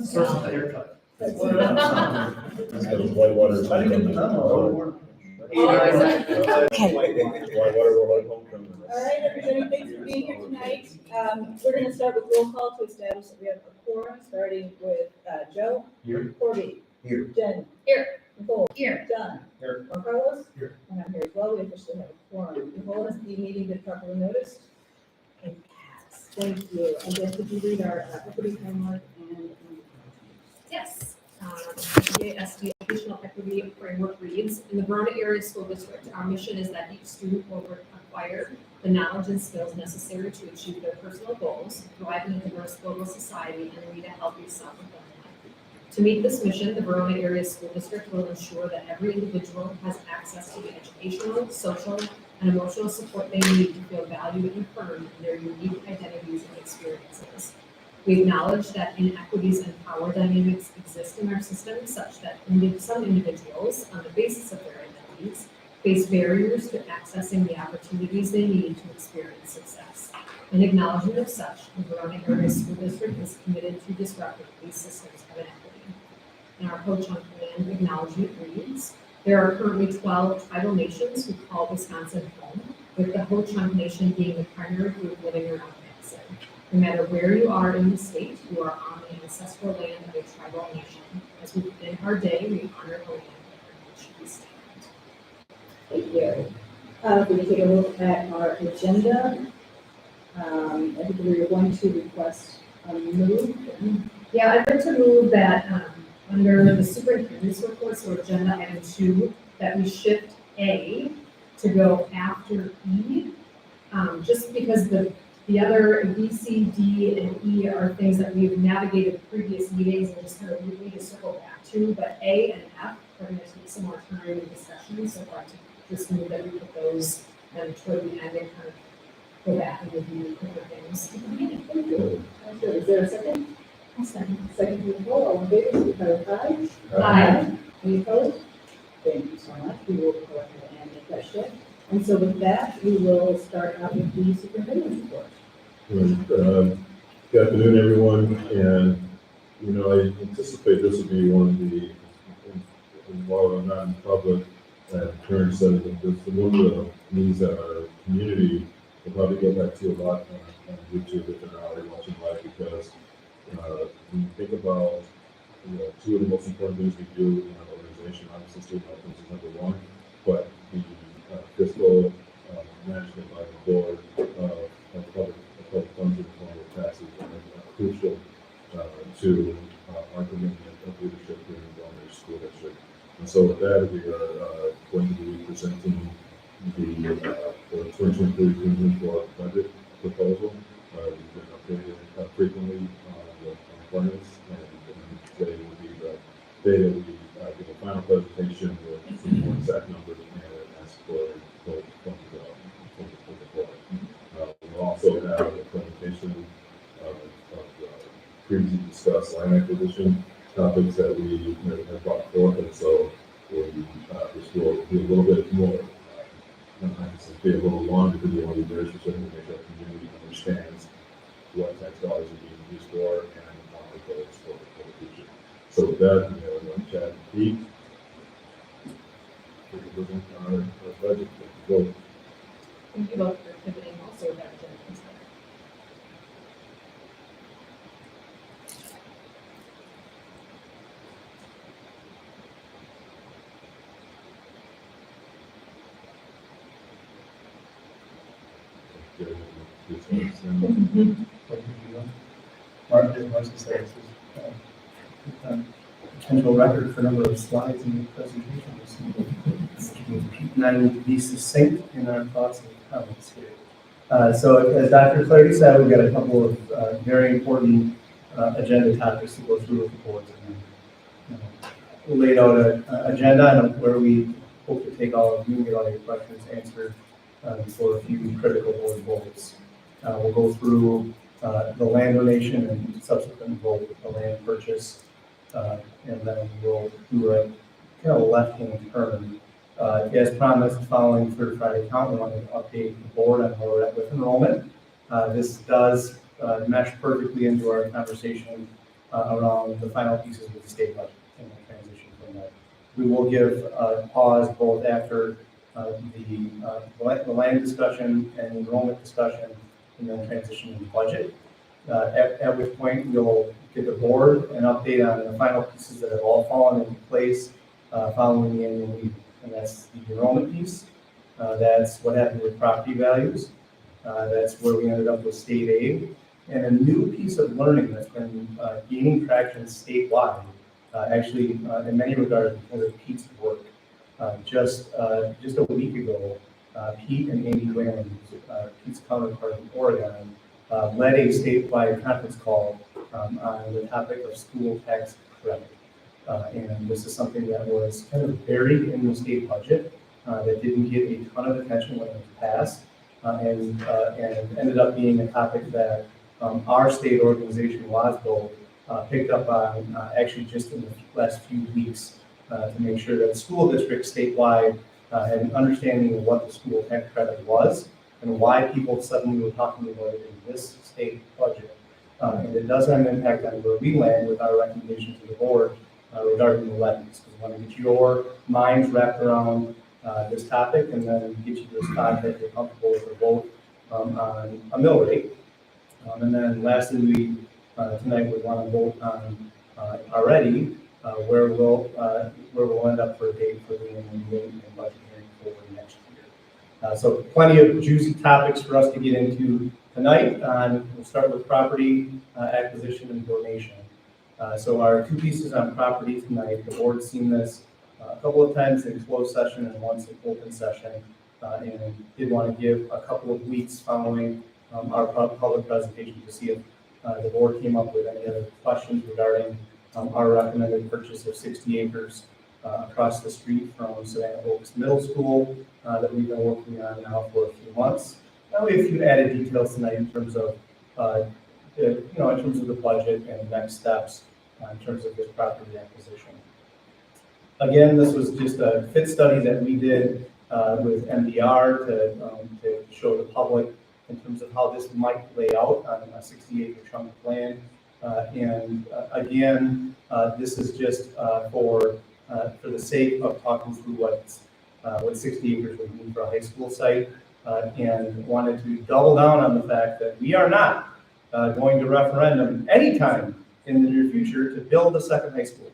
Source of the haircut. It's Whitewater. I didn't get the memo. Okay. Whitewater will hold homecoming. All right, everybody, thanks for being here tonight. We're going to start with roll call to establish that we have a quorum, starting with Joe. Here. Corby. Here. Jen. Here. Nicole. Here. John. Here. Juan Carlos. Here. And I'm here as well. We officially have a quorum. Nicole, has the meeting been properly noticed? It has. Thank you. And Jen, could you read our equity framework and? Yes. The SD Educational Equity Framework reads, in the Verona Area School District, our mission is that each student will acquire the knowledge and skills necessary to achieve their personal goals, thrive in a diverse global society, and lead a healthy, self-fulfilling life. To meet this mission, the Verona Area School District will ensure that every individual has access to the educational, social, and emotional support they need to feel valued and affirmed in their unique identities and experiences. We acknowledge that inequities and power dynamics exist in our system such that some individuals, on the basis of their identities, face barriers to accessing the opportunities they need to experience success. In acknowledgement of such, the Verona Area School District is committed to disrupting these systems of inequity. And our Ho-Chunk Land acknowledgement reads, there are currently 12 tribal nations who call Wisconsin home, with the Ho-Chunk Nation being the primary group living around Madison. No matter where you are in the state, you are on the ancestral land of a tribal nation. As we begin our day, we honor the land on which we stand. Thank you. If we take a look at our agenda, I think we are going to request a move. Yeah, I'd like to move that under the superintendent's report, so agenda item 2, that we shift A to go after E, just because the other B, C, D, and E are things that we've navigated previous meetings and just kind of need to circle back to, but A and F are going to take some more time and discussion, so I'd like to just move that we put those toward the end and kind of go back and review different things at the beginning. Thank you. Sounds good. Is there a second? I'll second. Second to the floor, all in favor, signify with aye. Aye. Any opposed? Thank you so much. We will go ahead and make that shift. And so with that, we will start out with the superintendent's report. Good afternoon, everyone, and, I anticipate this will be one of the, and while I'm not in public, current setting, this is one of the meetings that our community will probably go back to a lot on YouTube if they're not already watching live, because when you think about two of the most important things we do in our organization, obviously student outcomes is number one, but the fiscal management by the board of public funds in the form of taxes are crucial to our commitment of leadership here in the Verona School District. And so with that, we are going to be presenting the 2023-2024 budget proposal. We've been updated frequently on the plans, and today will be the day that we give a final presentation with more exact numbers and ask for the board. We'll also have a presentation of previously discussed line acquisition topics that we have brought forth, and so this will be a little bit more. Be a little longer because we want to be very specific to make sure the community understands what tax dollars are being used for and how it goes for the future. So with that, we're going to chat and Pete. We can present our budget. Go. Thank you both for pivoting also with that agenda. Mark did much to say this is potential record for number of slides in the presentation. Pete and I need to be succinct in our thoughts and comments here. So as Dr. Clardy said, we've got a couple of very important agenda topics to go through with the board tonight. We laid out an agenda where we hope to take all of you and get all your questions answered for a few critical board votes. We'll go through the land donation and subsequent vote with the land purchase, and then we'll do a kind of left-hand turn. As promised, following Third Friday count, we want to update the board on where we're at with enrollment. This does mesh perfectly into our conversation around the final pieces of the state budget and the transition from there. We will give a pause both after the land discussion and enrollment discussion, and then transition to the budget. At which point you'll give the board an update on the final pieces that have all fallen into place following the annual meeting. And that's the enrollment piece. That's what happened with property values. That's where we ended up with state aid. And a new piece of learning that's been gaining traction statewide, actually in many regards because of Pete's work. Just a week ago, Pete and Amy Whalen, Pete's counterpart in Oregon, led a statewide conference call on the topic of school tax credit. And this is something that was kind of buried in the state budget that didn't get a ton of attention when it was passed, and ended up being a topic that our state organization, WASBO, picked up on actually just in the last few weeks to make sure that school districts statewide had an understanding of what the school tax credit was and why people suddenly were talking about it in this state budget. And it does have an impact on where we land with our recommendation to the board regarding the levies. We want to get your minds wrapped around this topic and then get you to a spot that you're comfortable with a vote on a mill rate. And then lastly, we tonight would want to vote on already where we'll end up for a date for the annual meeting and budget hearing for next year. So plenty of juicy topics for us to get into tonight. We'll start with property acquisition and donation. So our two pieces on property tonight, the board's seen this a couple of times in closed session and once in open session, and did want to give a couple of weeks following our public presentation to see if the board came up with any other questions regarding our recommended purchase of 60 acres across the street from Savannah Oaks Middle School that we've been working on now for a few months. Now we have a few added details tonight in terms of in terms of the budget and next steps in terms of this property acquisition. Again, this was just a fit study that we did with MDR to show the public in terms of how this might lay out on a 60-acre chunk of land. Again, this is just for the sake of talking through what 60 acres would mean for a high school site, and wanted to double down on the fact that we are not going to referendum anytime in the near future to build a second high school.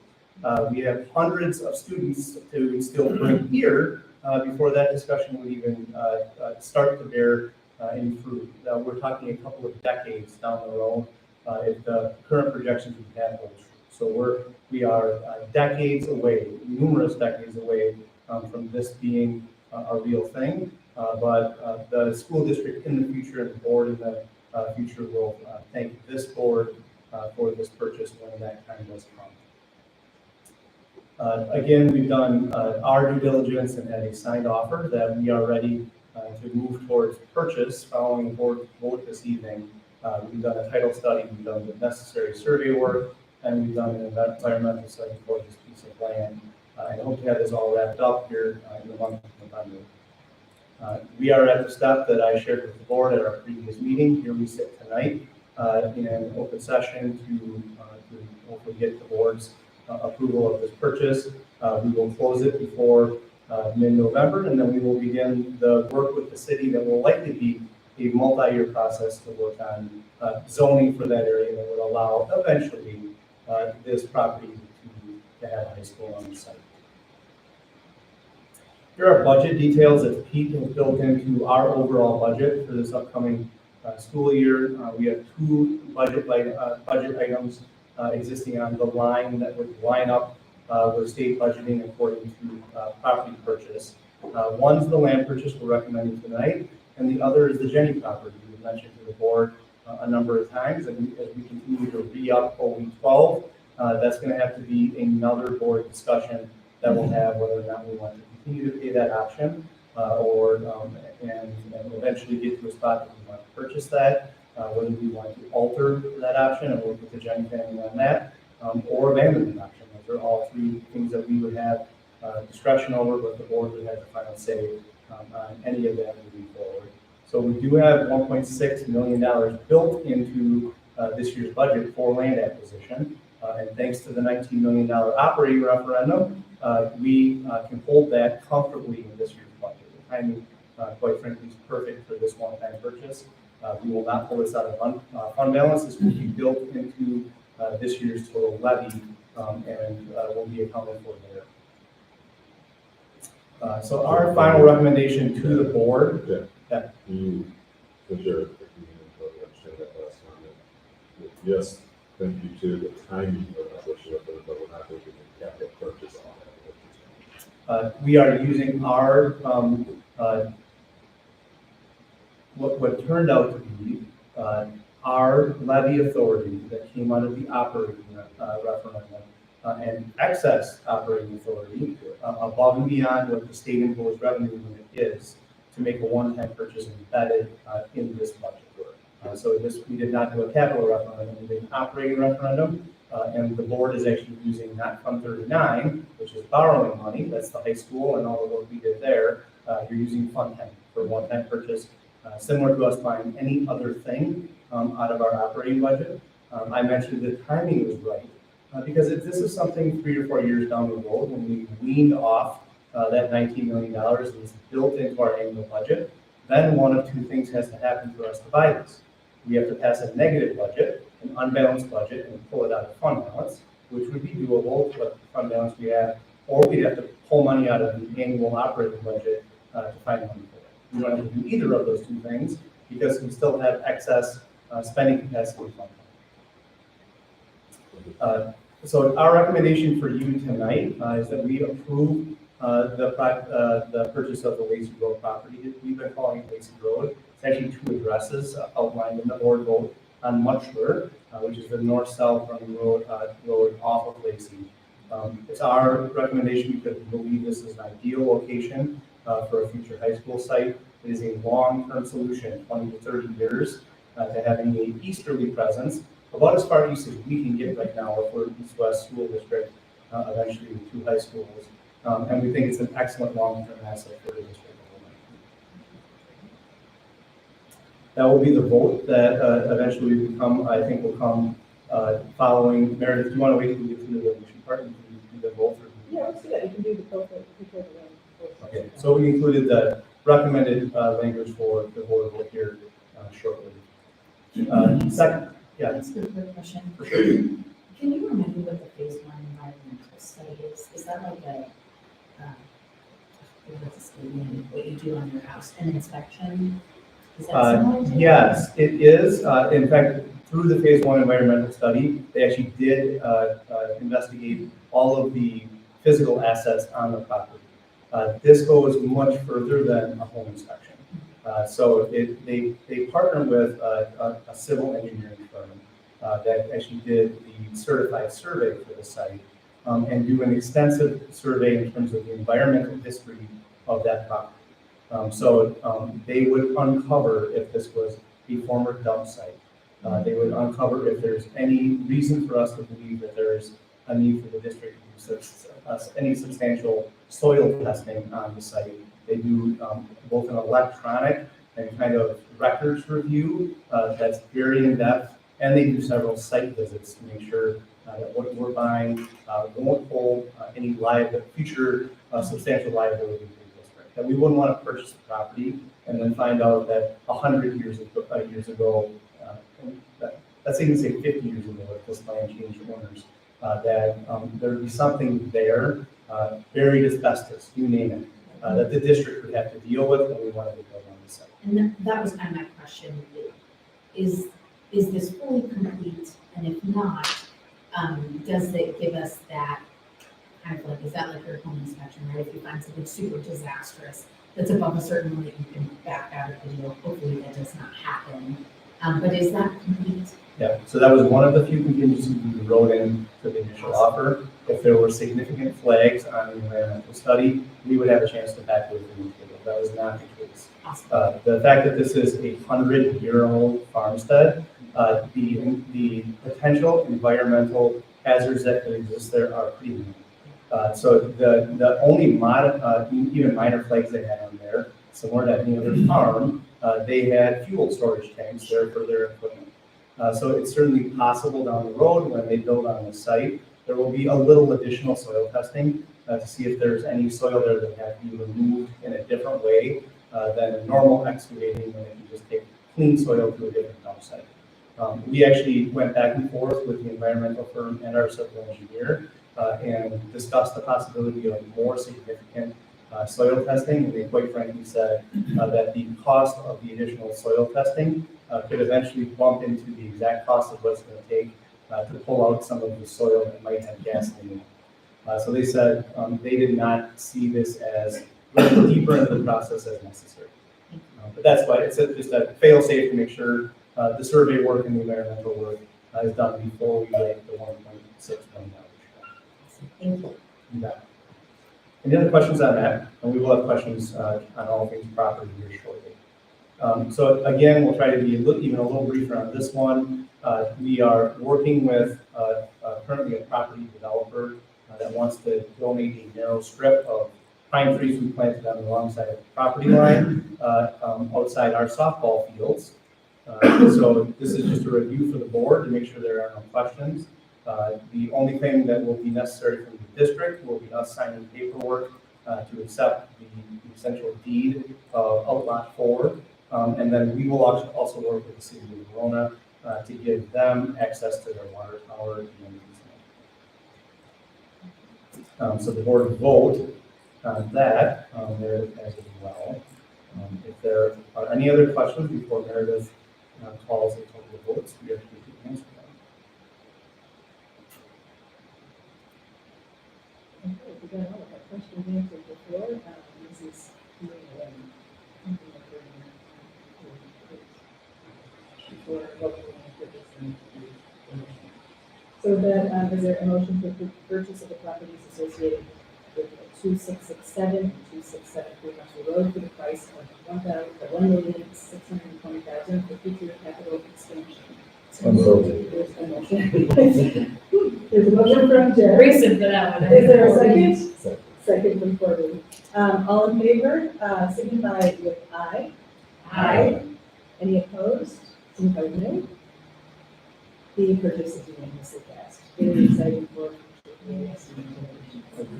We have hundreds of students to still bring here before that discussion would even start to bear any fruit. We're talking a couple of decades down the road if the current projections we have hold true. So we are decades away, numerous decades away from this being a real thing. But the school district in the future and the board in the future will thank this board for this purchase when that time does come. Again, we've done our due diligence and had a signed offer that we are ready to move towards purchase following the board vote this evening. We've done a title study, we've done the necessary survey work, and we've done an environmental study for this piece of land. I hope to have this all wrapped up here in the month of November. We are at the step that I shared with the board at our previous meeting. Here we sit tonight in an open session to hopefully get the board's approval of this purchase. We will close it before mid-November, and then we will begin the work with the city that will likely be a multi-year process to work on zoning for that area that would allow eventually this property to have a high school on the site. Here are budget details that Pete has built into our overall budget for this upcoming school year. We have two budget items existing on the line that would line up with state budgeting according to property purchase. One's the land purchase we're recommending tonight, and the other is the Jenny property we've mentioned to the board a number of times. And as we continue to re-up OE 12, that's going to have to be another board discussion that we'll have whether or not we want to continue to pay that option and eventually get to a spot that we want to purchase that, whether we want to alter that option and work with the Jenny family on that, or abandon the option. Those are all three things that we would have discretion over, but the board would have the final say on any of that moving forward. So we do have $1.6 million built into this year's budget for land acquisition. And thanks to the $19 million operating referendum, we can hold that comfortably in this year's budget. The timing, quite frankly, is perfect for this one-time purchase. We will not pull this out of fund balance. This will be built into this year's total levy and will be accounted for there. So our final recommendation to the board. Yes, thank you to the timing of that, but we're not going to do a capital purchase on that. We are using our, what turned out to be our levy authority that came out of the operating referendum and excess operating authority above and beyond what the state imposed revenue limit is to make a one-time purchase embedded in this budget. We did not do a capital referendum, we did an operating referendum, and the board is actually using not Fund 39, which is borrowing money, that's the high school and all the work we did there. You're using Fund 10 for one-time purchase, similar to us buying any other thing out of our operating budget. I mentioned the timing was right, because if this is something 3 or 4 years down the road, when we weaned off that $19 million and it's built into our annual budget, then one of two things has to happen for us to buy this. We have to pass a negative budget, an unbalanced budget, and pull it out of fund balance, which would be doable with the fund balance we have, or we'd have to pull money out of the annual operating budget to find money for it. We don't have to do either of those two things because we still have excess spending capacity in fund balance. So our recommendation for you tonight is that we approve the purchase of the Lacey Road property. We've been calling it Lacey Road. It's actually two addresses outlined in the board vote on Muchler, which is the north-south running road off of Lacey. It's our recommendation because we believe this is an ideal location for a future high school site. It is a long-term solution, 20 to 30 years, to having an easterly presence, about as far east as we can get right now if we're east-west school district, eventually with two high schools. And we think it's an excellent long-term asset for the district. That will be the vote that eventually will come following. Meredith, do you want to wait until we get through the resolution part and do the vote? Yeah, let's do that. You can do the both. Okay, so we included the recommended language for the board vote here shortly. Second, yeah. That's a good question. For sure. Can you remind me what the phase 1 environmental study is? Is that like what you do on your house, an inspection? Is that similar to yes, it is. In fact, through the phase 1 environmental study, they actually did investigate all of the physical assets on the property. This goes much further than a home inspection. So they partner with a civil engineering firm that actually did the certified survey for the site and do an extensive survey in terms of the environmental history of that property. So they would uncover if this was a former dump site. They would uncover if there's any reason for us to believe that there's a need for the district to do any substantial soil testing on the site. They do both an electronic and kind of records review that's very in-depth, and they do several site visits to make sure that what we're buying won't hold any future substantial liability for the district. That we wouldn't want to purchase the property and then find out that 100 years ago, let's even say 50 years ago, if this land changed owners, that there would be something there, buried asbestos, you name it, that the district would have to deal with when we wanted to build on the site. And that was kind of my question. Is this fully complete? And if not, does it give us that kind of like, is that like your home inspection, right? If you find something super disastrous that's above a certain limit, you can back out of the deal. Hopefully that does not happen. But is that complete? Yeah, so that was one of the few contingencies we wrote in to the initial offer. If there were significant flags on the environmental study, we would have a chance to back away from the table. That was not the case. Awesome. The fact that this is a 100-year-old farmstead, the potential environmental hazards that could exist there are pretty minimal. So the only even minor flags they had on there, similar to any other farm, they had fuel storage tanks there for their equipment. So it's certainly possible down the road when they build on the site, there will be a little additional soil testing to see if there's any soil there that has to be removed in a different way than normal excavating when you just take clean soil to a different dump site. We actually went back and forth with the environmental firm and our civil engineer and discussed the possibility of more significant soil testing. And they quite frankly said that the cost of the additional soil testing could eventually bump into the exact cost of what's going to take to pull out some of the soil that might have gas in it. So they said they did not see this as going deeper into the process as necessary. But that's why it's just a fail-safe to make sure the survey work and the environmental work is done before we write the $1.6 million. Thank you. You bet. Any other questions on that? And we will have questions on all things property here shortly. So again, we'll try to be even a little briefer on this one. We are working with currently a property developer that wants to donate a narrow strip of pine trees we planted on the wrong side of the property line outside our softball fields. So this is just a review for the board to make sure there are no questions. The only thing that will be necessary from the district will be us signing paperwork to accept the essential deed of Outlot 4. And then we will also work with the city of Verona to give them access to their water tower and easement. So the board will vote on that there as well. If there are any other questions before Meredith calls a couple of votes, we have to answer them. Okay, we got all of our questions answered before. This is so that, is there a motion for the purchase of the properties associated with 2667 and 2673 Russell Road for the price of $1,620,000 for future capital expansion? There's a motion. There's a motion from Jeff. Reason for that one. Is there a second? Second from Corbin. All in favor, signify with aye. Aye. Any opposed? Signify with nay. The purchase is unanimously passed. Very exciting for. Thank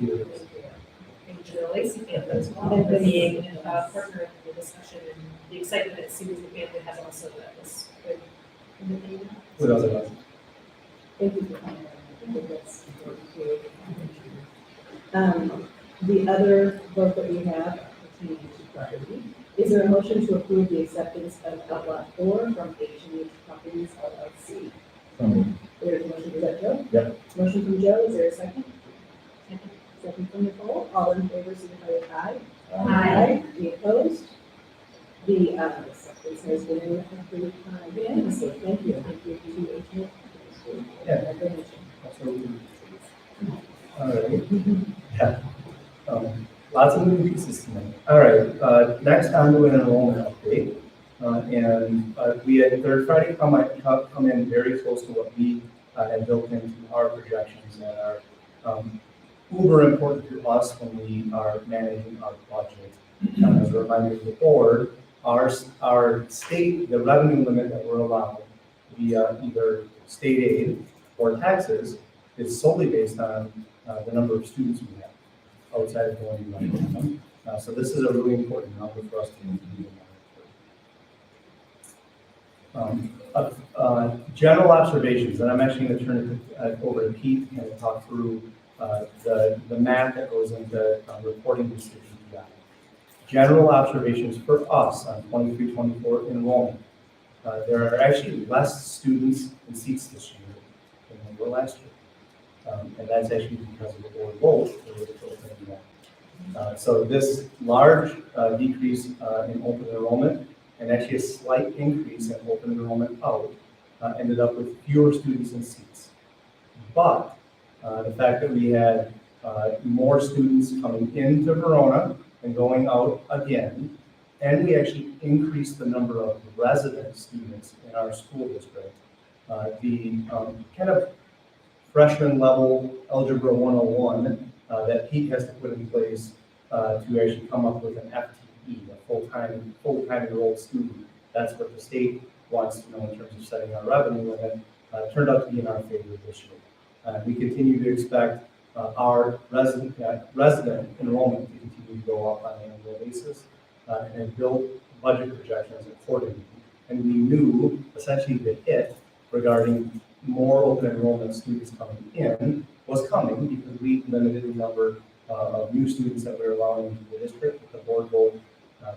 you. Thank you to the Lacey family as well for being a partner in the discussion and the excitement that Sue's family has also that was good. What else about? Thank you for coming. I think that's important too. The other vote that we have pertaining to property, is there a motion to approve the acceptance of Outlot 4 from H&H Properties LLC? There's a motion, is that Joe? Yep. Motion from Joe, is there a second? Second from Nicole, all in favor, signify with aye. Aye. Any opposed? The acceptance has been approved unanimously. Thank you. Thank you to H&H. Yeah. Absolutely. All right. Yeah. Lots of moving pieces tonight. All right. Next on to an enrollment update. We had Third Friday come in very close to what we had built into our projections and are uber important to us when we are managing our budget. As a reminder to the board, our state, the revenue limit that we're allowed via either state aid or taxes is solely based on the number of students we have outside of going to so this is a really important number for us to monitor. General observations, and I'm actually going to turn it over to Pete and talk through the math that goes into reporting this to GPI. General observations for us on 23-24 enrollment. There are actually less students and seats this year than there were last year. And that's actually because of the board vote. So this large decrease in open enrollment and actually a slight increase in open enrollment out ended up with fewer students and seats. But the fact that we had more students coming into Verona and going out again, and we actually increased the number of resident students in our school district. The kind of freshman level Algebra 101 that Pete has to put in place to actually come up with an FTE, a full-time enrolled student. That's what the state once, in terms of setting our revenue, and it turned out to be in our favor this year. We continue to expect our resident enrollment to continue to go up on an annual basis, and build budget projections accordingly. And we knew essentially the hit regarding more open enrollment students coming in was coming because we limited the number of new students that we were allowing into the district with the board vote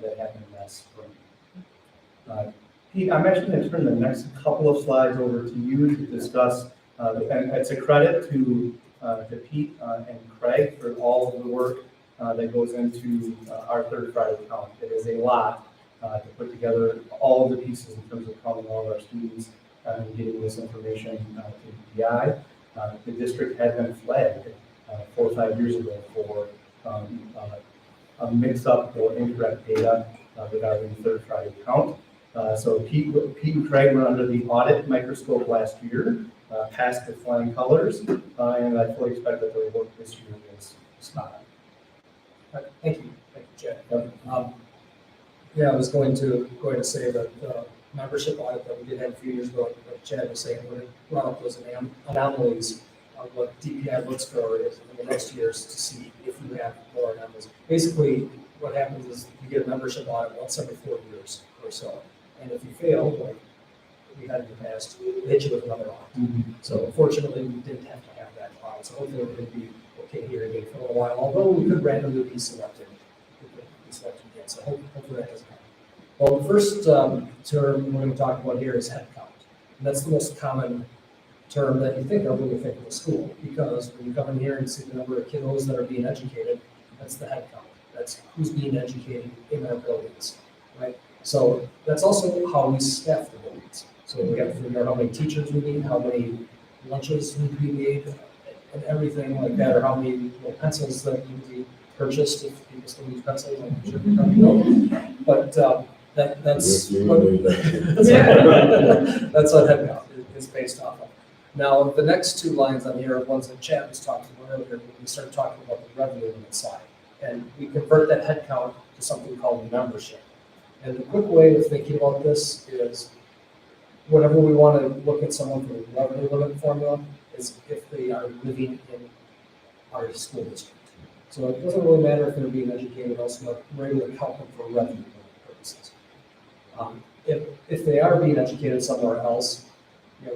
that happened last spring. Pete, I'm actually going to turn the next couple of slides over to you to discuss, and it's a credit to Pete and Craig for all of the work that goes into our third Friday count. It is a lot to put together all of the pieces in terms of counting all of our students and getting this information to DEI. The district had been flagged 4 or 5 years ago for a mix-up or incorrect data regarding the third Friday count. So Pete and Craig were under the audit microscope last year, passed with flying colors, and I fully expect that their work this year is spot on. Thank you, Chad. Yeah, I was going to say that the membership audit that we did have a few years ago, like Chad was saying, when it brought up those anomalies of what DPI looks for is in the next years to see if you have more anomalies. Basically, what happens is you get a membership audit once every 4 years or so, and if you fail, like we had in the past, they hit you with another audit. Mm-hmm. So fortunately, we didn't have to have that audit. So hopefully, we're going to be okay here again for a little while. Although we could randomly be selected. Again, so hopefully that doesn't happen. Well, the first term we're going to talk about here is head count. And that's the most common term that you think of when you think of a school, because when you come in here and see the number of kiddos that are being educated, that's the head count. That's who's being educated in our buildings, right? So that's also how we staff the buildings. So we have to figure out how many teachers we need, how many lunches need to be made, and everything like that, or how many pencils that need to be purchased if people still use pencils. I'm sure you probably know. But that's what head count is based off of. Now, the next 2 lines on here are ones that Chad was talking about earlier when we started talking about the revenue limit side. And we convert that head count to something called membership. And the quick way of thinking about this is whenever we want to look at someone for the revenue limit formula is if they are living in our school district. So it doesn't really matter if they're being educated elsewhere, we're able to count them for revenue limit purposes. If they are being educated somewhere else,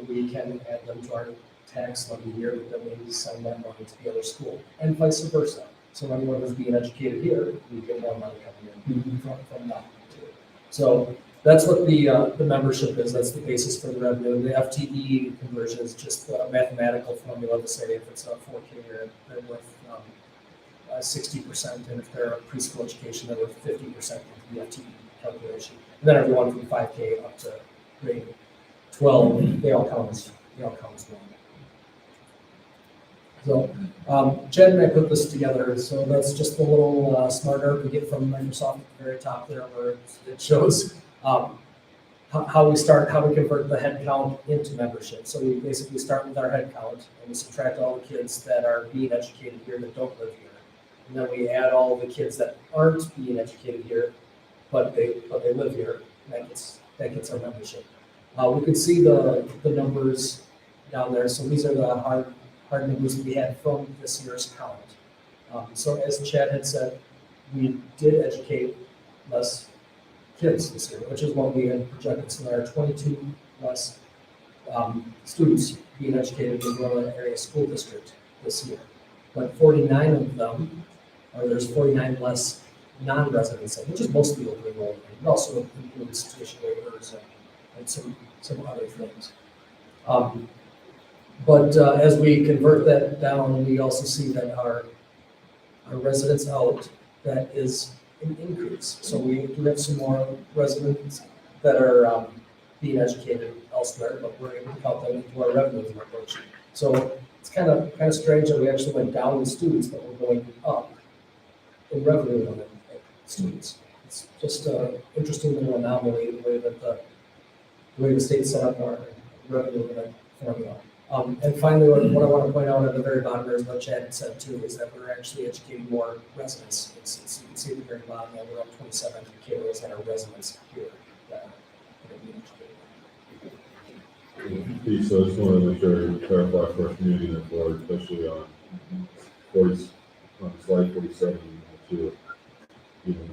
we can add them to our tax levy here, but then we send that money to the other school, and vice versa. So anyone who's being educated here, we get more money coming in from that too. So that's what the membership is. That's the basis for the revenue. The FTE conversion is just a mathematical formula to say if it's a 4K, they're worth 60%, and if they're a preschool education, they're worth 50% of the FTE calculation. And then everyone from 5K up to grade 12, they all count as one. So Chad and I put this together. So that's just a little smart art we get from Microsoft at the very top there, where it shows how we convert the head count into membership. So we basically start with our head count and we subtract all the kids that are being educated here that don't live here. And then we add all the kids that aren't being educated here, but they live here. And that gets our membership. We can see the numbers down there. So these are the hard numbers that we had from this year's count. So as Chad had said, we did educate less kids this year, which is what we had projected. So there are 22 less students being educated in the Verona area school district this year. But 49 of them, or there's 49 less non-residents, which is mostly open enrollment. It also includes tuition waivers and some other things. But as we convert that down, we also see that our residents out, that is an increase. So we do have some more residents that are being educated elsewhere, but we're able to count them into our revenue approach. So it's kind of strange that we actually went down in students, but we're going up in revenue on students. It's just an interesting little anomaly the way the state set up our revenue formula. And finally, what I want to point out at the very bottom there is what Chad had said too, is that we're actually educating more residents. You can see at the very bottom that we're up 27 kiddos that are residents here that are being educated. Pete, so I just want to make sure I clarify for our community and board, especially on 40, on slide 47, to,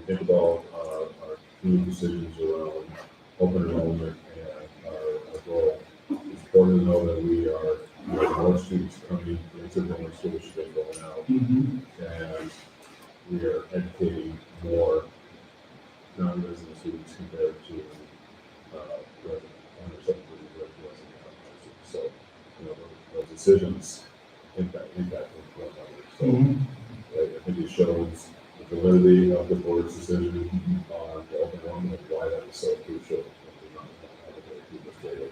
think about, our key decisions around open enrollment and our goal. It's important to know that we have more students coming into the school district going out, and we are educating more non-resident students compared to, resident, underrepresented resident. So, those decisions impact one another. So, I think it shows the validity of the board's decision on the open enrollment and why that is so crucial. And we don't have a very good data.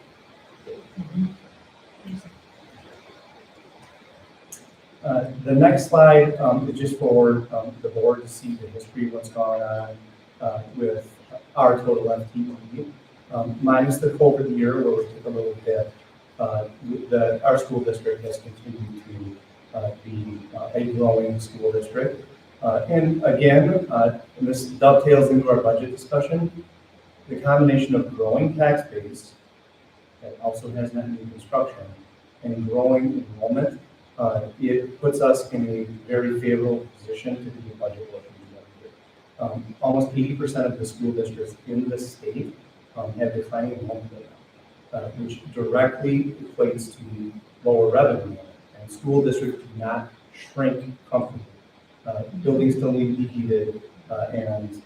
The next slide is just for the board to see the history of what's going on with our total FTE. Minus the COVID year where we took a little hit, our school district has continued to be a growing school district. And again, and this dovetails into our budget discussion, the combination of growing tax base that also has net new construction and growing enrollment, it puts us in a very favorable position to do the budget work. Almost 80% of the school districts in the state have declining enrollment right now, which directly equates to lower revenue. And school districts do not shrink comfortably. Buildings still need to be heated, and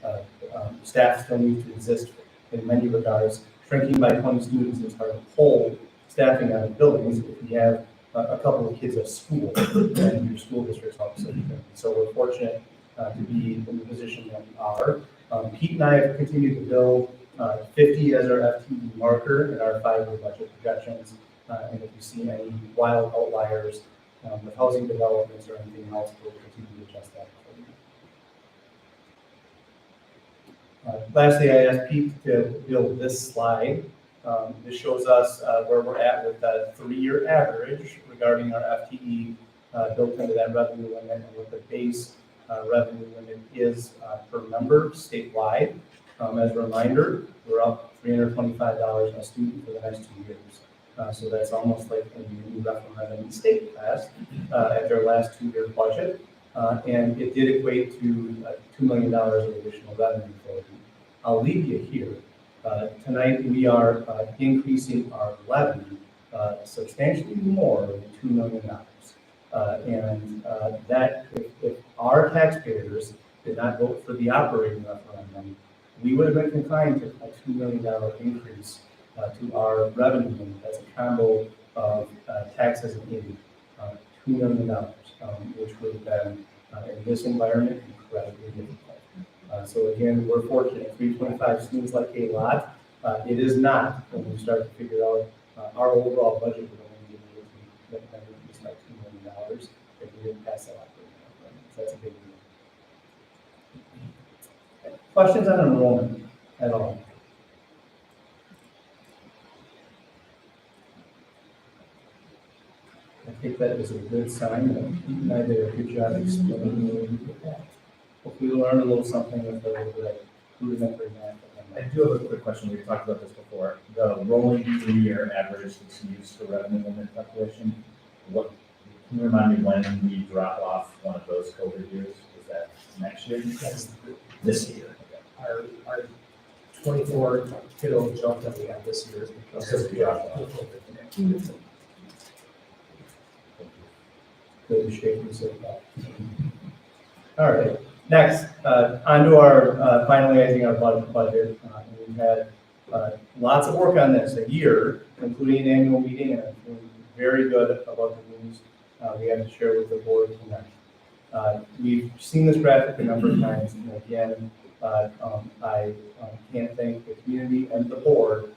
staff still need to exist in many regards. Shrinking by 20 students is hard to hold staffing out of buildings if you have a couple of kids at school and your school district's also. So we're fortunate to be in the position that we are. Pete and I have continued to build 50 as our FTE marker in our 5-year budget projections. And if you see any wild outliers with housing developments or anything else, we'll continue to adjust that. Lastly, I asked Pete to build this slide. This shows us where we're at with the 3-year average regarding our FTE built into that revenue limit and what the base revenue limit is per member statewide. As a reminder, we're up $325 a student for the next 2 years. So that's almost like a new referendum state passed at their last 2-year budget. And it did equate to $2 million of additional revenue for you. I'll leave you here. Tonight we are increasing our levy substantially more than $2 million. And that if our taxpayers did not vote for the operating referendum, we would have been confined to a $2 million increase to our revenue limit as a combo of taxes and aid, $2 million, which would have been in this environment incredibly difficult. So again, we're fortunate. 325 seems like a lot. It is not when we start to figure out our overall budget would only be able to increase by $2 million if we didn't pass that operating referendum. So that's a big deal. Questions on enrollment at all? I think that is a good sign that Pete and I did a good job explaining that. Hopefully we learned a little something with the rudimentary math. I do have a quick question. We've talked about this before. The rolling 3-year average that's used for revenue limit calculation, can you remind me when we drop off one of those COVID years? Is that next year? That's This year. our 24 kiddo jump that we have this year is because of the Good shape and so that. All right, next, onto our finalizing our budget. We've had lots of work on this, a year, including an annual meeting, and I'm feeling very good about the news we have to share with the board tonight. We've seen this graphic a number of times, and again, I can't thank the community and the board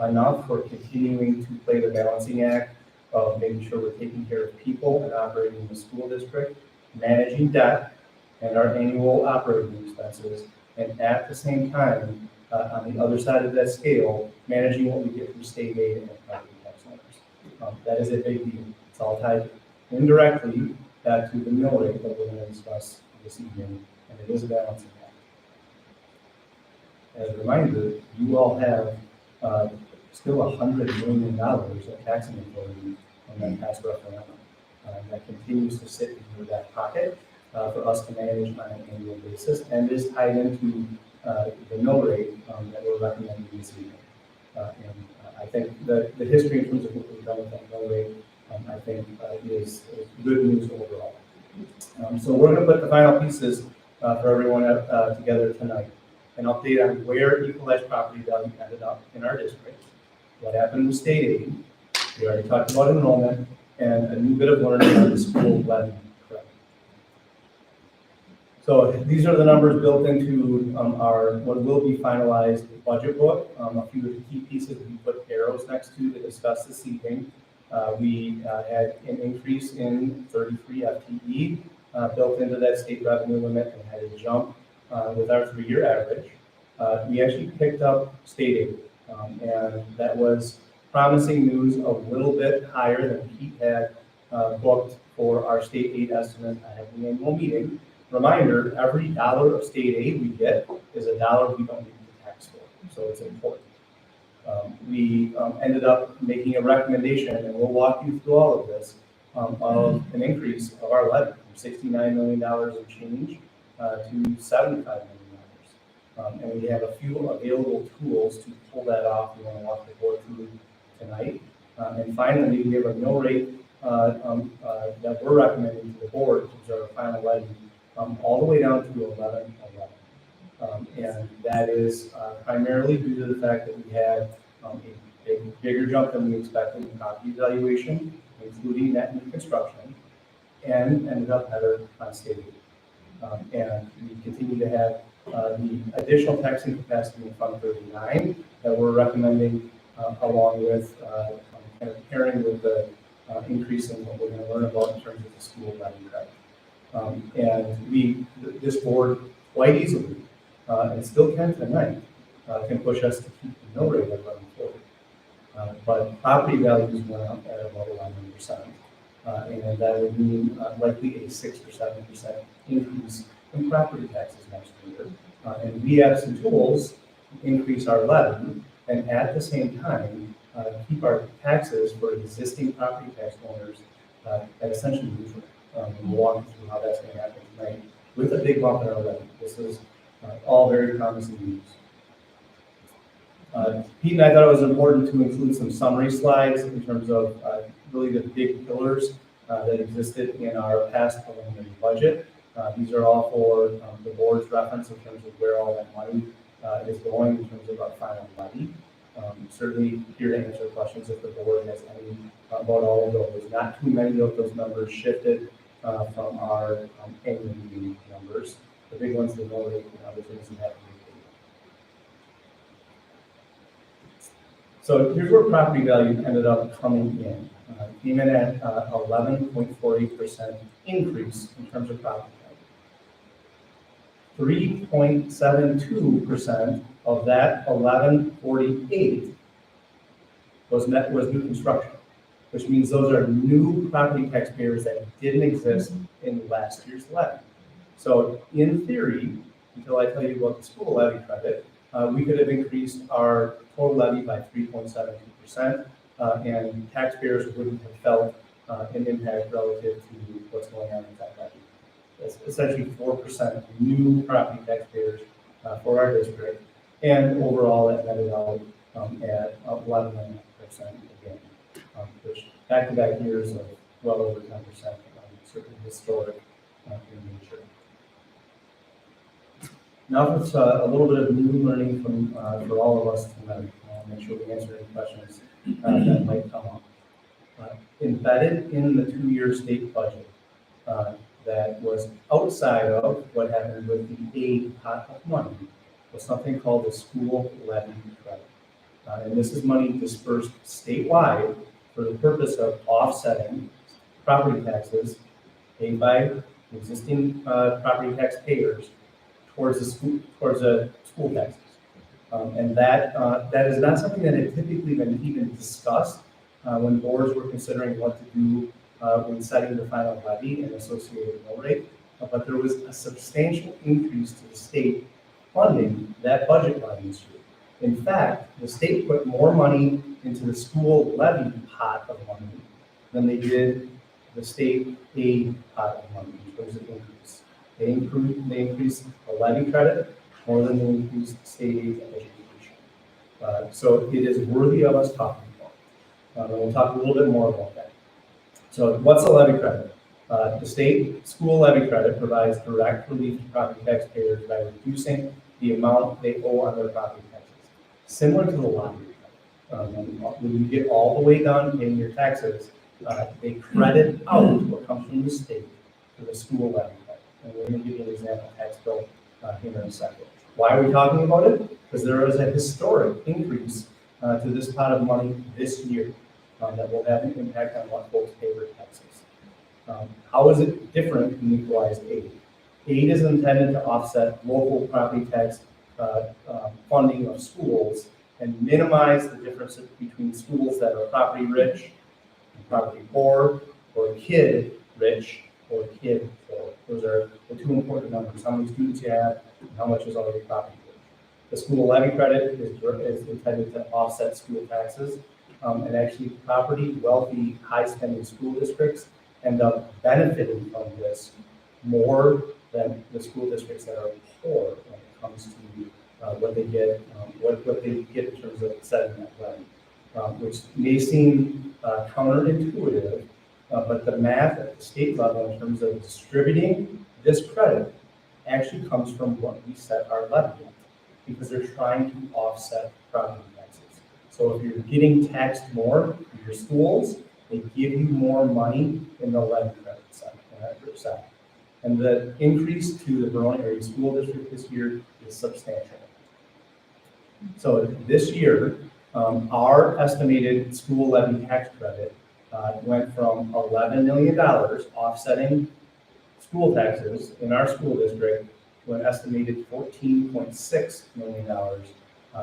enough for continuing to play the balancing act of making sure we're taking care of people and operating the school district, managing debt and our annual operating expenses, and at the same time, on the other side of that scale, managing what we get from state aid and property tax owners. That is a big deal. It's all tied indirectly back to the mill rate that we're going to discuss this evening, and it is a balancing act. As a reminder, you all have still $100 million of taxing authority on that past referendum. That continues to sit in that pocket for us to manage on an annual basis, and is tied into the mill rate that we're recommending this evening. I think the history in terms of what we've done with that mill rate, I think is good news overall. So we're going to put the final pieces for everyone together tonight. An update on where equalized property value ended up in our district, what happened with state aid, we already talked about enrollment, and a new bit of learning on the school levy credit. So these are the numbers built into our what will be finalized budget book. A few of the key pieces we put arrows next to discuss this evening. We had an increase in 33 FTE built into that state revenue limit and had a jump with our 3-year average. We actually picked up state aid, and that was promising news, a little bit higher than Pete had booked for our state aid estimate at the annual meeting. Reminder, every dollar of state aid we get is a dollar we don't need to tax for, so it's important. We ended up making a recommendation, and we'll walk you through all of this, of an increase of our levy from $69 million and change to $75 million. And we have a few available tools to pull that off. We want to walk the board through tonight. And finally, we have a mill rate that we're recommending to the board, which is our final levy, all the way down to 11.11. And that is primarily due to the fact that we had a bigger jump than we expected in property valuation, including net new construction, and ended up better on state aid. And we continue to have the additional taxing capacity in Fund 39 that we're recommending, along with kind of pairing with the increase in what we're going to learn about in terms of the school levy credit. And this board quite easily, and still can tonight, can push us to keep the mill rate at 11.40. But property values went up at about 11%, and that would mean likely a 6 or 7% increase in property taxes next year. And we have some tools to increase our levy, and at the same time, keep our taxes for existing property tax owners at essentially neutral. We'll walk you through how that's going to happen tonight with a big bump in our levy. This is all very promising news. Pete and I thought it was important to include some summary slides in terms of really the big pillars that existed in our past preliminary budget. These are all for the board's reference in terms of where all that money is going in terms of our final levy. Certainly here to answer questions if the board has any about all of those. Not too many of those numbers shifted from our annual meeting numbers. The big ones, the mill rate, and other things we have. So here's where property value ended up coming in. Came in at 11.48% increase in terms of property value. 3.72% of that 11.48 was new construction, which means those are new property taxpayers that didn't exist in last year's levy. So in theory, until I tell you about the school levy credit, we could have increased our total levy by 3.72%, and taxpayers wouldn't have felt an impact relative to what's going on in that levy. That's essentially 4% new property taxpayers for our district, and overall it netted out at 11.5% again, which back-to-back years of well over 10%, certainly historic in nature. Now it's a little bit of new learning from for all of us tonight. Make sure we answer any questions that might come up. Embedded in the 2-year state budget that was outside of what happened with the aid pot of money was something called the school levy credit. And this is money dispersed statewide for the purpose of offsetting property taxes paid by existing property tax payers towards the school taxes. And that is not something that had typically been even discussed when boards were considering what to do when setting the final levy and associated mill rate. But there was a substantial increase to the state funding that budget line this year In fact, the state put more money into the school levy pot of money than they did the state aid pot of money in terms of increase. They increased the levy credit more than they increased state aid to education. So it is worthy of us talking about. And we'll talk a little bit more about that. So what's a levy credit? The state school levy credit provides direct relief to property taxpayers by reducing the amount they owe on their property taxes. Similar to the lottery credit. When you get all the way done paying your taxes, they credit out what comes from the state to the school levy credit. And we're going to give you an example tax bill here in a second. Why are we talking about it? Because there is a historic increase to this pot of money this year that will have an impact on what folks pay their taxes. How is it different than equalized aid? Aid is intended to offset local property tax funding of schools and minimize the difference between schools that are property rich and property poor, or kid rich or kid poor. Those are the two important numbers: how many students you have and how much is already property rich. The school levy credit is intended to offset school taxes, and actually property wealthy, high spending school districts end up benefiting from this more than the school districts that are poor when it comes to what they get, what they get in terms of setting that levy, which may seem counterintuitive, but the math at the state level in terms of distributing this credit actually comes from what we set our levy at, because they're trying to offset property taxes. So if you're getting taxed more in your schools, they give you more money in the levy credit side. And the increase to the Verona Area School District this year is substantial. So this year, our estimated school levy tax credit went from $11 million offsetting school taxes in our school district to an estimated $14.6 million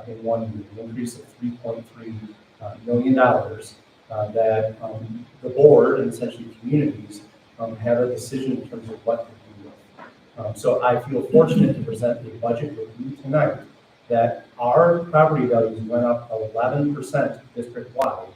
in 1 year, an increase of $3.3 million that the board and essentially communities have a decision in terms of what to do with. So I feel fortunate to present a budget with you tonight that our property values went up 11% district-wide,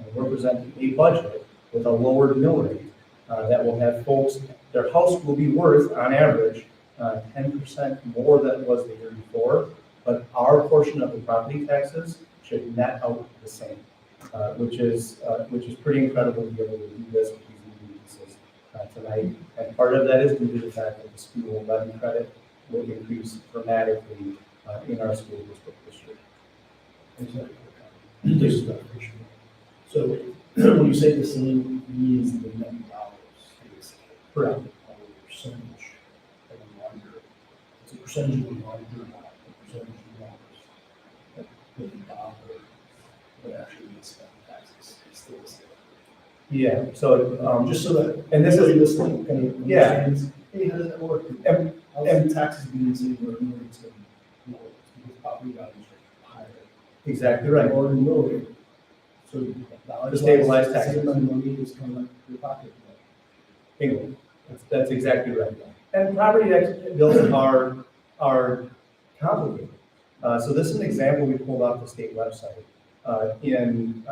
and we're presenting a budget with a lowered mill rate that will have folks, their house will be worth, on average, 10% more than it was the year before, but our portion of the property taxes should net out the same, which is pretty incredible to be able to do this with these new pieces tonight. And part of that is due to the fact that the school levy credit will increase dramatically in our school district this year. Exactly. This is beneficial. So when you say the same, means the net dollars is Correct. a percentage of the larger. It's a percentage of the larger amount, a percentage of the dollars. But the dollar that actually gets spent taxes is still the same. Yeah, so Just so that, and this anybody is, listening kind of Yeah. understands, hey, how does that work? and, How's the taxes being saved or no rates going lower? Because property values are higher. exactly right. Or lower. So dollars. To stabilize wise, taxes. the same amount of money is coming out of your pocket. Bingo. That's exactly right. And property tax bills are complicated. So this is an example we pulled off the state website. In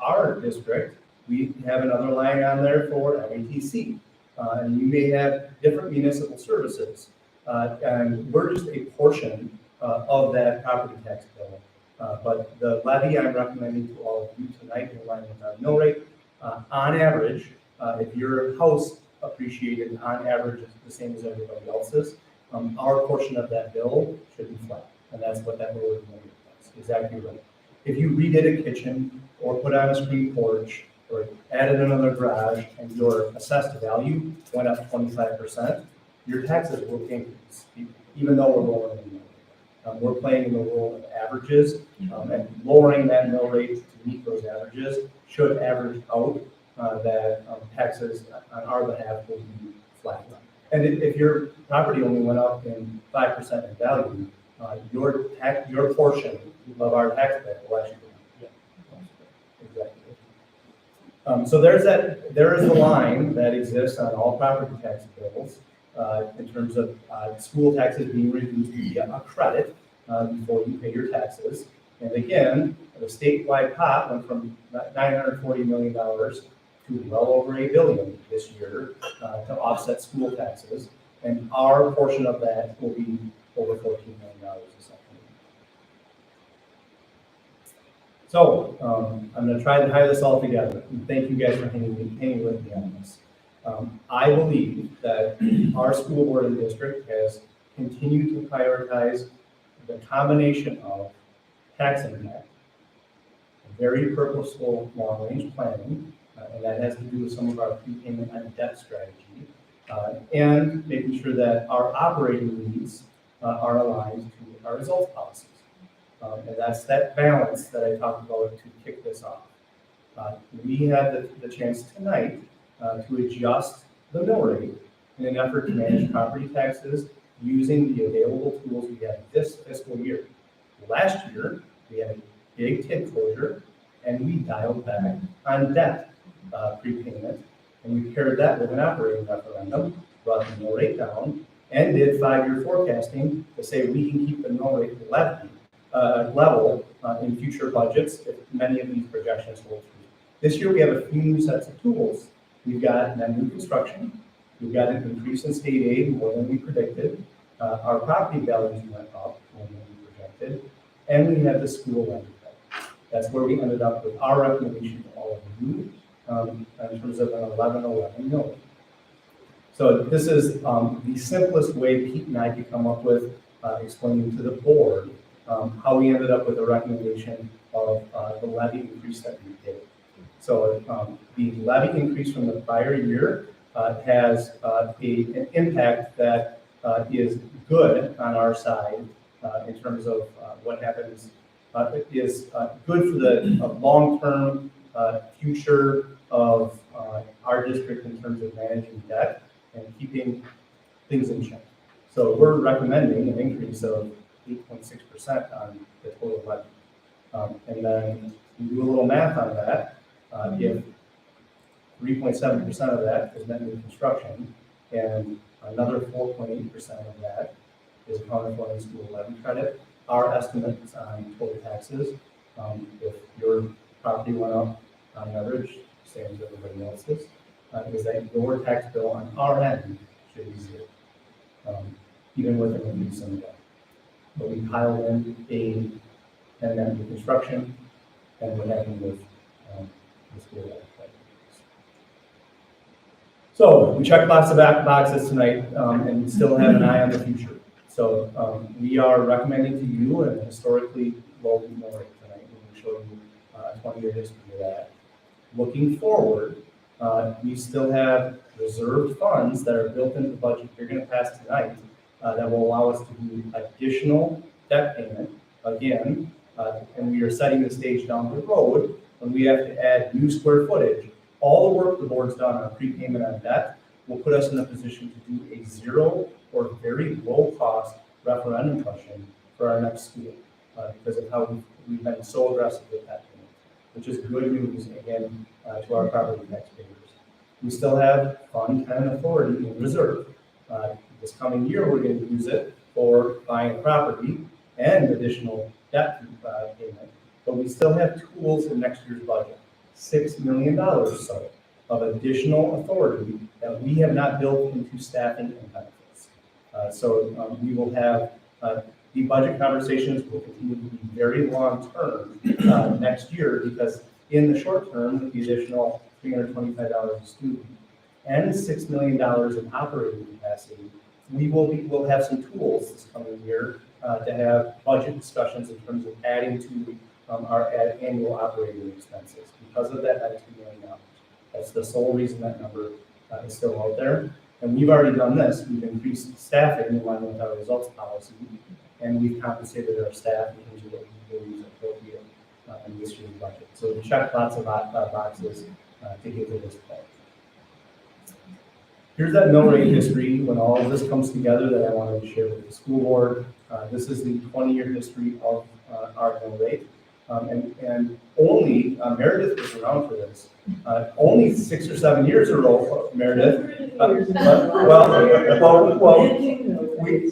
our district, we have another line on there for MATC. And you may have different municipal services. And we're just a portion of that property tax bill. But the levy I'm recommending to all of you tonight in line with our mill rate, on average, if your house appreciated on average the same as everybody else's, our portion of that bill should be flat. And that's what that lower mill rate does. Exactly right. If you redid a kitchen or put on a screen porch or added another garage and your assessed value went up 25%, your taxes will increase, even though we're lowering the mill rate. We're playing in the role of averages, and lowering that mill rate to meet those averages should average out that taxes on our behalf will be flat. And if your property only went up in 5% in value, your portion of our tax bill will actually go up. Exactly. So there is the line that exists on all property tax bills in terms of school taxes being reduced via a credit before you pay your taxes. And again, the statewide pot went from $940 million to well over $1 billion this year to offset school taxes. And our portion of that will be over $14 million this upcoming year. So I'm going to try to tie this all together. And thank you guys for hanging with me on this. I believe that our school board and district has continued to prioritize the combination of tax impact, very purposeful long-range planning, and that has to do with some of our prepayment and debt strategy, and making sure that our operating needs are aligned to our results policies. And that's that balance that I talked about to kick this off. We had the chance tonight to adjust the mill rate in an effort to manage property taxes using the available tools we had this fiscal year. Last year, we had a big TID closure, and we dialed back on debt prepayment, and we paired that with an operating referendum, brought the mill rate down, and did 5-year forecasting to say we can keep the mill rate level in future budgets if many of these projections hold true. This year, we have a few new sets of tools. We've got net new construction. We've got an increase in state aid more than we predicted. Our property values went up more than we projected. And we have the school levy. That's where we ended up with our recommendation to all of you in terms of an 11-11 million. So this is the simplest way Pete and I could come up with explaining to the board how we ended up with a recommendation of the levy increase that we did. So the levy increase from the prior year has an impact that is good on our side in terms of what happens. It is good for the long-term future of our district in terms of managing debt and keeping things in check. So we're recommending an increase of 8.6% on the total levy. And then you do a little math on that. If 3.7% of that is net new construction, and another 4.8% of that is accounted for in school levy credit, our estimates on total taxes, if your property went up on average, same as everybody else's, is that your tax bill on our end should be zero, even with an increase in debt. But we piled in aid and net new construction, and what happened with the school levy credit. So we checked lots of boxes tonight and still have an eye on the future. So we are recommending to you a historically low mill rate tonight. We're going to show you a 20-year history of that. Looking forward, we still have reserved funds that are built into the budget you're going to pass tonight that will allow us to do additional debt payment again, and we are setting the stage down the road when we have to add new square footage. All the work the board's done on prepayment on debt will put us in a position to do a zero or very low cost referendum question for our next school because of how we've been so aggressive with that payment, which is good news again to our property taxpayers. We still have Fund 10 authority in reserve. This coming year, we're going to use it for buying property and additional debt payment, but we still have tools in next year's budget. $6 million or so of additional authority that we have not built into staffing and benefits. So we will have the budget conversations will continue to be very long-term next year because in the short term, the additional $325 a student and $6 million in operating capacity, we'll have some tools this coming year to have budget discussions in terms of adding to our annual operating expenses because of that $2 million. That's the sole reason that number is still out there. And we've already done this. We've increased staffing in line with our results policy, and we've compensated our staff in terms of what we believe is appropriate in this year's budget. So we checked lots of boxes to get to this point. Here's that mill rate history when all of this comes together that I wanted to share with the school board. This is the 20-year history of our mill rate. And only, Meredith was around for this, only 6 or 7 years ago, Meredith.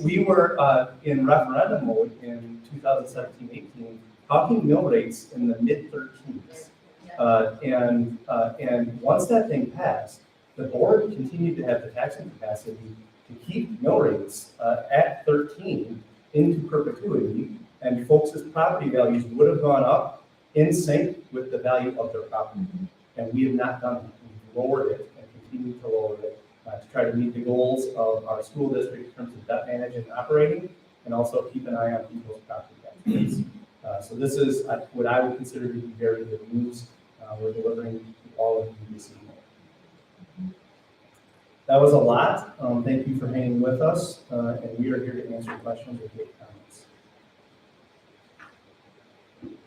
We were in referendum mode in 2017-18, talking mill rates in the mid-13s. And once that thing passed, the board continued to have the taxing capacity to keep mill rates at 13 into perpetuity, and folks' property values would have gone up in sync with the value of their property. And we have not done that. We've lowered it and continue to lower it to try to meet the goals of our school district in terms of debt management and operating, and also keep an eye on people's property taxes. So this is what I would consider to be very good news. We're delivering to all of you this evening. That was a lot. Thank you for hanging with us, and we are here to answer questions or take comments.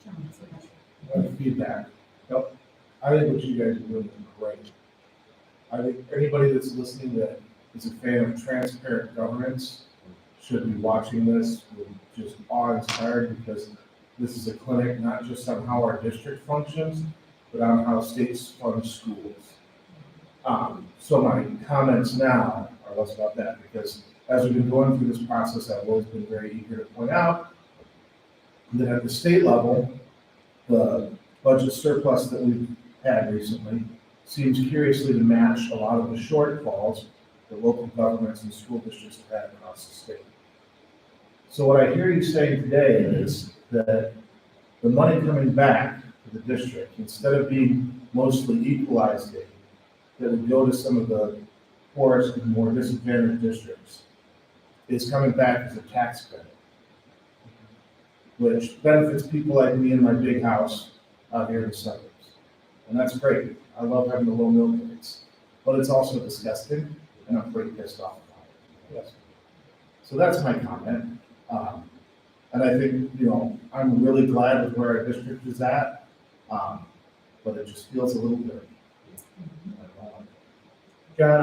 John, that's a question. Feedback. Yep. I think what you guys are doing is great. I think anybody that's listening that is a fan of transparent governance should be watching this with just awe-inspired, because this is a clinic not just on how our district functions, but on how states fund schools. So my comments now are less about that, because as we've been going through this process, I've always been very eager to point out that at the state level, the budget surplus that we've had recently seems curiously to match a lot of the shortfalls that local governments and school districts have had across the state. So what I hear you saying today is that the money coming back to the district, instead of being mostly equalized aid, that would go to some of the poorest and more disadvantaged districts, is coming back as a tax credit, which benefits people like me in my big house out here in the suburbs. And that's great. I love having the low milk rates, but it's also disgusting, and I'm pretty pissed off about it. Yes. So that's my comment. And I think, I'm really glad with where our district is at, but it just feels a little dirty. John,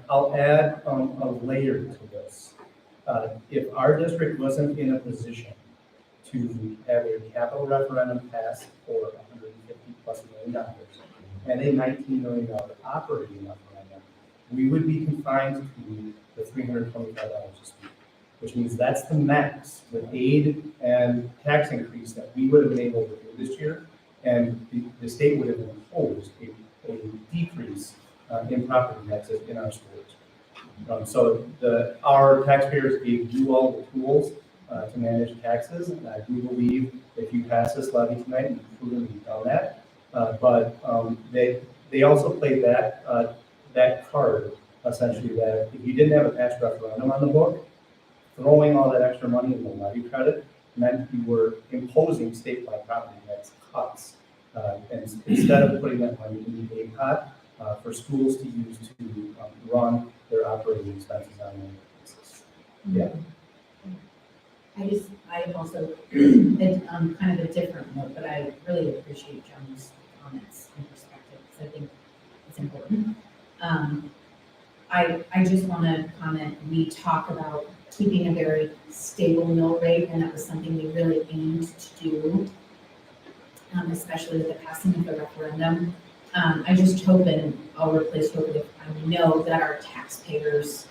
I'll add a layer to this. If our district wasn't in a position to have a capital referendum passed for $150+ million and a $19 million operating referendum, we would be confined to the $325 a student, which means that's the max, the aid and tax increase that we would have been able to do this year, and the state would have imposed a decrease in property taxes in our schools. So our taxpayers gave you all the tools to manage taxes, and I do believe if you pass this levy tonight, you've proven you've done that. But they also played that card, essentially, that if you didn't have a tax referendum on the book, throwing all that extra money in the levy credit meant you were imposing statewide property tax cuts. And instead of putting that money in the aid pot for schools to use to run their operating expenses on an annual basis. Yeah. I also, kind of a different note, but I really appreciate John's comments and perspective, because I think it's important. I just want to comment, we talk about keeping a very stable mill rate, and that was something we really aimed to do, especially with the passing of the referendum. I just hope, and I'll replace hope if I know that our taxpayers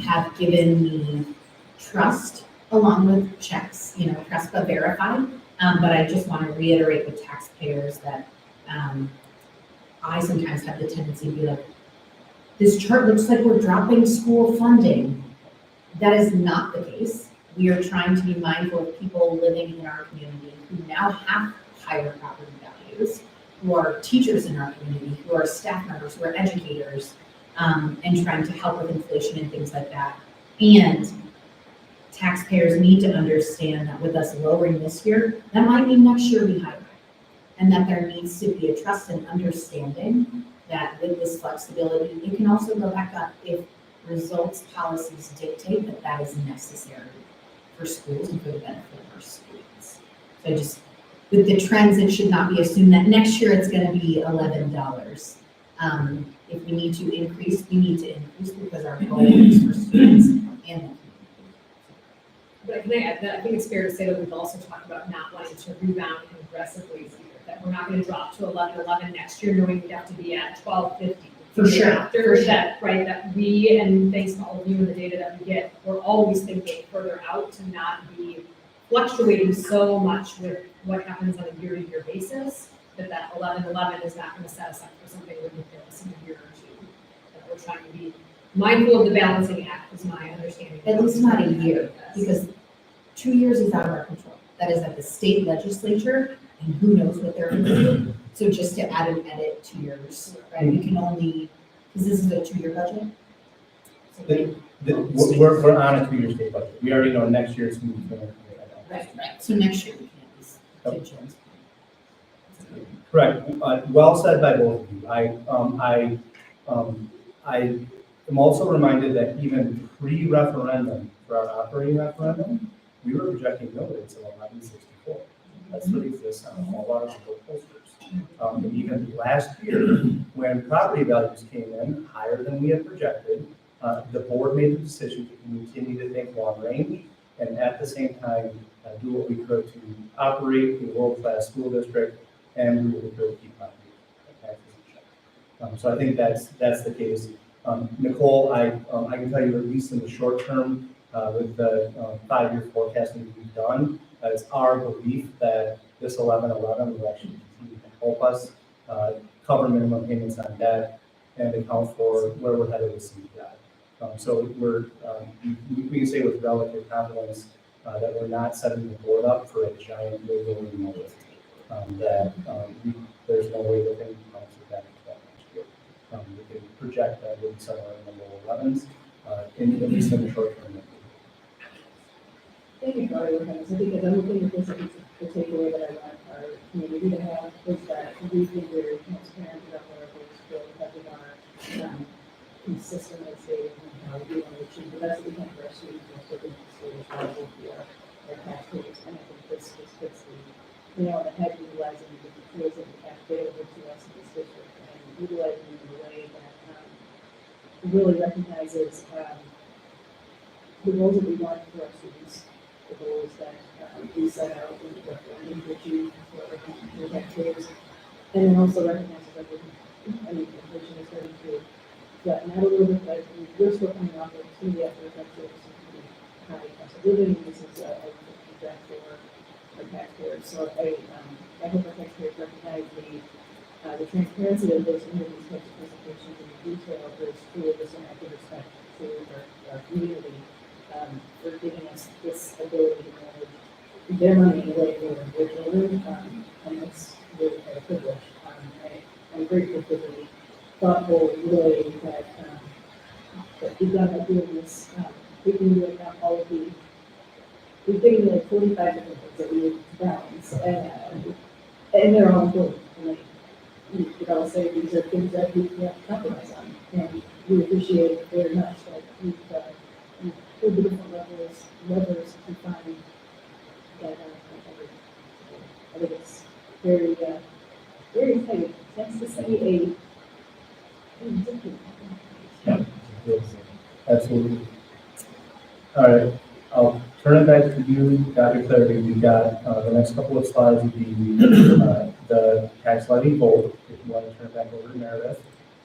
have given me trust along with checks, trust but verify. But I just want to reiterate with taxpayers that I sometimes have the tendency to be like, this chart looks like we're dropping school funding. That is not the case. We are trying to be mindful of people living in our community who now have higher property values, who are teachers in our community, who are staff members, who are educators, and trying to help with inflation and things like that. And taxpayers need to understand that with us lowering this year, that might mean next year we higher. And that there needs to be a trust and understanding that with this flexibility, it can also go back up if results policies dictate that that is necessary for schools and for the benefit of our students. So just with the trends, it should not be assumed that next year it's going to be $11. If we need to increase, we need to increase, because our goal is for students and the community. But can I add that I think it's fair to say that we've also talked about not wanting to rebound aggressively either, that we're not going to drop to 11.11 next year, knowing we'd have to be at 12.50. For sure. After that, right, that we, and thanks to all of you and the data that we get, we're always thinking further out to not be fluctuating so much with what happens on a year-to-year basis, that 1111 is not gonna set us up for something ridiculous in a year or two. That we're trying to be mindful of the balancing act, is my understanding. At least not a year, because 2 years is out of our control. That is at the state legislature, and who knows what they're gonna do. So just to add an edit 2 years, right, we can only, because this is a 2-year budget. We're on a 2-year state budget. We already know next year's moving forward. Right. So next year we can at least, to Jen's point. Correct. Well said by both of you. I am also reminded that even pre-referendum, for our operating referendum, we were projecting mill rates of 11.64. That's what exists on all our local posters. And even last year, when property values came in higher than we had projected, the board made the decision to continue to think long range and at the same time do what we could to operate a world-class school district and do what we could to keep property taxes in check. So I think that's the case. Nicole, I can tell you at least in the short term, with the 5-year forecasting we've done, it's our belief that this 1111 will actually continue to help us cover minimum payments on debt and account for where we're headed with CPI. So we can say with relative confidence that we're not setting the board up for a giant wiggle moment. There's no way that things will bounce back to that next year. We can project that we'll be somewhere in the low 11s, at least in the short term. Thank you for your comments. I think another thing that this is the takeaway that I want our community to have is that we can be very transparent about what our goals feel because of our consistent and stated how we want to achieve the best we can for our students and for the state responsible for our taxpayers. And I think this puts the nail on the head utilizing the tools that we have available to us in this district and utilizing them in a way that really recognizes the goals that we want for our students, the goals that we set out in the referendum to achieve for our taxpayers, and then also recognizes that inflation is starting to flatten out a little bit, but we're still coming off of some of the efforts that high cost of living, and this is a threat for our taxpayers. So I hope our taxpayers recognize the transparency of those these types of presentations and the detail of those tools and active respect to our community for giving us this ability to manage their money in a way for their children, and it's really a privilege. I'm grateful for the thoughtful way that we've done by doing this, taking into account all of we've taken like 45 different things that we need to balance, and they're all important. And you could all say these are things that we can't compromise on, and we appreciate it very much that we've pulled the different levers to find that I think it's very, very exciting. Nice to see Yes, absolutely. All right, I'll turn it back to you, Dr. Clarity. We've got the next couple of slides would be the tax levy vote, if you want to turn it back over to Meredith.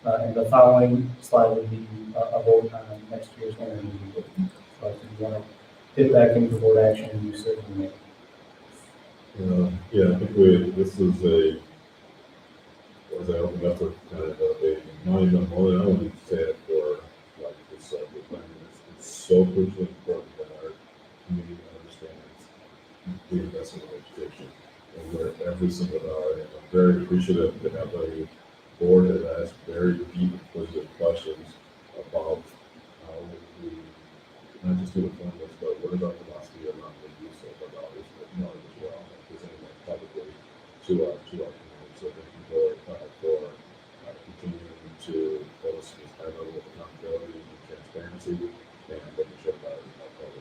And the following slide would be a vote on next year's energy meeting. So if you want to get back into board action, you certainly may. Yeah, I think this is as I opened up with kind of not even more than I wanted to say it for like this subject. I mean, it's so crucially important that our community understands the investment in education and where every single dollar. And I'm very appreciative to have a board that asks very deep, inquisitive questions about how we not just do the formulas, but what about philosophy around the use of our dollars, but knowledge as well, and presenting that publicly to our community. So thank you for continuing to hold us to this high level of accountability and transparency, and making sure that our public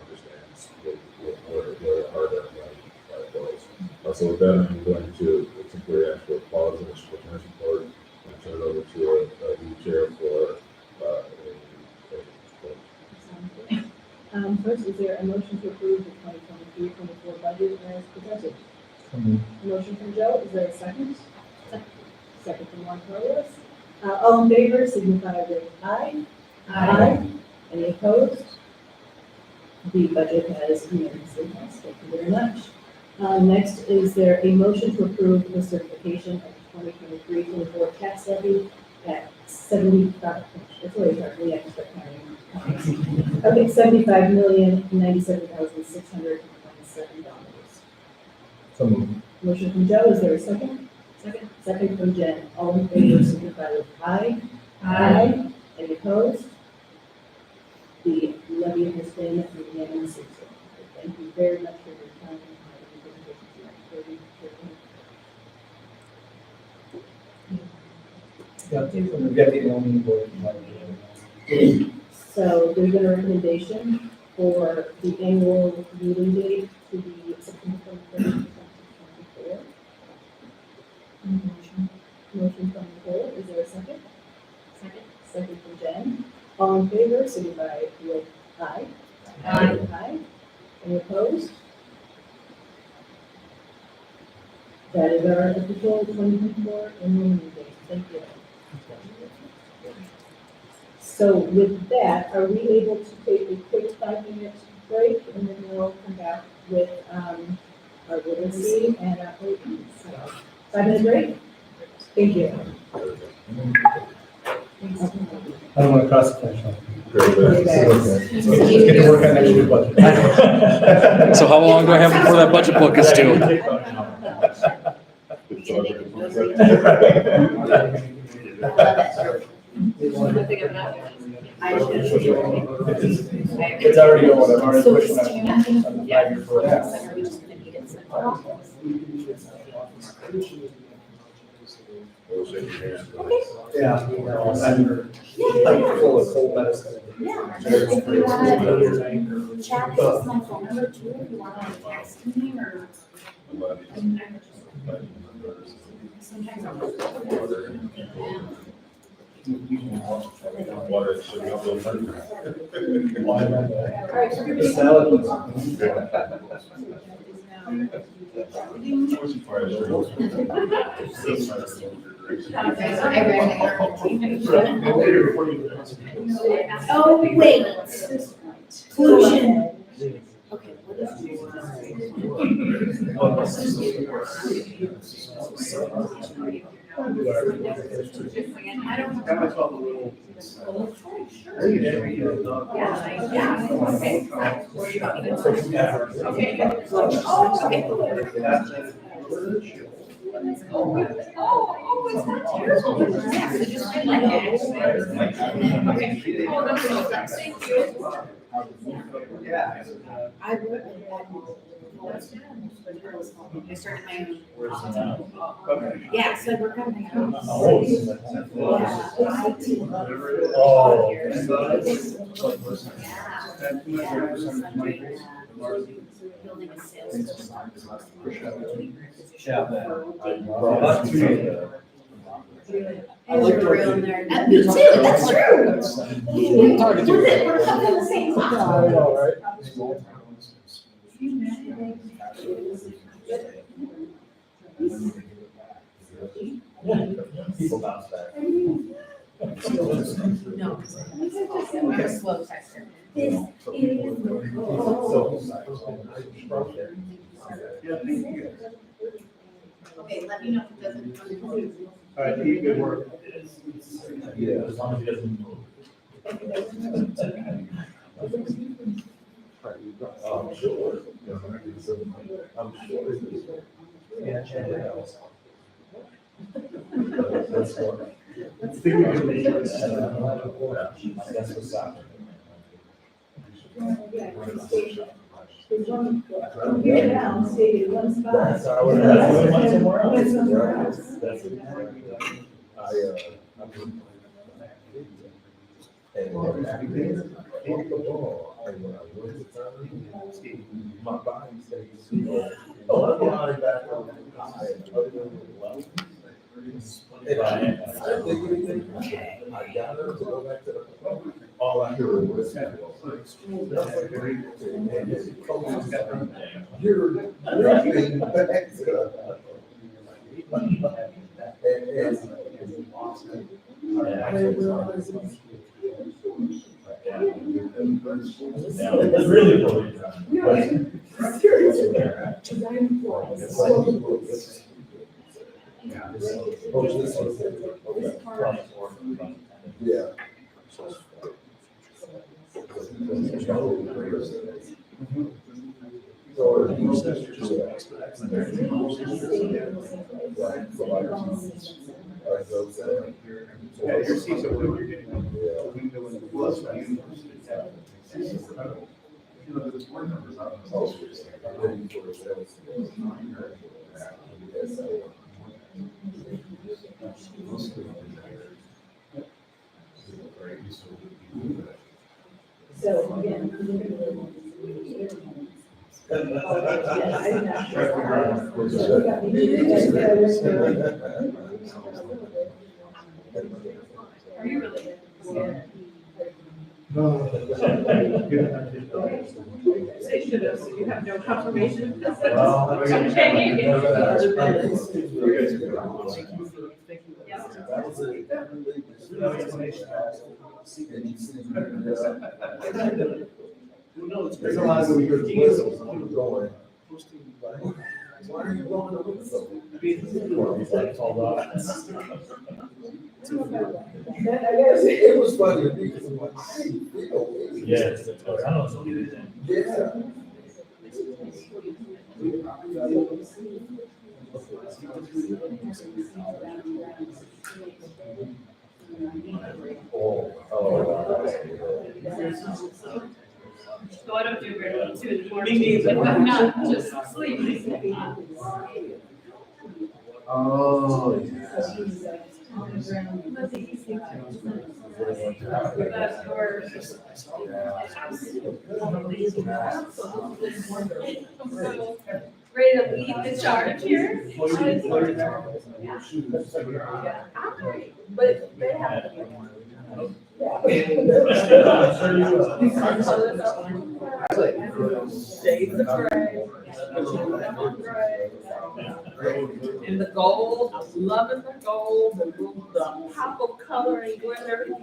understands where our money goes. So with that, I'm going to simply ask for a pause in the superintendent's report and turn it over to the chair for First, is there a motion to approve the 2023-24 budget as presented? Motion from Joe, is there a second? Second from Juan Carlos. All in favor, signify with aye. Aye. Any opposed? The budget has unanimously passed. Thank you very much. Next, is there a motion to approve the certification of 2023-24 tax levy at 75, it's always hard, we have to start counting. Okay, $75,097,627. So moved. Motion from Joe, is there a second? Second. Second from Jen, all in favor, signify with aye. Any opposed? The levy has been unanimously certified. Thank you very much for your time. We got the only board. So there's been a recommendation for the annual meeting date to be September 23rd, 2024. Motion from Nicole, is there a second? Second. Second from Jen. All in favor, signify with aye. Aye. Aye. Any opposed? That is our official 2024 annual meeting date. Thank you. So with that, are we able to take a quick 5-minute break and then we'll come back with our literacy and our please. 5-minute break? Thank you. I don't want to cross the finish line. Very good. Let's get to work on next year's budget. So how long do I have before that budget book is due? Good thing I'm not. It's already on, I've already So pushed is that. Tina gonna be On the here? 5-year program. Are we just gonna meet in central office? Yeah. I'm full of cold medicine. Yeah. If you wanna chat, this is my phone number too, if you wanna text me or. Sometimes I'm. The salad was. Oh, wait. Pollution. Okay, what Got myself a little. It's not terrible. Yeah, so just feel like it. Okay. Oh, no, no, thank you. Yeah. I work in that. I started my own. Okay. Yeah, so I work on my own. Oh. Yeah, IT. Oh. Building a sales. I like a real nerd. Me too, that's true. We're talking the same class. People bounce back. No, I'm a slow texter. Okay, let me know if it doesn't. All right, Pete, good work. Yeah, as long as he doesn't move. I'm sure. I'm sure. Yeah, check it out. That's what. I think we can make it. That's what's up. Here now, stay in one spot. That's how we're doing one somewhere else. That's my body says, oh, I'm lying back on the high and other than the level. And I didn't think anything. I got her to go back to the, all I hear was, you're nothing back to. It's really bullying. No, seriously. Design flaws. Yeah. Yeah, your seats are what you're getting. So again. Are you really? Say should have, so you have no confirmation. Well, Okay. There's a lot of good places going. Why are you going to look so? It was funny to me because I'm like, I didn't feel it. Yes, I don't know. Yeah. So I don't do very well too in the morning if I'm not just sleeping. Oh, yeah. That's worse. Ready to lead the charge here? But they have. Shades of gray. And the gold, I'm loving the gold, the pop of color and glitter. I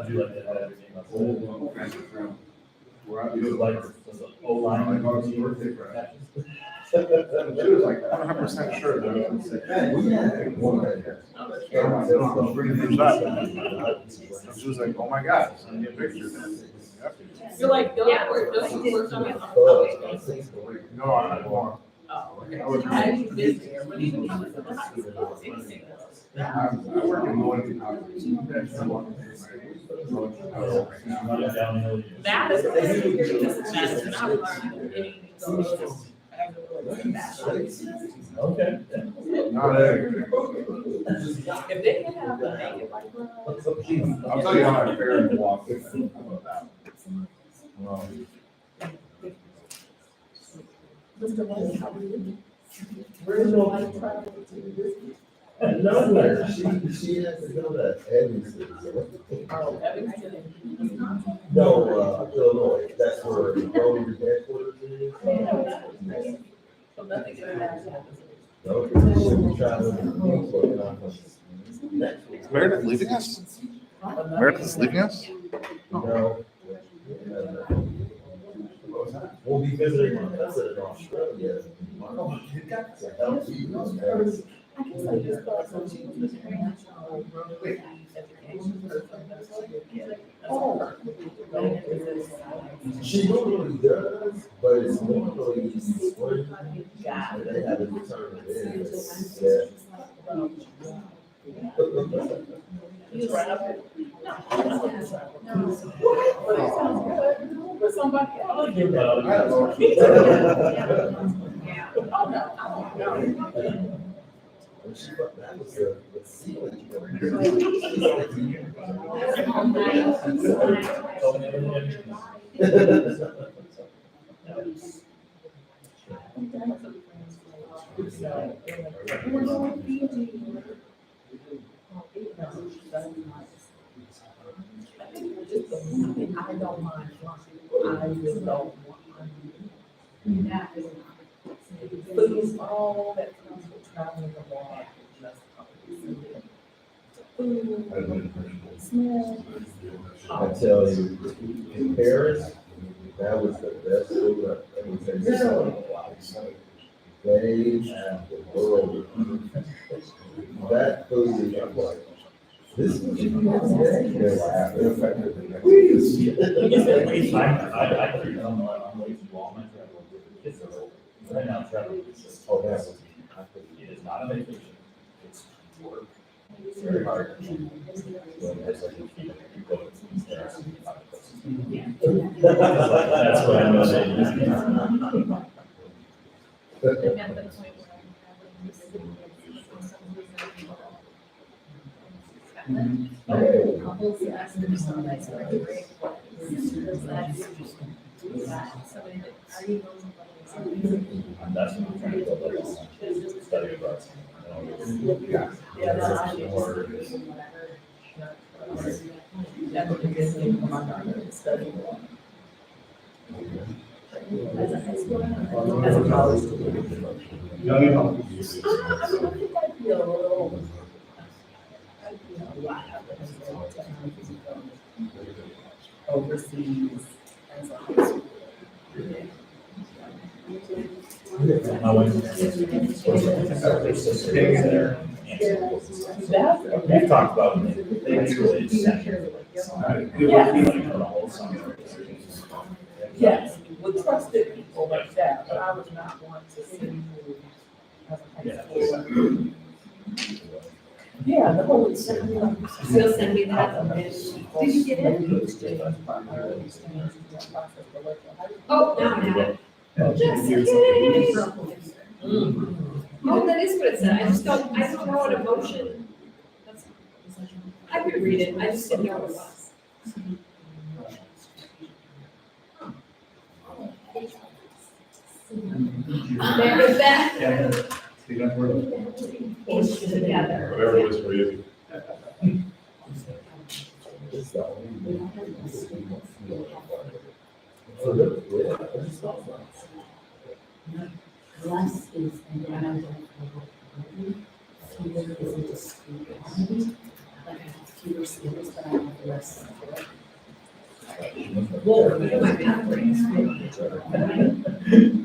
do like that everything. You like the O-line. She was like 100% sure that it was. She was like, oh my God, send me a picture. You're like, Yeah. don't you work on it? No, I'm not going. Oh, okay. I was- I used this there, but even. I work in loyalty conference. Running downhill. That is, that is not learning. Okay. Not every. If they can have the naked like that. I'll tell you how I fared to walk. Where's your light travel? Nowhere. She has to go to Evanston. Oh, Evanston. No, Illinois. That's where the Rotary headquarters is. So nothing can happen. No, she'll be traveling to Newport conference. Meredith leaving us? Meredith's leaving us? No. We'll be visiting my cousin in Australia. I guess I just thought something was international education. Oh. She normally does, but it's normally spring. And they haven't determined it. You travel? What? But it sounds good. For somebody else. Oh, no. That was the ceiling. I don't mind flying. I just don't want. Food, all that comes with traveling abroad. food, I tell you, in Paris, that was the best food I've ever tasted. They have the world. That food is like, this is what you can have today. They're laughing. Please. I keep on, I'm way too long, my travel, kids are old. Right now, travel is just, oh, that's, it is not a vacation, it's work. It's very hard. Well, it's like you go to Paris and you find places. That's what I know. I'm at the point where I'm having this couples ask them somebody, so I agree. Somebody that already knows about it. And that's what I'm trying to build up, is study abroad. That's what the good thing from our daughter is studying. As a high school, as a college student. Young adult. I think I'd feel a little, I'd feel a lot happier overseas as a high school. I went to their sisters there. We've talked about it, they really sent here for the whole summer. Yes, with trusted people like that, but I would not want to see you as a high school. Yeah, the whole. Still send me that. Did you get it? Oh, now I have it. Just kidding. Oh, that is what it said. I don't know what emotion. I could read it. I just didn't know what it was. There is that. See that word? It's together. Whatever it is for you. Less is environmental. Fewer isn't a school quantity. Like I have fewer skills, but I have less. Whoa, my math brain is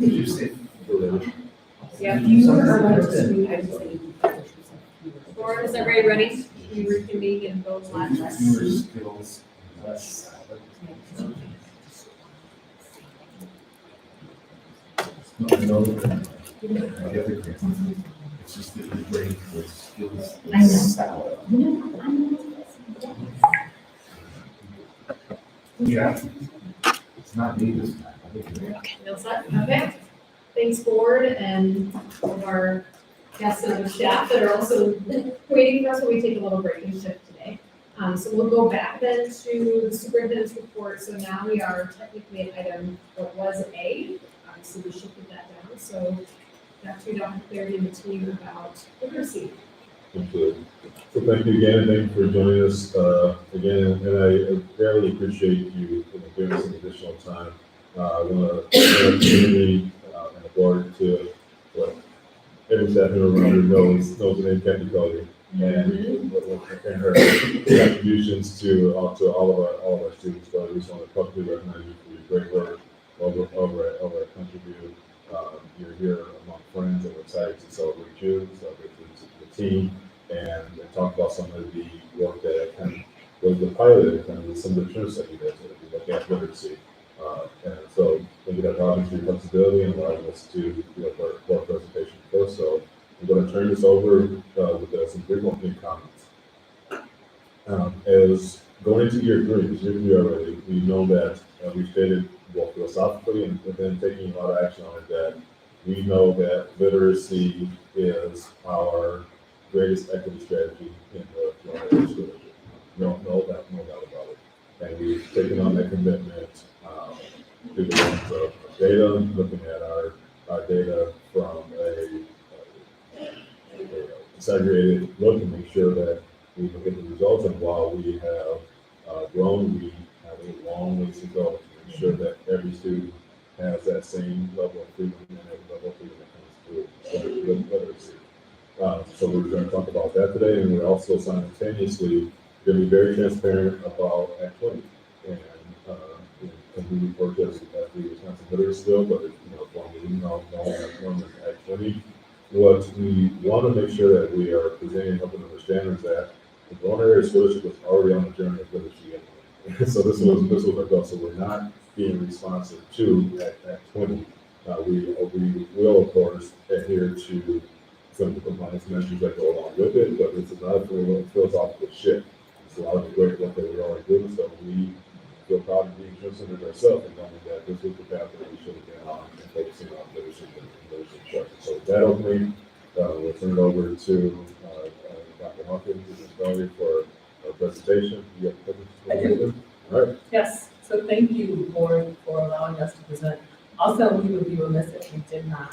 Did you say? Yeah. Lauren, is everybody ready? You reconvene and go live. Fewer skills, less. No, I know that. I get the grant. It's just that your brain was skills. I know. Salad. Yeah. It's not me this time. I think you're right. No, set? Okay. Thanks, board, and all of our guests and other staff that are also waiting for us when we take a little break and shift today. So we'll go back then to the superintendent's report. So now we are technically at item, what was A. Obviously, we shifted that down. So Dr. Dr. Clarity and the team about literacy. Absolutely. So thank you again, and thank you for joining us again, and I very appreciate you giving us some additional time. I want to thank the community and the board to, what, every staff member around here knows the name Kathy Cody, and her contributions to all of our students. So I just want to publicly recognize you for your great work over at Country View. You're here among friends, and we're excited to celebrate you, celebrate the team, and talk about some of the work that kind of was the pilot, kind of some of the trips that we did, so we look at literacy. And so thank you, Dr. Robbins, for your flexibility and allowing us to do our presentation first. So I'm going to turn this over with some brief opening comments. As going into year 3, already, we know that we've stated both philosophically and then taking a lot of action on it, that we know that literacy is our greatest equity strategy in the school district. No doubt about it. And we've taken on that commitment through the lens of data, looking at our data from a disaggregated look and make sure that we look at the results. And while we have grown, we have a long ways to go to make sure that every student has that same level of freedom and every level of freedom that comes through literacy. So we're going to talk about that today, and we're also simultaneously going to be very transparent about Act 20. And, we refer to it as the Wisconsin Literacy Bill, but it's, formally known as Act 20. What we want to make sure that we are presenting and helping understand is that the Verona Area School District was already on the journey of literacy anyway. So this was our goal. So we're not being responsive to Act 20. We will, of course, adhere to some of the compliance measures that go along with it, but this is not a philosophical shift. It's a lot of the great work that we already do, so we feel proud of being considered ourselves and knowing that this was the path that we should have been on and focusing on leadership and leadership structure. So with that opening, we'll turn it over to Dr. Hawkins and Ms. Valerie for our presentation. You have a presentation? All right. Yes, so thank you, board, for allowing us to present. Also, we would be remiss if we did not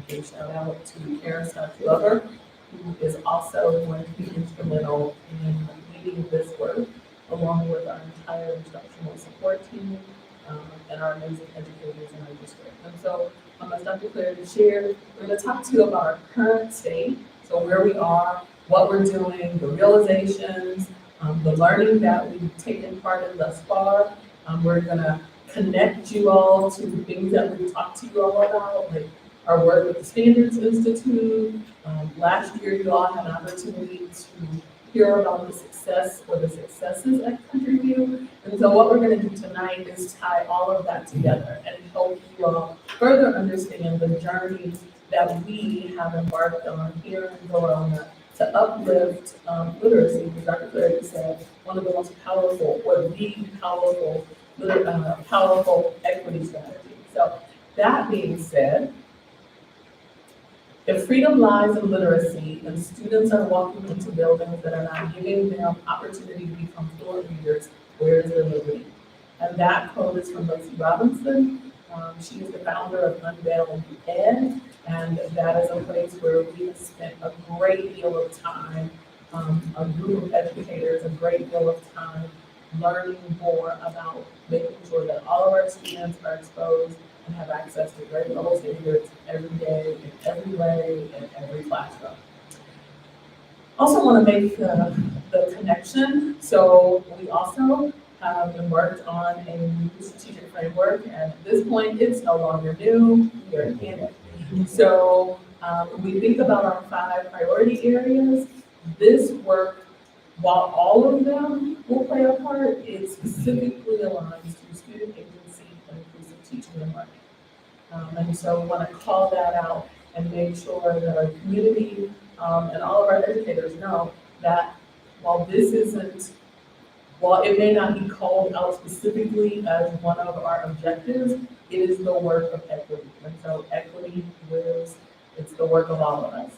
give a shout out to Karen Scott-Glover, who is also going to be instrumental in leading this work, along with our entire instructional support team and our amazing educators in our district. And so, as Dr. Claire shared, we're going to talk to you about our current state, so where we are, what we're doing, the realizations, the learning that we've taken part in thus far. We're going to connect you all to things that we've talked to you all about, like our work with the Standards Institute. Last year, you all had an opportunity to hear about the success or the successes at Country View. And so what we're going to do tonight is tie all of that together and help you all further understand the journey that we have embarked on here in Verona to uplift literacy. As Dr. Clary said, one of the most powerful, or the powerful equity strategies. So that being said, if freedom lies in literacy and students are walking into buildings that are not giving them opportunity to become fluent readers, where is their liberty? And that quote is from Lacey Robinson. She is the founder of Unveiling Ed, and that is a place where we have spent a great deal of time, a group of educators, a great deal of time learning more about making sure that all of our students are exposed and have access to grade level standards every day, in every way, in every classroom. Also want to make the connection. So we also have embarked on a new strategic framework, and at this point, it's no longer new, we are in it. So when we think about our 5 priority areas, this work, while all of them will play a part, it specifically aligns to student agency and inclusive teaching and learning. And so we want to call that out and make sure that our community and all of our educators know that while it may not be called out specifically as one of our objectives, it is the work of equity. And so equity lives, it's the work of all of us.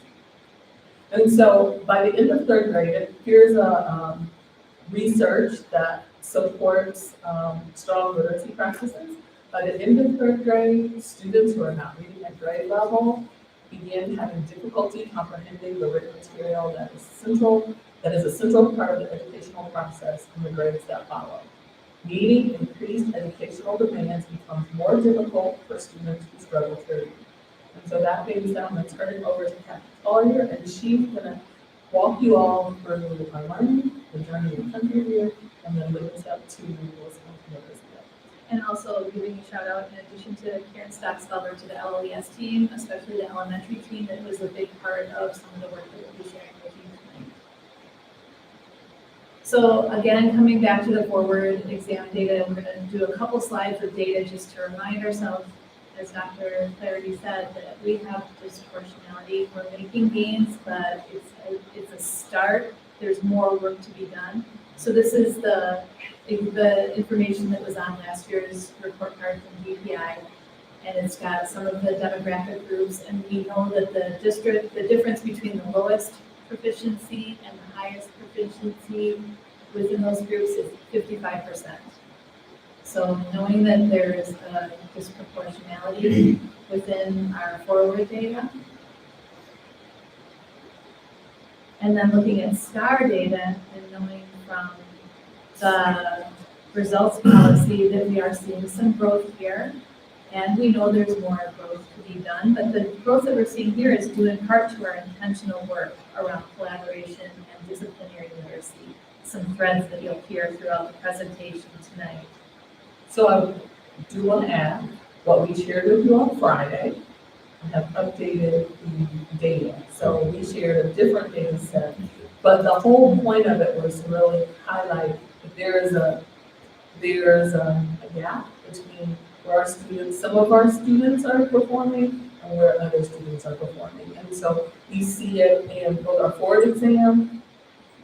And so by the end of 3rd grade, here's a research that supports strong literacy practices. By the end of 3rd grade, students who are not reading at grade level begin having difficulty comprehending the written material that is a central part of the educational process and the grades that follow. Meeting increased educational demands becomes more difficult for students who struggle to read. And so that being said, I'm going to turn it over to Kathy Collier, and she's going to walk you all through our learning, the journey of Country View, and then lead us up to Wisconsin Literacy. And also giving a shout out in addition to Karen Stocksfelder to the LES team, especially the elementary team that was a big part of some of the work that we'll be sharing with you tonight. So again, coming back to the forward exam data, we're going to do a couple slides of data just to remind ourselves, as Dr. Clarity said, that we have disproportionality. We're making gains, but it's a start. There's more work to be done. So this is the information that was on last year's report card from DPI, and it's got some of the demographic groups, and we know that the difference between the lowest proficiency and the highest proficiency within those groups is 55%. So knowing that there is a disproportionality within our forward data, and then looking at STAR data and knowing from the results policy that we are seeing some growth here, And we know there's more growth to be done, but the growth that we're seeing here is due in part to our intentional work around collaboration and disciplinary literacy, some threads that you'll hear throughout the presentation tonight. So I do want to add, what we shared with you on Friday, I have updated the data. So we shared a different data set, but the whole point of it was to really highlight that there's a gap between where our students, some of our students are performing and where other students are performing. And so we see it in both our forward exam,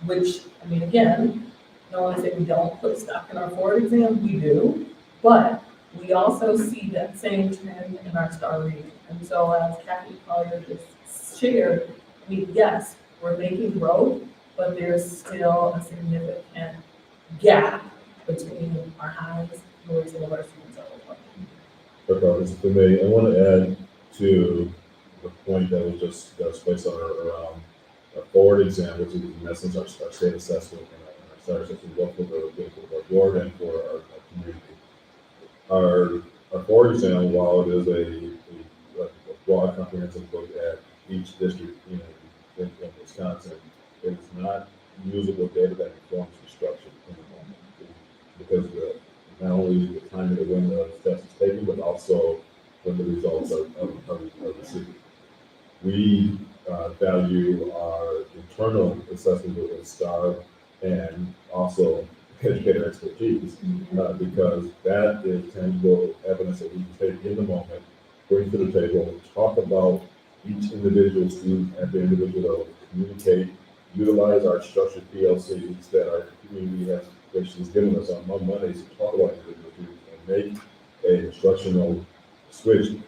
which, I mean, again, no one say we don't put stock in our forward exam, we do, but we also see that same trend in our star rating. And so as Kathy Collier just shared, yes, we're making growth, but there's still a significant gap between our highs and where some of our students are performing. If I may, I want to add to the point that was just placed on around a forward exam, which is in essence our state assessment and our star assessment, both for the board and for our community. Our forward exam, while it is a broad comprehensive look at each district in Wisconsin, it is not usable data that informs instruction in the moment. Because not only the time of when the test is taken, but also when the results are received. We value our internal assessment with STAR and also educator expertise, because that is tangible evidence that we can take in the moment, bring to the table, talk about each individual student at the individual level, communicate, utilize our structured PLCs that our community has, which is giving us on Mondays to talk about individual students and make an instructional switch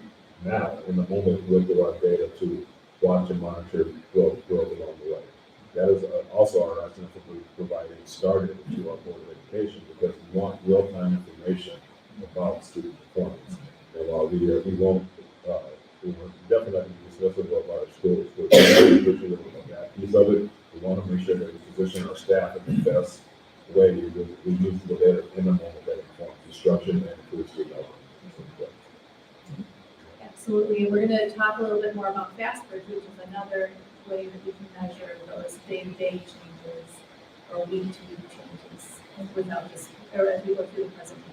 now in the moment with our data to watch and monitor growth along the way. That is also our rationale for providing started to our board of education, because we want real-time information about student performance. And while we won't, we will definitely be dismissive of our schools, but that piece of it, we want to make sure that we position our staff in the best way we use the data in the moment that informs instruction and improves student outcomes. Absolutely. We're going to talk a little bit more about FastBridge, which is another way that we can measure those day-to-day changes or week-to-week changes without this, or as we go through the presentation.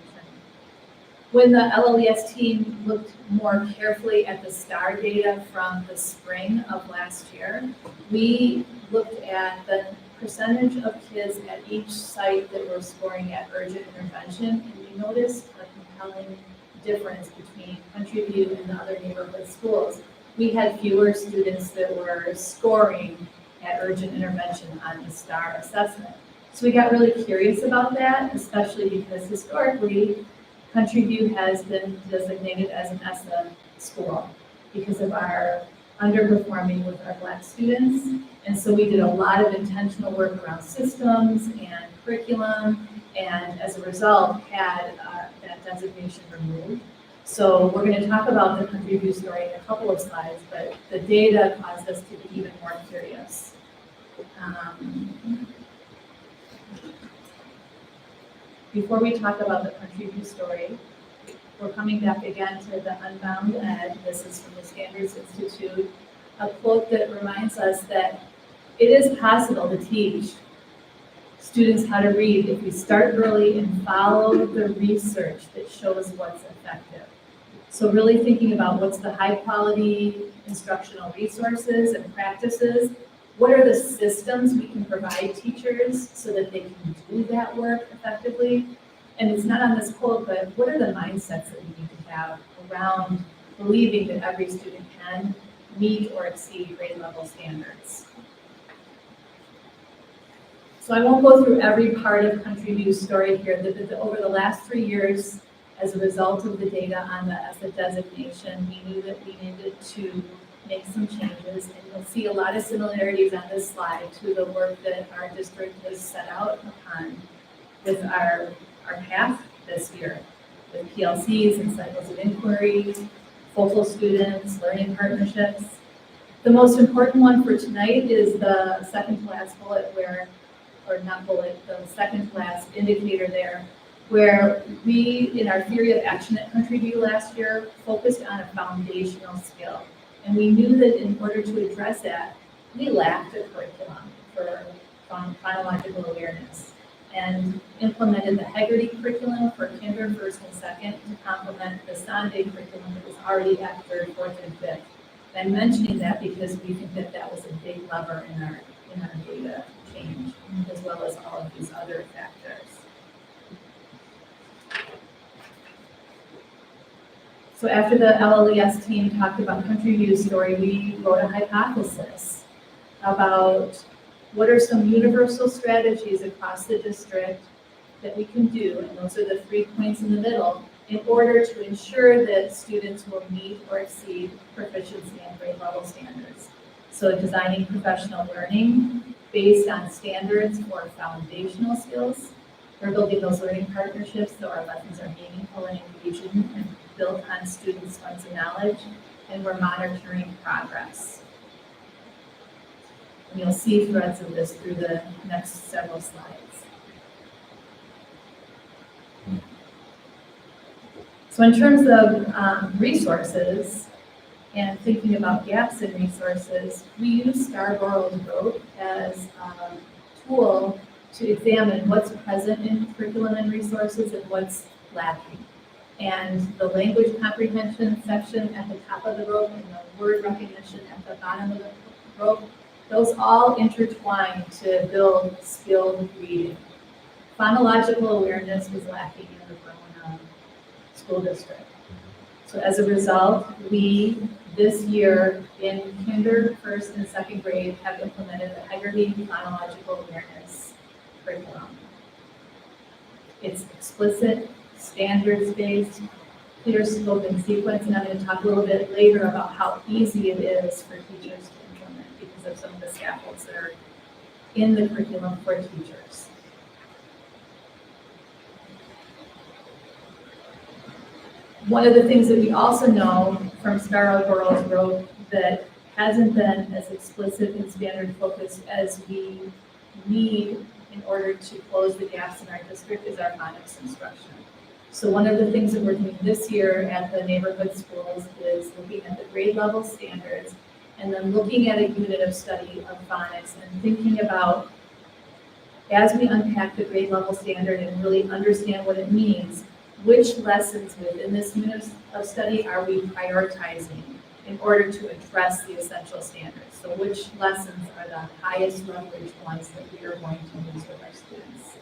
When the LLES team looked more carefully at the STAR data from the spring of last year, we looked at the percentage of kids at each site that were scoring at urgent intervention, and we noticed a compelling difference between Country View and the other neighborhood schools. We had fewer students that were scoring at urgent intervention on the STAR assessment. So we got really curious about that, especially because historically, Country View has been designated as an ESSA school because of our underperforming with our Black students. And so we did a lot of intentional work around systems and curriculum, and as a result had that designation removed. So we're going to talk about the Country View story in a couple of slides, but the data caused us to be even more curious. Before we talk about the Country View story, we're coming back again to the Unbound Ed. This is from the Standards Institute, a quote that reminds us that it is possible to teach students how to read if we start early and follow the research that shows what's effective. So really thinking about what's the high quality instructional resources and practices, what are the systems we can provide teachers so that they can do that work effectively? And it's not on this quote, but what are the mindsets that we need to have around believing that every student can meet or exceed grade level standards? So I won't go through every part of Country View's story here. Over the last 3 years, as a result of the data on the ESSA designation, we knew that we needed to make some changes. And you'll see a lot of similarities on this slide to the work that our district has set out upon with our path this year, with PLCs and cycles of inquiry, focal students, learning partnerships. The most important one for tonight is the second to last bullet the second to last indicator there, where we, in our theory of action at Country View last year, focused on a foundational skill. And we knew that in order to address that, we lacked a curriculum for phonological awareness, and implemented the Haggerty curriculum for kinder, first, and second to complement the Sonde curriculum that was already at third, fourth, and fifth. And I'm mentioning that because we think that that was a big lever in our data change, as well as all of these other factors. So after the LLES team talked about Country View's story, we wrote a hypothesis about what are some universal strategies across the district that we can do, and those are the 3 points in the middle, in order to ensure that students will meet or exceed proficiency and grade level standards. So designing professional learning based on standards for foundational skills. We're building those learning partnerships so our lessons are meaningful and engaging and built on students' strengths and knowledge, and we're monitoring progress. And you'll see threads of this through the next several slides. So in terms of resources and thinking about gaps in resources, we use Scarborough's Road as a tool to examine what's present in curriculum and resources and what's lacking. And the language comprehension section at the top of the rope and the word recognition at the bottom of the rope, those all intertwine to build skilled reading. Phonological awareness was lacking in the Verona school district. So as a result, we, this year, in kinder, first, and second grade, have implemented the Haggerty Phonological Awareness curriculum. It's explicit, standards-based, clear scope and sequence, and I'm going to talk a little bit later about how easy it is for teachers to implement because of some of the scaffolds that are in the curriculum for teachers. One of the things that we also know from Scarborough's Road that hasn't been as explicit and standard focused as we need in order to close the gaps in our district is our phonics instruction. So one of the things that we're doing this year at the neighborhood schools is looking at the grade level standards and then looking at a unit of study of phonics and thinking about, as we unpack the grade level standard and really understand what it means, which lessons within this unit of study are we prioritizing in order to address the essential standards? So which lessons are the highest leverage ones that we are going to use with our students?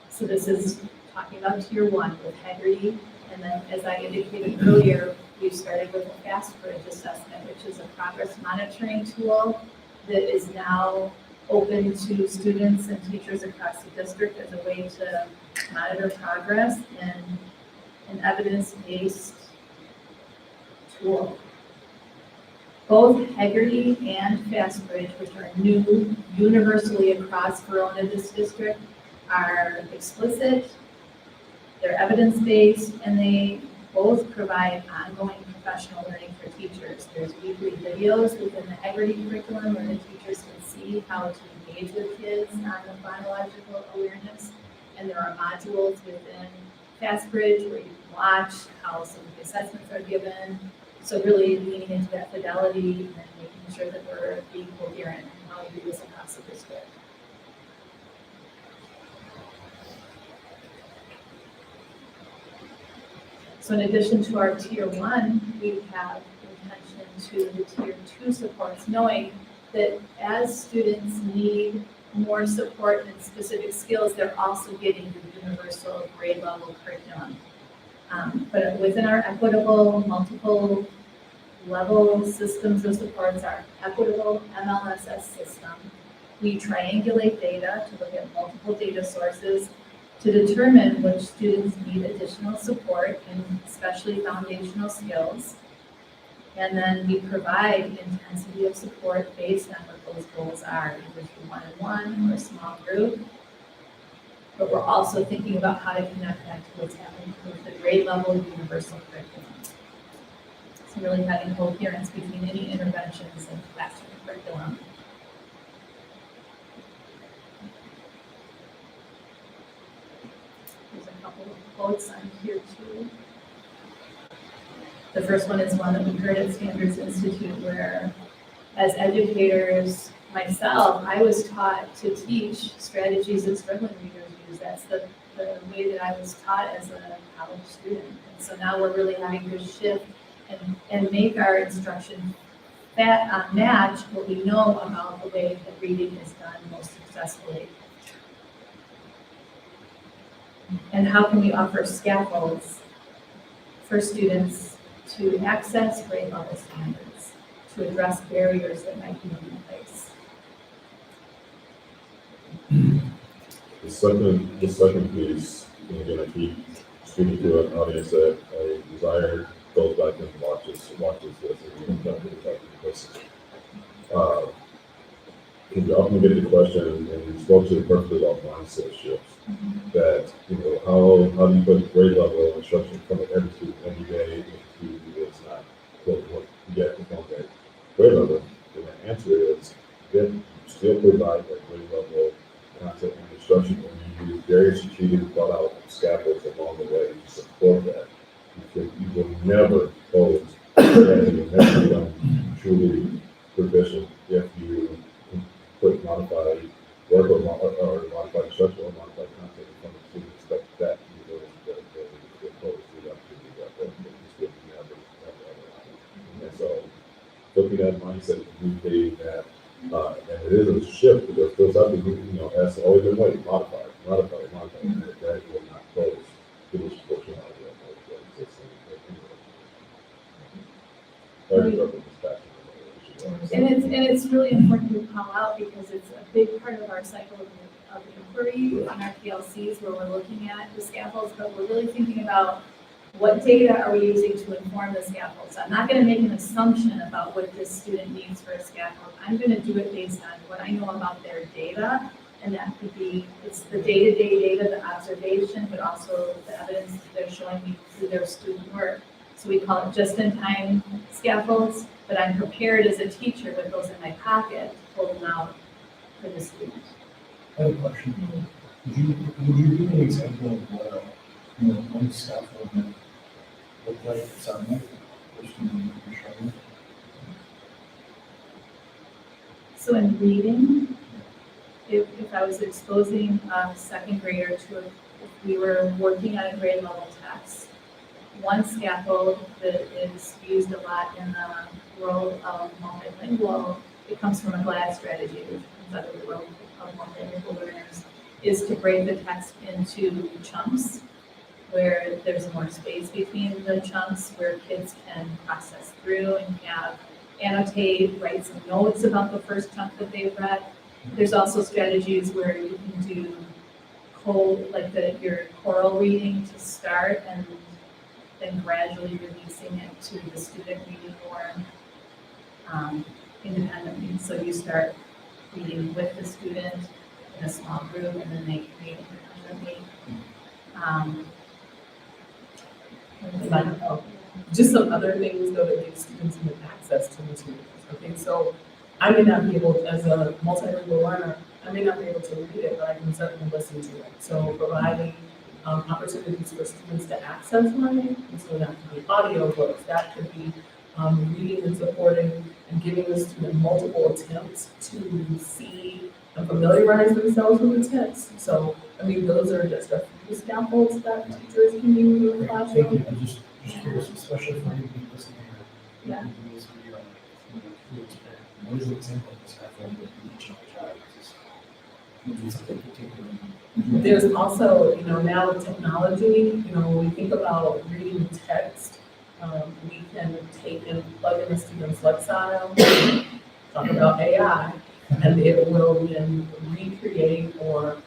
So this is talking about tier 1 with Haggerty, and then as I indicated earlier, we started with a fast bridge assessment, which is a progress monitoring tool that is now open to students and teachers across the district as a way to monitor progress and an evidence-based tool. Both Haggerty and FastBridge, which are new universally across Verona, this district, are explicit, they're evidence-based, and they both provide ongoing professional learning for teachers. There's weekly videos within the Haggerty curriculum where the teachers can see how to engage with kids on the phonological awareness. And there are modules within FastBridge where you can watch how some of the assessments are given. So really leaning into that fidelity and making sure that we're being coherent in how we do this across the district. So in addition to our tier 1, we have intention to the tier 2 supports, knowing that as students need more support and specific skills, they're also getting the universal grade level curriculum. But within our equitable, multiple level systems of supports, our equitable MLSS system, we triangulate data to look at multiple data sources to determine which students need additional support and especially foundational skills. And then we provide intensity of support based on what those goals are, either through one-on-one or small group. But we're also thinking about how to connect that to what's happening with the grade level universal curriculum. So really having coherence between any interventions and classroom quotes on here too. The first one is one that we heard at Standards Institute where, as educators, myself, I was taught to teach strategies that struggling readers use. That's the way that I was taught as a college student. And so now we're really having to shift and make our instruction match what we know about the way that reading is done most successfully. And how can we offer scaffolds for students to access grade level standards, to address barriers that might be in place? The second piece, and again, I keep speaking to an audience that I desire goes back and watches this, and comes back to this. Because you often get the question, and you spoke to it perfectly about mindset shifts, that, how do you put grade level instruction in front of every student every day if the student is not what yet to from that grade level? And the answer is, then you still provide that grade level content and instruction, and you use very strategic, thought out scaffolds along the way to support that. Because you will never pose, and you will never become truly proficient if you put modified work or modified instruction or modified content in front of students. Expect that you will pose the opportunity that the student never have. And so, looking at mindset, communicating that. And it is a shift because those have to, has always been way modified, and that will not close to this proportionality that exists And it's really important to call out because it's a big part of our cycle of inquiry in our PLCs where we're looking at the scaffolds, but we're really thinking about what data are we using to inform the scaffolds. I'm not going to make an assumption about what this student needs for a scaffold. I'm going to do it based on what I know about their data, and that could be, it's the day-to-day data, the observation, but also the evidence that they're showing me through their student work. So we call it just-in-time scaffolds, but I'm prepared as a teacher with those in my pocket to pull them out for the student. I have a question. Would you give an example of what one scaffold might look like, sound like, for student you're showing? So in reading, if I was exposing a second grader to, if we were working on a grade level text, one scaffold that is used a lot in the world of multilingual, it comes from a GLAD strategy, which comes out of the world of multilingual learners, is to break the text into chunks where there's more space between the chunks where kids can process through and annotate, write some notes about the first chunk that they've read. There's also strategies where you can do your choral reading to start and then gradually releasing it to the student reading more independently. So you start reading with the student in a small group and then they read independently. Just some other things though that give students even access to materials. Okay, so I may not be able, as a multilingual learner, I may not be able to read it, but I can certainly listen to it. So providing opportunities for students to access learning, and so that could be audio books, that could be reading and supporting and giving the student multiple attempts to see and familiarize themselves with the text. So, I mean, those are just a few scaffolds that teachers can use in the Thank classroom. you. I'm just curious, especially for you listening here. Yeah. This video, what is the example of the scaffold that you teach a child? Is something particular? There's also, now with technology, when we think about reading text, we can take and plug in a student's lexile, talk about AI, and it will then recreate or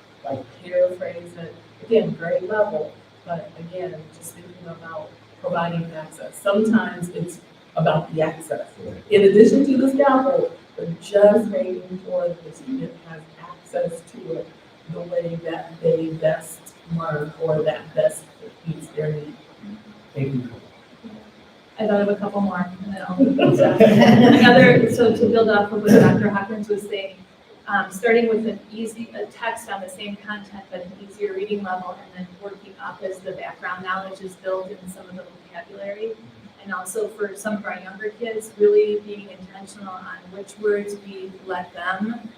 paraphrase it. Again, grade level, but again, just thinking about providing access. Sometimes it's about the access. In addition to the scaffold, but just making sure that the student has access to it the way that they best learn or that best meets their need. Thank you. I thought of a couple more, and then I'll. So to build off of what Dr. Hawkins was saying, starting with a text on the same content, but an easier reading level, and then working up as the background knowledge is built in some of the vocabulary. And also for some of our younger kids, really being intentional on which words we let them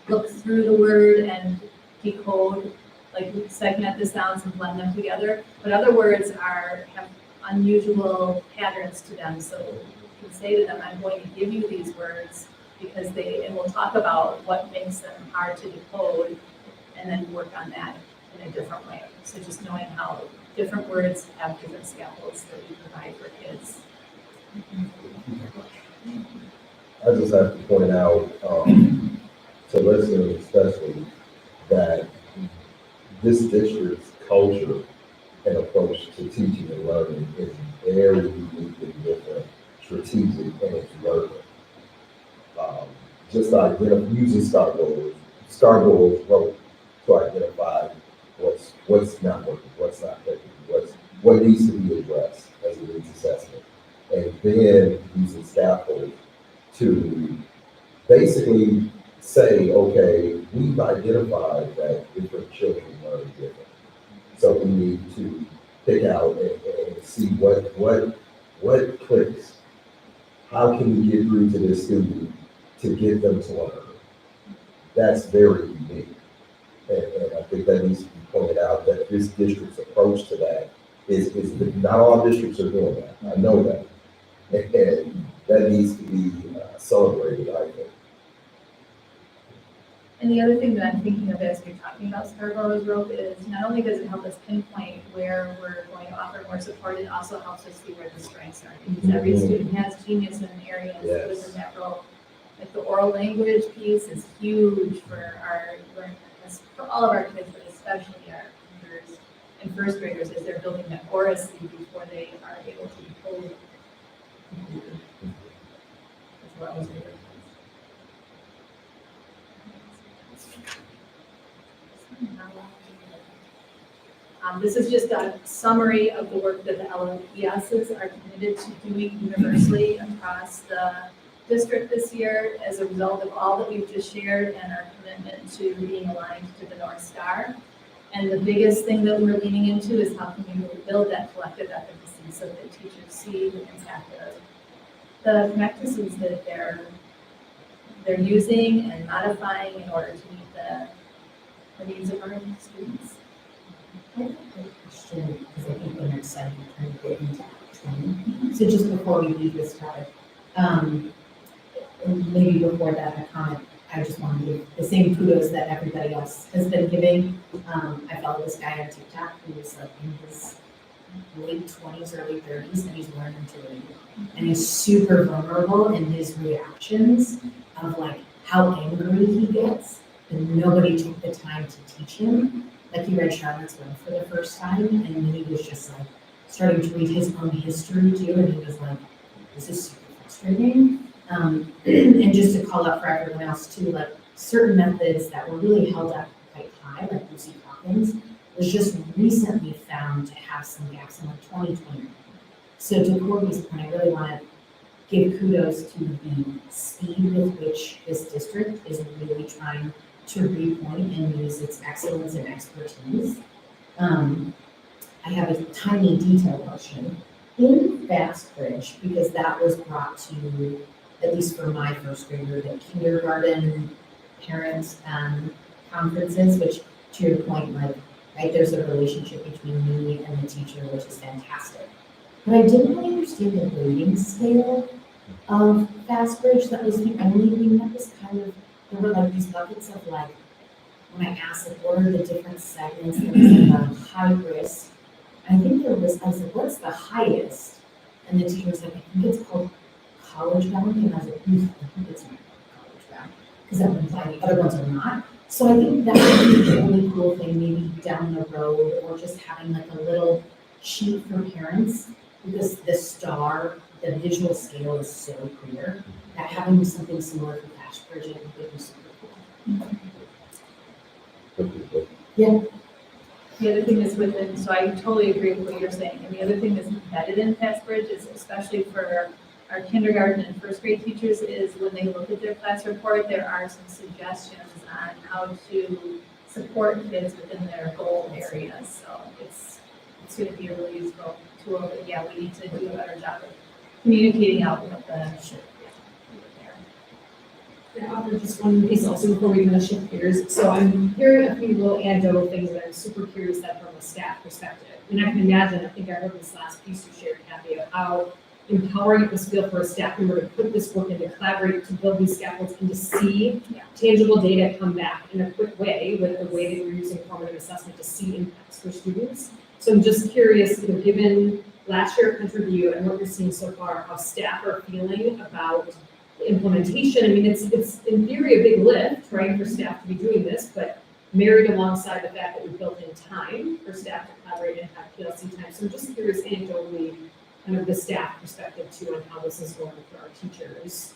look through the word and decode, like we segment the sounds and blend them together. But other words have unusual patterns to them. So you can say to them, I'm going to give you these words because and we'll talk about what makes them hard to decode and then work on that in a different way. So just knowing how different words have different scaffolds that we provide for kids. I just have to point out, to listeners especially, that this district's culture and approach to teaching and learning is very uniquely different, strategic in its learning. Just using STAR goals wrote to identify what's not working, what's not working, what needs to be addressed as a needs assessment, and then using scaffold to basically say, okay, we've identified that different children learn different, so we need to pick out and see what clicks. How can we get through to this student to get them to learn? That's very unique. And I think that needs to be pointed out that this district's approach to that is not all districts are doing that. I know that. And that needs to be celebrated, I think. And the other thing that I'm thinking of as we're talking about Scarborough's rope is not only does it help us pinpoint where we're going to offer more support, it also helps us see where the strengths are. Because every student has genius in areas within that role. Like the oral language piece is huge for our learning, for all of our kids, but especially our learners and first graders as they're building that oracy before they are able to decode. As well as this is just a summary of the work that the LMPSs are committed to doing universally across the district this year as a result of all that we've just shared and our commitment to being aligned to the North Star. And the biggest thing that we're leaning into is how can we really build that collective efficacy so that teachers see the impact of the practices that they're using and modifying in order to meet the needs of our students. I have a question, because I think the next slide we're trying to get into training. So just before we leave this topic, maybe before that, a comment, I just want to give the same kudos that everybody else has been giving. I follow this guy on TikTok who is like in his late 20s, early 30s, and he's learning to read. And he's super vulnerable in his reactions of like how angry he gets, and nobody took the time to teach him. Like he read Charlotte's Web for the first time, and then he was just like starting to read his own history too, and he was like, this is super frustrating. And just to call out for everyone else too, like certain methods that were really held up quite high, like Lucy Hawkins, was just recently found to have some gaps in like 2020. So to Corby's point, I really want to give kudos to the speed with which this district is really trying to repoint and use its excellence and expertise. I have a tiny detail question. In Fastbridge, because that was brought to, at least for my first grader, the kindergarten parents conferences, which to your point, like, right, there's a relationship between me and the teacher, which is fantastic. But I didn't really understand the grading scale of Fastbridge. That was the only thing that was kind of, there were like these buckets of like, when I asked like, what are the different segments, there was like a high risk. I think there was, I was like, what's the highest? And the teacher was like, I think it's called college bound. And I was like, I think it's not college bound. Because that would imply the other ones are not. So I think that would be a really cool thing, maybe down the road, or just having like a little sheet for parents, because the star, the visual scale is so clear that having something similar for Fastbridge, I think would be super cool. Yeah. The other thing is so I totally agree with what you're saying, and the other thing that's embedded in Fastbridge is especially for our kindergarten and first grade teachers is when they look at their class report, there are some suggestions on how to support kids within their goal areas. So it's going to be a really useful tool, but yeah, we need to do a better job of communicating out what the Yeah, I'll offer just one piece also before we kind of shift gears. So I'm hearing a few little anecdotal things that I'm super curious at from a staff perspective. And I can imagine, I think I heard this last piece you shared, Kathy, of how empowering it must feel for a staff member to put this work in, to collaborate, to build these scaffolds, and to see tangible data come back in a quick way with the way that you're using formative assessment to see impacts for students. So I'm just curious, you know, given last year at Country View and what you're seeing so far, how staff are feeling about the implementation. I mean, it's in theory a big lift, right, for staff to be doing this, but married alongside the fact that we built in time for staff to collaborate and have PLC time. So I'm just curious anecdotally, kind of the staff perspective too, on how this is going for our teachers.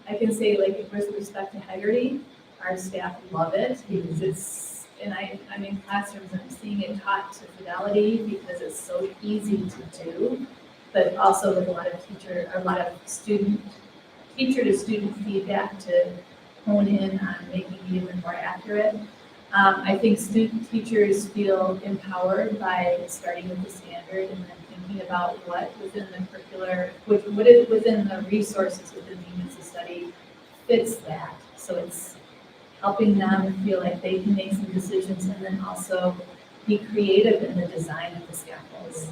I can say, like, with respect to Haggerty, our staff love it because it's, and I'm in classrooms and I'm seeing it taught to fidelity because it's so easy to do, but also with a lot of teacher to student feedback to hone in on making it even more accurate. I think teachers feel empowered by starting with the standard and then thinking about what within the curricular, what is within the resources within the units of study fits that. So it's helping them feel like they can make some decisions and then also be creative in the design of the scaffolds.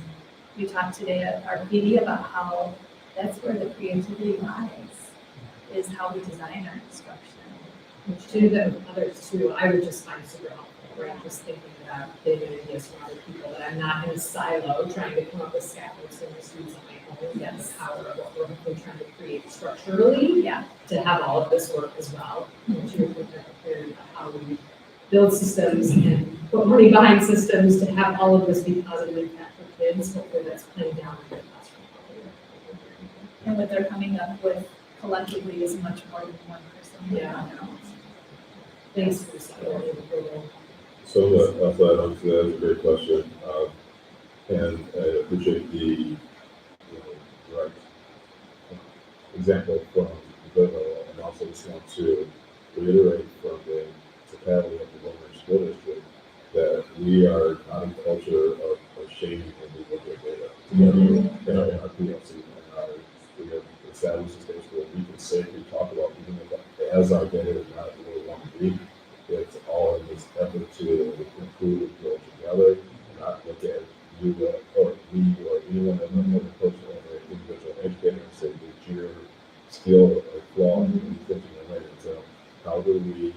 We talked today at our PD about how that's where the creativity lies, is how we design our instruction. Which to do that with others too, I would just find super helpful, right? Just thinking about getting ideas from other people, that I'm not in a silo trying to come up with scaffolds for my students on my own. That's the power of what we're hopefully trying to create structurally. Yeah. To have all of this work as well. Which you're clear about how we build systems and put money behind systems to have all of this be positive impact for kids. Hopefully that's playing down in the classroom. And what they're coming up with collectively is much more than one person. Yeah. Thanks for this. So that's a great question. And I appreciate the direct example from Verona, and also just want to reiterate from the totality of the Verona School District that we are not a culture of shaming when we look at data together in our PLC. And we have established a space where we can safely talk about, even if as our data is not where we want to be, it's all in this effort to improve and grow together, and not look at you or me or anyone another person or an individual educator and say that your skill or flaw in thinking related. So how do we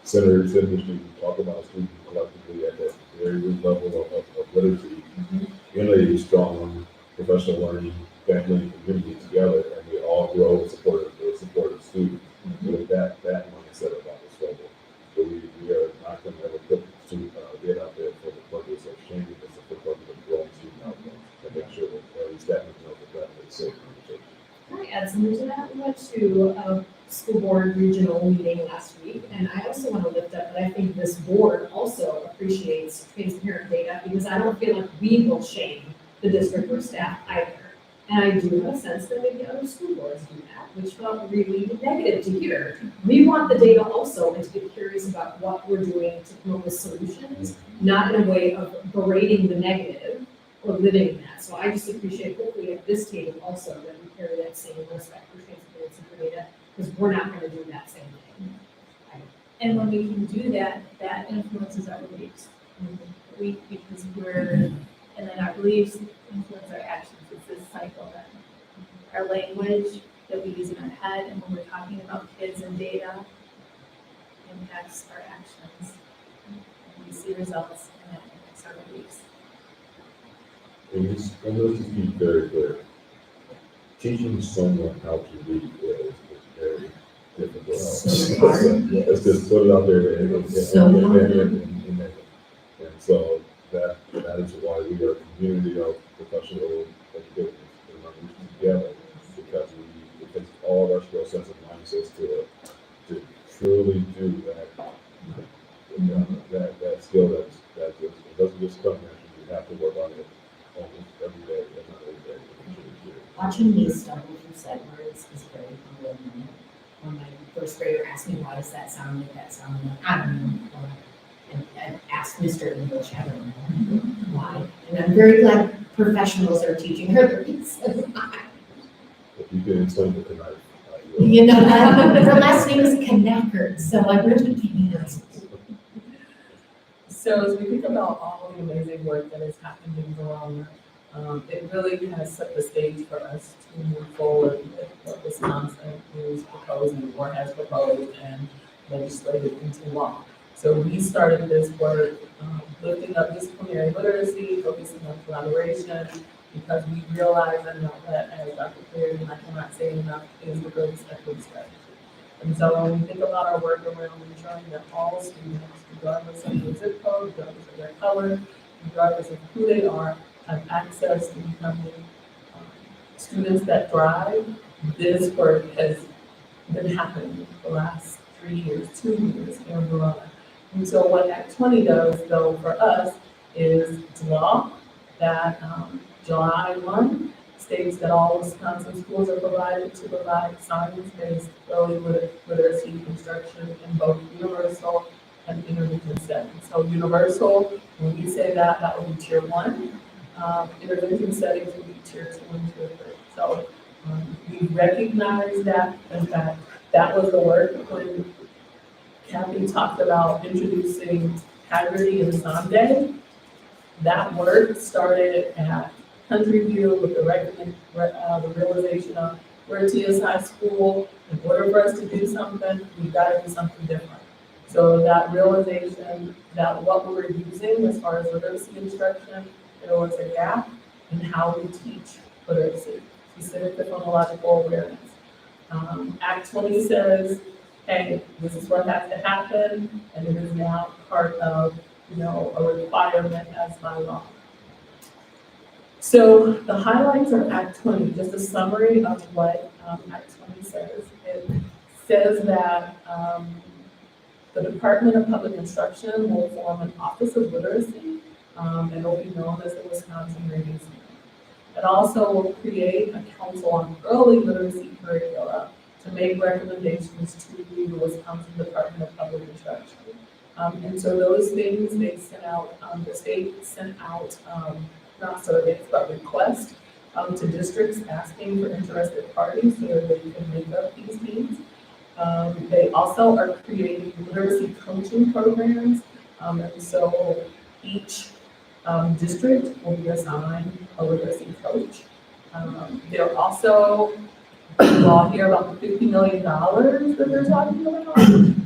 center students, talk about students collectively at that very root level of literacy in a strong professional learning family and community together, and we all grow supportive students with that mindset about this level. So we are not going to ever put student data out there for the purpose of shaming, it's for the purpose of growing student outcomes and make sure that every staff member knows that it's safe conversation. Can I add something to that? We went to a school board regional meeting last week, and I also want to lift up that I think this board also appreciates transparent data, because I don't feel like we will shame the district or staff either. And I do have a sense that maybe other school boards do that, which felt really negative to hear. We want the data also, and to get curious about what we're doing to come up with solutions, not in a way of berating the negative or living in that. So I just appreciate, hopefully at this table also, that we carry that same respect for transparency for data, because we're not going to do that same thing. And when we can do that, that influences our beliefs. Because we're, and then our beliefs influence our actions. It's this cycle that our language that we use in our head, and when we're talking about kids and data, impacts our actions. And we see results, and that impacts our beliefs. And let's just be very clear. Teaching someone how to read is very difficult. Let's just put it out there and so that is why we are a community of professional educators and learners together, because it takes all of our skill sets and mindsets to truly do that skill that it doesn't just come naturally. You have to work on it almost every day, if not every day. Watching me stumble through segments first grader asked me, why does that sound like that sound? I don't know. And asked Mr. English, I don't know why. And I'm very glad professionals are teaching her the reason why. If you can explain it tonight. I will. You know, her last name is Knacker, so I really can't. So as we think about all the amazing work that has happened in Verona, it really has set the stage for us to move forward with what Wisconsin is proposing or has proposed and legislated into law. So we started this work, lifting up disciplinary literacy, focusing on collaboration, because we realize and know that, as Dr. Cleary, and I cannot say enough, is the greatest equity strategy. And so when we think about our work around ensuring that all students, regardless of their zip code, regardless of their color, regardless of who they are, have access to becoming students that thrive, this work has been happening for the last 3 years, 2 years here in Verona. And so what Act 20 does, though, for us, is it's law that July 1 states that all Wisconsin schools are provided to provide science-based early literacy instruction in both universal and intervention settings. So universal, when we say that, that would be tier 1. Intervention settings would be tier 2 and tier 3. So we recognize that, in fact, that was the work when Kathy talked about introducing Haggerty and Sunday. That work started at Country View with the realization of we're a TSI school. In order for us to do something, we've got to do something different. So that realization that what we were using as far as literacy instruction, there was a gap in how we teach literacy, specific to phonological awareness. Act 20 says, hey, this is what has to happen, and it is now part of, a requirement as by law. So the highlights of Act 20, just a summary of what Act 20 says. It says that the Department of Public Instruction will form an Office of Literacy, and it will be known as the Wisconsin Reading Center. It also will create a council on early literacy curricula to make recommendations to the Wisconsin Department of Public Instruction. And so those things, they sent out, the state sent out, not surveys, but requests to districts asking for interested parties so that they can make up these teams. They also are creating literacy coaching programs, and so each district will be assigned a literacy coach. They're also, you all hear about the $50 million that they're talking about.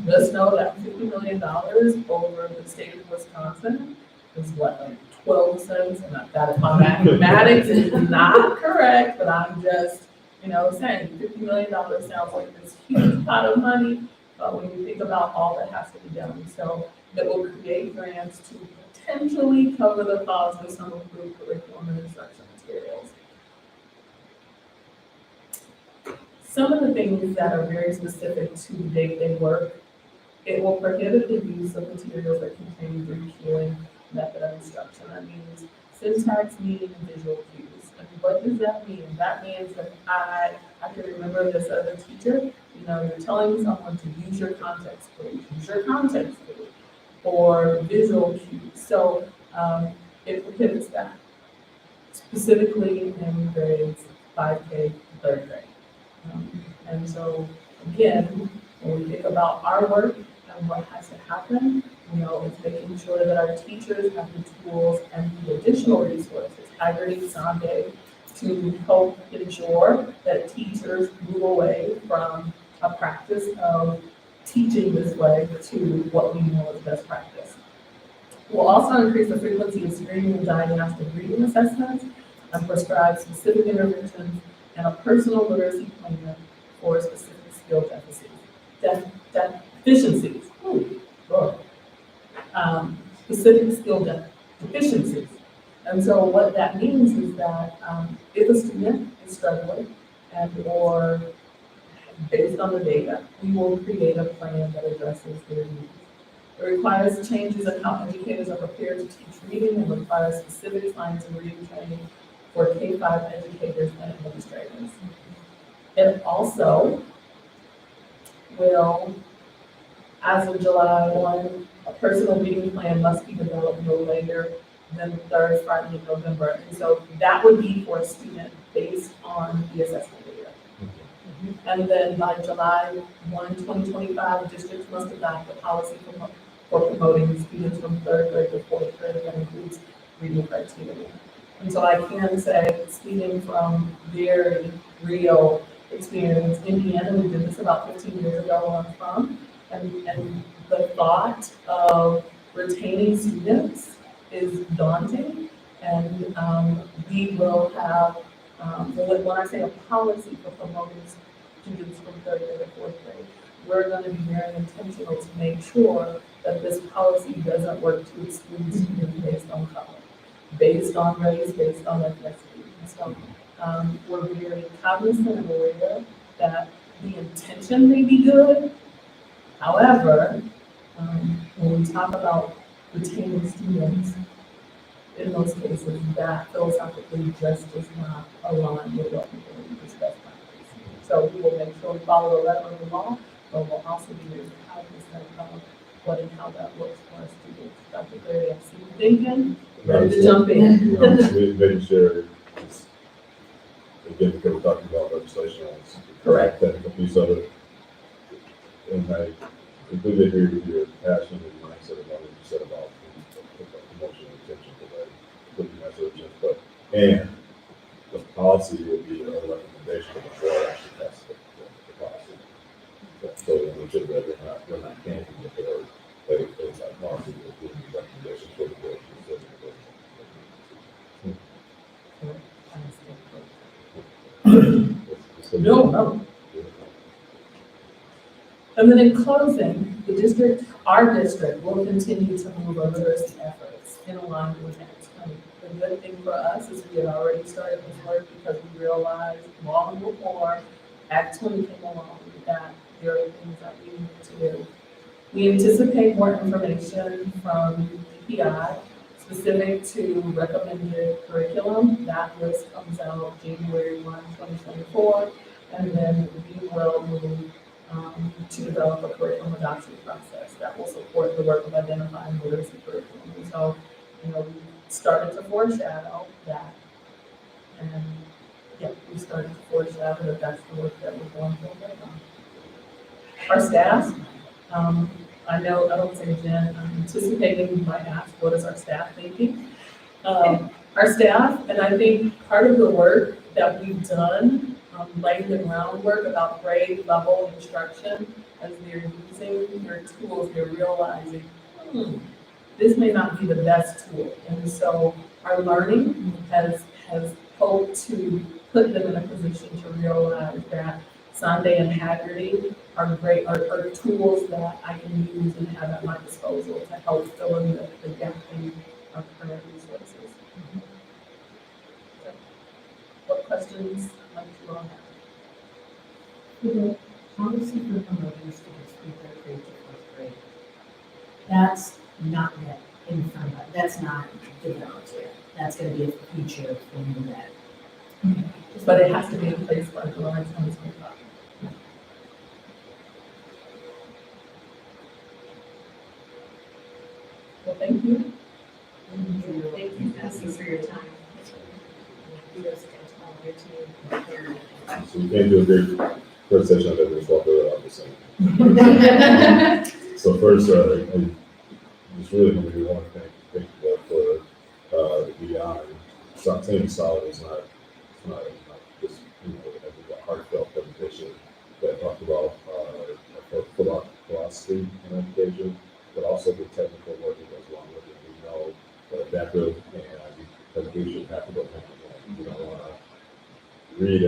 Just know that $50 million over the state of Wisconsin is what, like 12 cents? And that if my mathematics is not correct, but I'm just, saying $50 million sounds like this huge pot of money, but when you think about all that has to be done, so that will create grants to potentially cover the cost of some approved curriculum and instruction materials. Some of the things that are very specific to day-to-day work, it will prohibit the use of materials that contain recueing method of instruction. That means syntax, meaning, and visual cues. And what does that mean? That means that I can remember this as a teacher, you're telling someone to use your context clue, or visual cues. So it prohibits that, specifically in grades 5K to 3rd grade. And so, again, when we think about our work and what has to happen, it's making sure that our teachers have the tools and the additional resources, Haggerty, Sunday, to help ensure that teachers move away from a practice of teaching this way to what we know is best practice. We'll also increase the frequency of screening and diagnostic reading assessments and prescribe specific interventions and a personal literacy plan for specific skill deficiencies. Specific skill deficiencies. And so what that means is that if a student is struggling or based on the data, we will create a plan that addresses their needs. It requires changes in how educators are prepared to teach reading and requires specific science and reading training for K-5 educators and administrators. It also will, as of July 1, a personal meeting plan must be developed no later than the third Friday in November. And so that would be for a student based on the assessment data. And then by July 1, 2025, districts must adopt a policy for promoting students from third grade to fourth grade that includes reading criteria. And so I can say, speaking from very real experience, Indiana, we did this about 15 years ago where I'm from, and the thought of retaining students is daunting, and we will have, when I say a policy for promoting students from third grade to fourth grade, we're going to be very intentional to make sure that this policy doesn't work to exclude students based on color, based on race, based on ethnicity. And so we're very cognizant and aware that the intention may be good. However, when we talk about retaining students, in most cases, that philosophically just does not align with what we believe is best practice. So we will make sure we follow the letter of the law, but we'll also be very cognizant of what and how that looks for our students. Dr. Clary, I see you thinking, ready to jump in. Making sure, it's, again, because we're talking about legislation, it's Correct. technical piece of it. And I completely agree with your passion and mindset about what you said about promotion and attention to that, putting that sort of thing. But, and the policy will be a recommendation before it actually passes the policy. So we should that we're not canceling the board, but it's like policy will give you recommendations for the board. No. And then in closing, our district will continue to move our literacy efforts in alignment with Act 20. The good thing for us is we had already started this work because we realized long before Act 20 came along that there are things that we need to do. We anticipate more information from DPI specific to recommended curriculum. That list comes out January 1, 2024, and then we will move to develop a curriculum adoption process that will support the work of identifying literacy curriculum. And so, we started to foreshadow that. And we started to foreshadow that that's the work that we're going to work on. Our staff, I don't say Jen, I'm anticipating you might ask, what is our staff thinking? Our staff, and I think part of the work that we've done, laying the groundwork about grade level instruction, as they're using their tools, they're realizing, this may not be the best tool. And so our learning has hoped to put them in a position to realize that Sunday and Haggerty are tools that I can use and have at my disposal to help fill in the gap in our current resources. So, what questions might you all have? The policy for promoting students from third grade to fourth grade, that's not yet in front of us, that's not developed yet. That's gonna be a future thing that. But it has to be in place by July 2025. Well, thank you. Thank you, Bessie, for your time. Kudos again to all of your team. So we can't do a great presentation of it, we'll swap it out the same. So first, I just really want to thank you for the beyond. Stop saying solid is not just, a heartfelt presentation that talked about philosophy in education, but also the technical work that goes along with it. We know that adaptive and education have to go hand in hand. You don't want to read a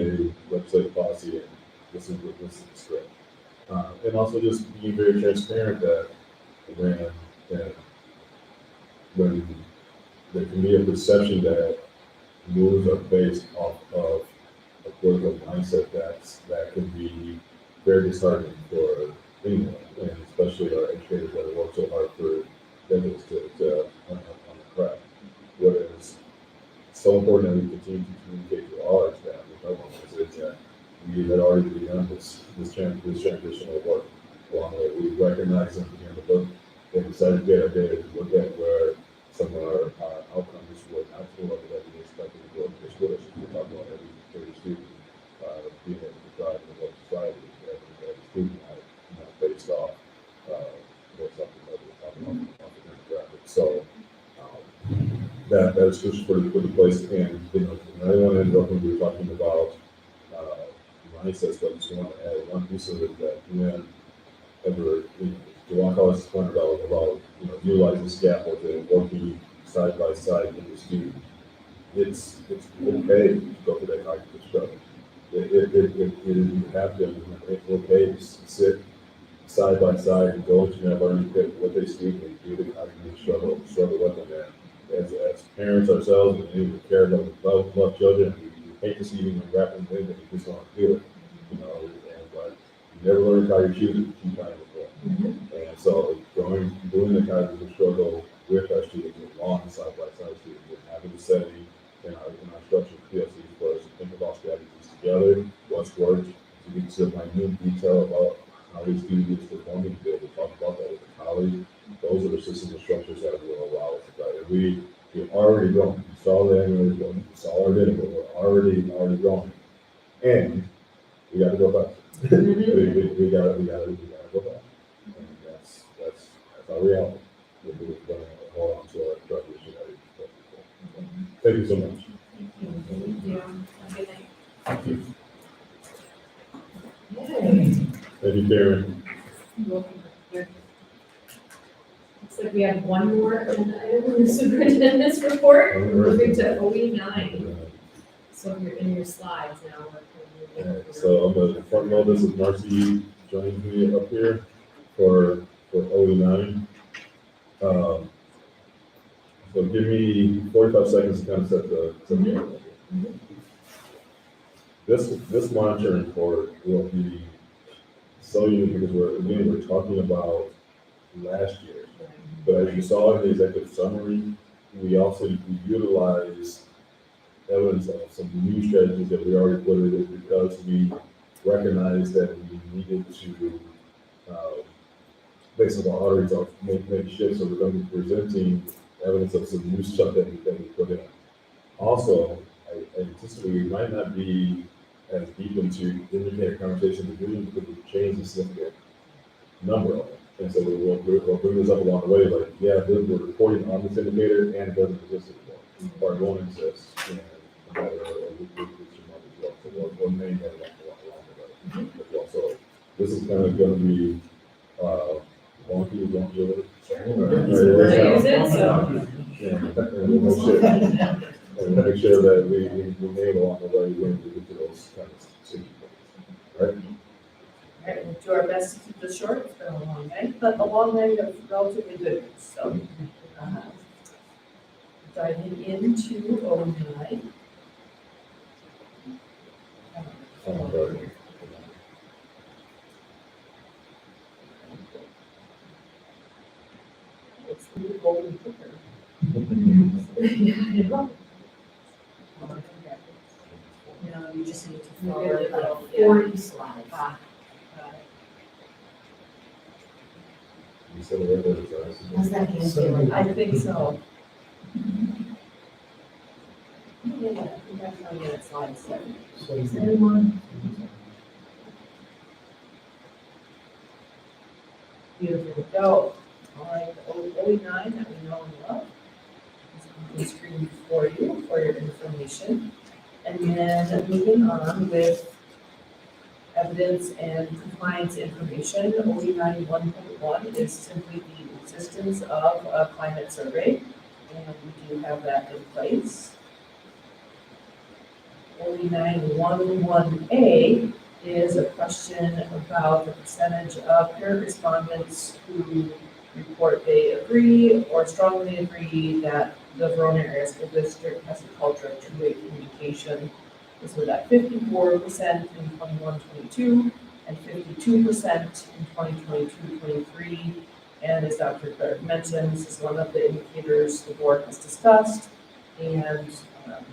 legislative policy and this is the script. And also just being very transparent that when there can be a perception that moves are based off of a political mindset that can be very disheartening for anyone, and especially our educators that have worked so hard for decades on the craft. What is so important that we continue to communicate to all our staff, with our officers, that we had already begun on this transition of work. Along the way, we recognize them in the book, they decided to get our data to look at where some of our outcomes were not to level that we expected to go for schools. We talk about every student being able to thrive in the society, every student not based off something that we're talking about the demographics. So that is just for the place. And I don't want to interrupt when we were talking about mindsets, but I just want to add one piece of it that whenever Juwan College has pointed out about utilizing scaffolding, working side by side with the student. It's okay to go through that cognitive struggle. It happens. It's okay to sit side by side and go into that learning pit what they speak and do the cognitive struggle with them. And as parents ourselves, and we care about love children, we hate to see them wrap them in, but we just want to do it. But you never learn how you're shooting, keep trying before. And so doing the cognitive struggle with our students, along side by side students, and having the setting in our structured PLCs for us to think about strategies together, what's worked, to get to minute detail about how these students performing, to be able to talk about that with the colleague. Those are the systems and structures that will allow us to guide. And we've already grown. You saw the annual report, you saw our data, but we're already growing. And we got to go back. we got to go back. And that's our reality. We're going to hold on to our tradition. Thank you so much. Thank you. Have a good night. Thank you. Yay. Thank you, Karen. Looks like we have one more agenda item in the superintendent's report. All right. Moving to OE9. So you're in your slides now. So I'm going to front load this with Marcy joining me up here for OE9. So give me 45 seconds to kind of set the This monitoring report will be so unique because we're talking about last year. But as you saw in the executive summary, we also utilize evidence of some new strategies that we already put in because we recognized that we needed to, based on our audit results, make shifts. So we're going to be presenting evidence of some new stuff that we put in. Also, I anticipate we might not be as deep into indicator conversation with you because we've changed the significant number of them. And so we'll bring this up along the way, like, yeah, we're reporting on this indicator and it doesn't exist anymore, or it won't exist. And no matter so we'll name that along the way as well. So this is kind of going to be wonky. Use it, so. And we'll make sure that we name along the way when we get to those kind of situations. Right? All right, we'll do our best to keep this short. It's been a long day, but a long day of relatively good news. So, diving into OE9. It's the new golden clicker. No, you just need to You're forward good. like 40 slides. You said it right. How's that hand feeling? I think so. Yeah, we have to get slide 7. Is anyone? Beautiful. Go. All right, the OE9 that we know and love is on the screen for you for your information. And then moving on with evidence and compliance information, OE9 1.1 is simply the existence of a climate survey, and we do have that in place. OE9 1.1a is a question about the percentage of parent respondents who report they agree or strongly agree that the Verona Area School District has a culture of two-way communication. This was at 54% in 21-22 and 52% in 2022-23. And as Dr. Clark mentioned, this is one of the indicators the board has discussed and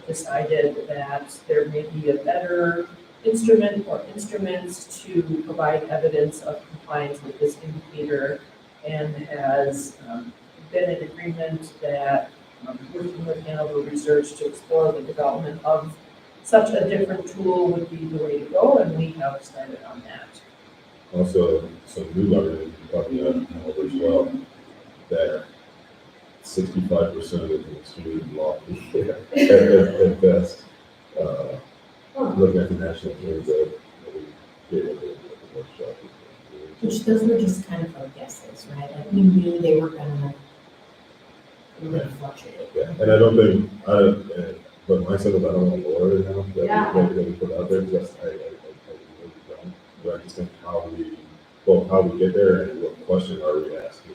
decided that there may be a better instrument or instruments to provide evidence of compliance with this indicator and has been in agreement that working with Hanover Research to explore the development of such a different tool would be the way to go, and we have started on that. Also, some new learning, talking about as well, that 65% of the student lofty at best. Looking at the national trends that we gave at the workshop. Which those were just kind of our guesses, right? Like we knew they were gonna fluctuate. Yeah, and I don't think, but my son was, I don't want to lower it now, Yeah. that we put out there, just, I really don't. But I just think how we get there and what question are we asking,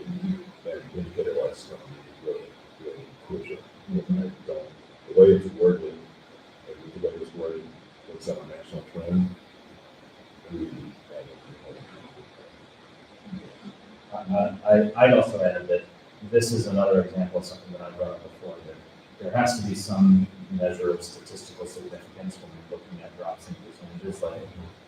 and when you get it right, it's going to be really, really crucial. And, the way it's working, and the way it's working, it's on a national trend. I'd also add that this is another example of something that I brought up before, that there has to be some measure of statistical significance when you're looking at drops in percentages, like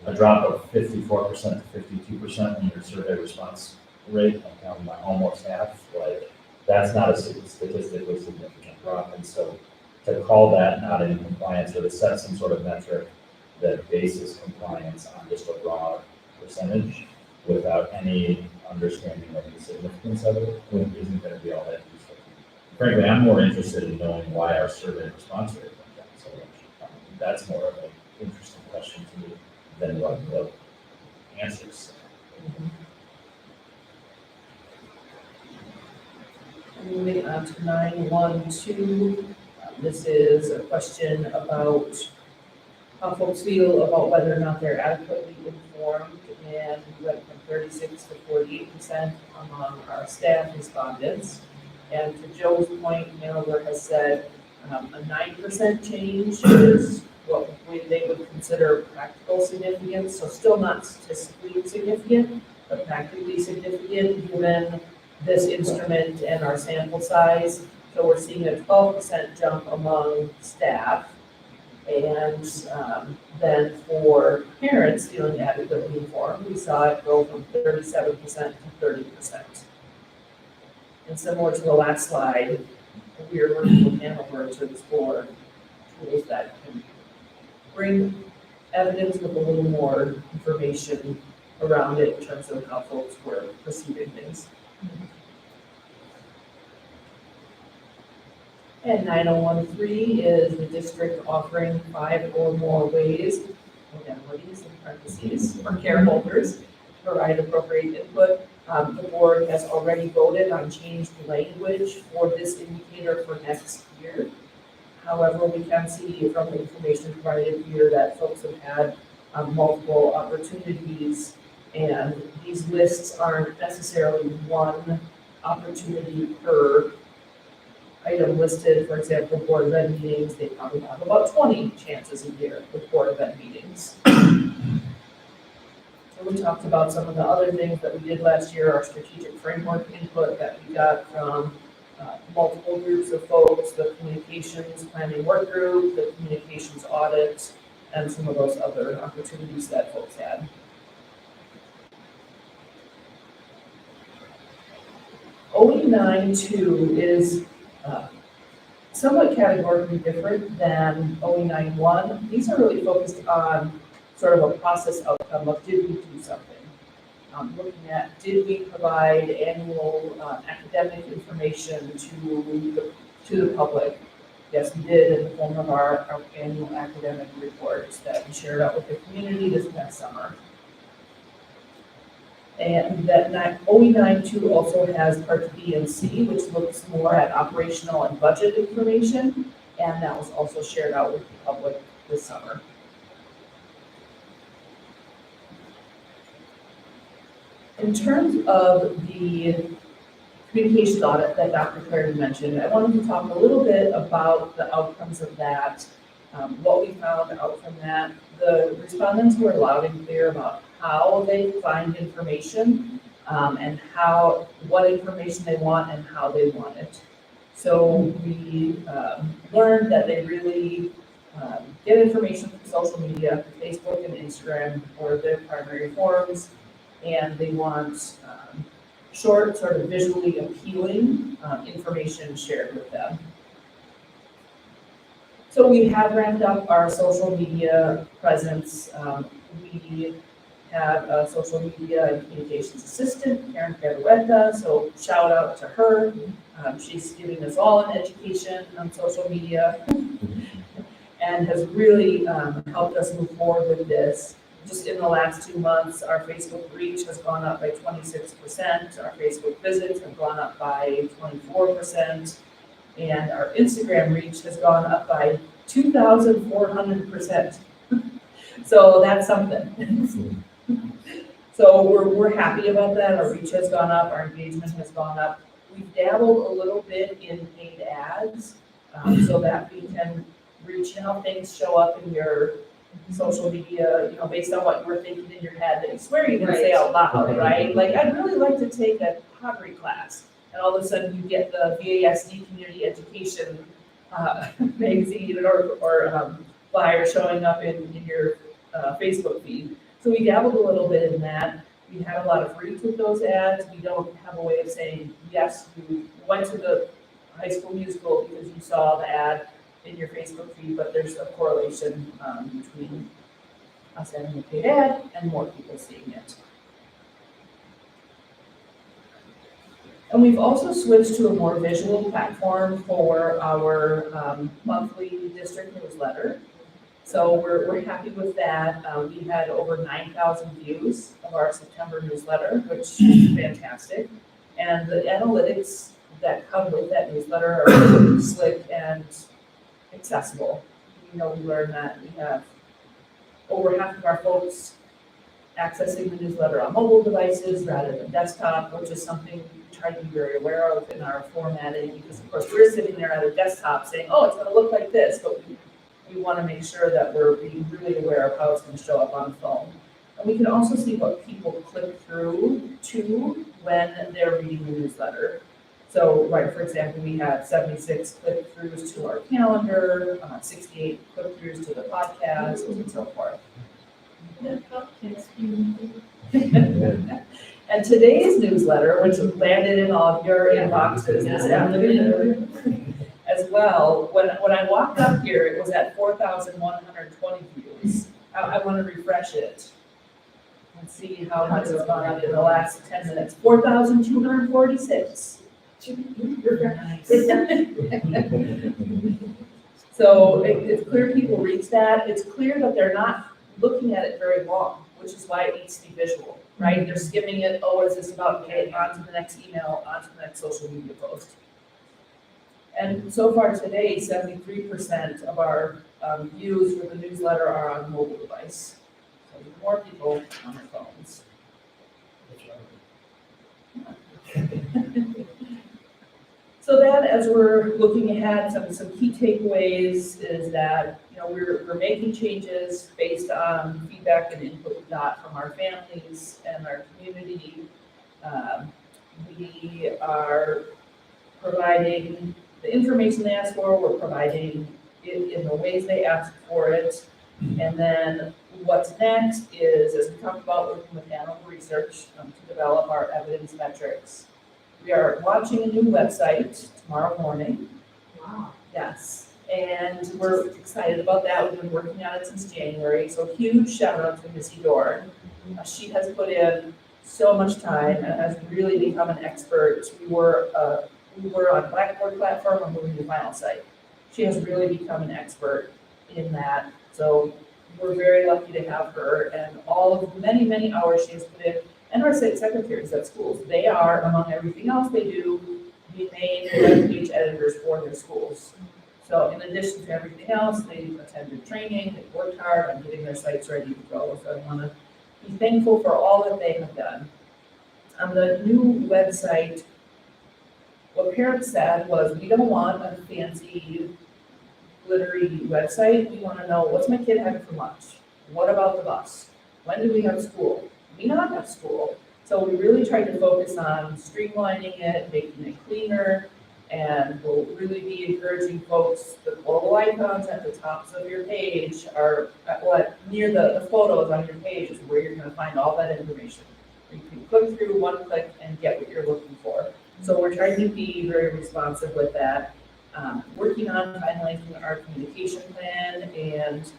a drop of 54% to 52% in your survey response rate, like down by almost half, like that's not a statistically significant drop. And so to call that not in compliance or to set some sort of metric that bases compliance on just a raw percentage without any understanding of the significance of it isn't going to be all that useful. Frankly, I'm more interested in knowing why our survey response rate went down so much. That's more of an interesting question to me than what the answers say. Moving on to 912, this is a question about how folks feel about whether or not they're adequately informed, and we went from 36 to 48% among our staff respondents. And to Joe's point, Hanover has said a 9% change is what they would consider practical significance, so still not statistically significant, but practically significant given this instrument and our sample size. So we're seeing a 12% jump among staff. And then for parents feeling adequately informed, we saw it go from 37% to 30%. And similar to the last slide, we are working with Hanover to explore tools that can bring evidence with a little more information around it in terms of how folks were perceiving things. And 9013 is the district offering 5 or more ways, modalities in parentheses, for care holders to provide appropriate input. The board has already voted on changed language for this indicator for next year. However, we can see from the information provided here that folks have had multiple opportunities, and these lists aren't necessarily one opportunity per item listed. For example, board of ed meetings, they probably have about 20 chances a year with board of ed meetings. So we talked about some of the other things that we did last year, our strategic framework input that we got from multiple groups of folks, the communications planning work group, the communications audit, and some of those other opportunities that folks had. OE92 is somewhat categorically different than OE91. These are really focused on sort of a process outcome of did we do something? Looking at did we provide annual academic information to the public? Yes, we did in the form of our annual academic reports that we shared out with the community this past summer. And that OE92 also has part B and C, which looks more at operational and budget information, and that was also shared out with the public this summer. In terms of the communications audit that Dr. Clardy mentioned, I wanted to talk a little bit about the outcomes of that, what we found out from that. The respondents were loud and clear about how they find information and what information they want and how they want it. So we learned that they really get information from social media, Facebook and Instagram or their primary forums, and they want short, sort of visually appealing information shared with them. So we have ramped up our social media presence. We have a social media and communications assistant, Karen Gavaretta, so shout out to her. She's giving us all an education on social media and has really helped us move forward with this. Just in the last 2 months, our Facebook reach has gone up by 26%, our Facebook visits have gone up by 24%, and our Instagram reach has gone up by 2,400%. So that's something. So we're happy about that. Our reach has gone up, our engagement has gone up. We've dabbled a little bit in paid ads so that we can reach how things show up in your social media, based on what you're thinking in your head that you swear you can say out loud, right? Like, I'd really like to take a pottery class. And all of a sudden you get the VASD Community Education magazine or flyer showing up in your Facebook feed. So we dabbled a little bit in that. We had a lot of reach with those ads. We don't have a way of saying, yes, you went to the High School Musical because you saw the ad in your Facebook feed, but there's a correlation between us having a paid ad and more people seeing it. And we've also switched to a more visual platform for our monthly district newsletter. So we're happy with that. We had over 9,000 views of our September newsletter, which is fantastic. And the analytics that come with that newsletter are really slick and accessible. We learned that we have over half of our folks accessing the newsletter on mobile devices rather than desktop, which is something we try to be very aware of in our formatting, because of course we're sitting there at a desktop saying, oh, it's gonna look like this, but we wanna make sure that we're being really aware of how it's gonna show up on the phone. And we can also see what people click through to when they're reading the newsletter. So, right, for example, we had 76 click-throughs to our calendar, 68 click-throughs to the podcast, and so forth. And today's newsletter, which landed in all of your inboxes this afternoon as well, when I walked up here, it was at 4,120 views. I want to refresh it and see how much it's gone up in the last 10 minutes. 4,246. So it's clear people reach that. It's clear that they're not looking at it very long, which is why it needs to be visual, right? They're skimming it. Oh, is this about me? On to the next email, on to the next social media post. And so far today, 73% of our views for the newsletter are on mobile device. So more people on their phones. So that, as we're looking ahead, some key takeaways is that we're making changes based on feedback and input we got from our families and our community. We are providing the information they asked for. We're providing it in the ways they asked for it. And then what's next is, as we talked about, working with animal research to develop our evidence metrics. We are launching a new website tomorrow morning. Wow. Yes, and we're excited about that. We've been working on it since January, so huge shout out to Missy Dorn. She has put in so much time and has really become an expert. We were on Blackboard platform, we're moving to Final Site. She has really become an expert in that, so we're very lucky to have her, and all of the many, many hours she has put in. And our state secretaries at schools, they are, among everything else they do, the main web page editors for their schools. So in addition to everything else, they attended training, they worked hard on getting their sites ready to go. So I want to be thankful for all that they have done. On the new website, what parents said was, we don't want a fancy, glittery website. We want to know, what's my kid having for lunch? What about the bus? When do we have school? We not have school. So we really tried to focus on streamlining it, making it cleaner, And we'll really be encouraging folks, the global icons at the tops of your page are, near the photos on your page is where you're gonna find all that information. You can click through one click and get what you're looking for. So we're trying to be very responsive with that. Working on finalizing our communication plan, and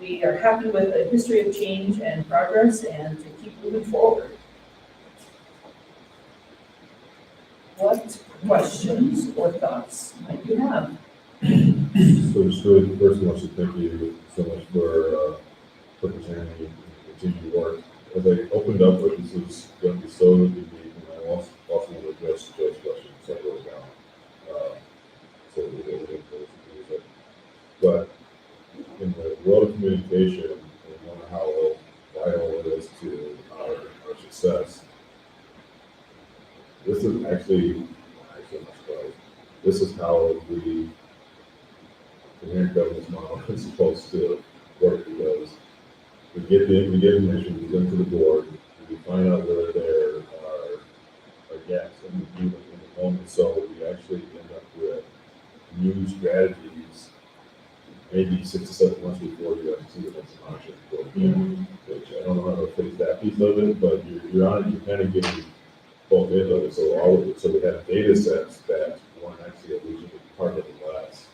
we are happy with a history of change and progress and to keep moving forward. What questions or thoughts might you have? So just really, first, I want to thank you so much for presenting and continued work. As I opened up, like, this is going to be so unique, and I also want to address Joe's question, so I wrote it down. So we didn't use it. But in the world of communication, and knowing how vital it is to our success, this is actually this is how the inherent governance model is supposed to work, because we get information, we get to the board, we find out where there are gaps in the moment, so we actually end up with new strategies maybe 6 to 7 months before you actually see the next option. Which I don't know how to fix that piece of it, but you're kind of getting both ends of it. So we have data sets that weren't actually originally part of the class.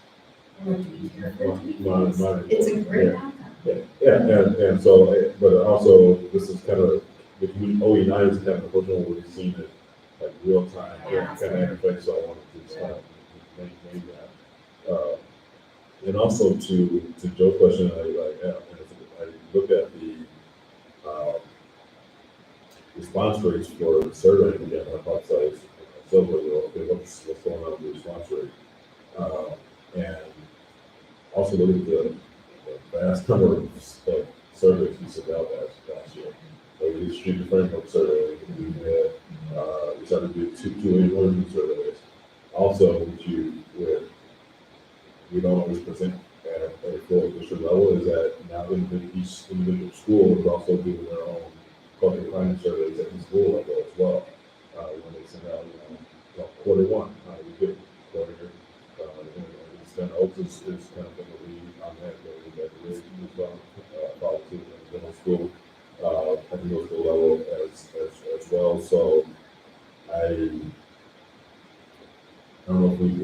It's a great outcome. And so, but also, this is kind of, OE9 is kind of unfortunate where we've seen it like real time, Yeah. kind of interface, so I wanted to just kind of maintain that. And also to Joe's question, I looked at the response rates for the survey, and again, I thought so, okay, what's going on with the response rate? And also look at the vast number of surveys we sent out last year. So we did street framework survey, we started to do two learning surveys. Also, we don't always present at a full district level, is that now each individual school is also doing their own cultural climate surveys at the school level as well. When they send out, quarter one, how do we do quarter, and then Oaks is kind of going to lead on that, we got really moved on, policy in the middle school, at the middle school level as well. So I don't know if we've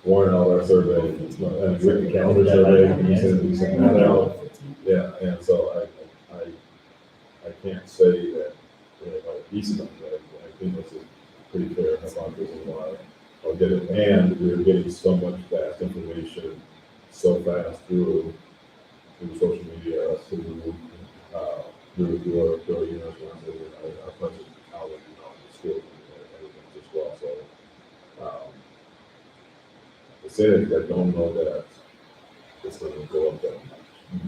worn out our survey, and written calendar survey, we sent that out. Yeah, and so I can't say that we have a decent on that. I think this is pretty fair about this and why I'll get it. And we're getting so much fast information so fast through social media, through our university, our budget outlet, the school, and everything as well. So to say that I don't know that it's going to go up that much.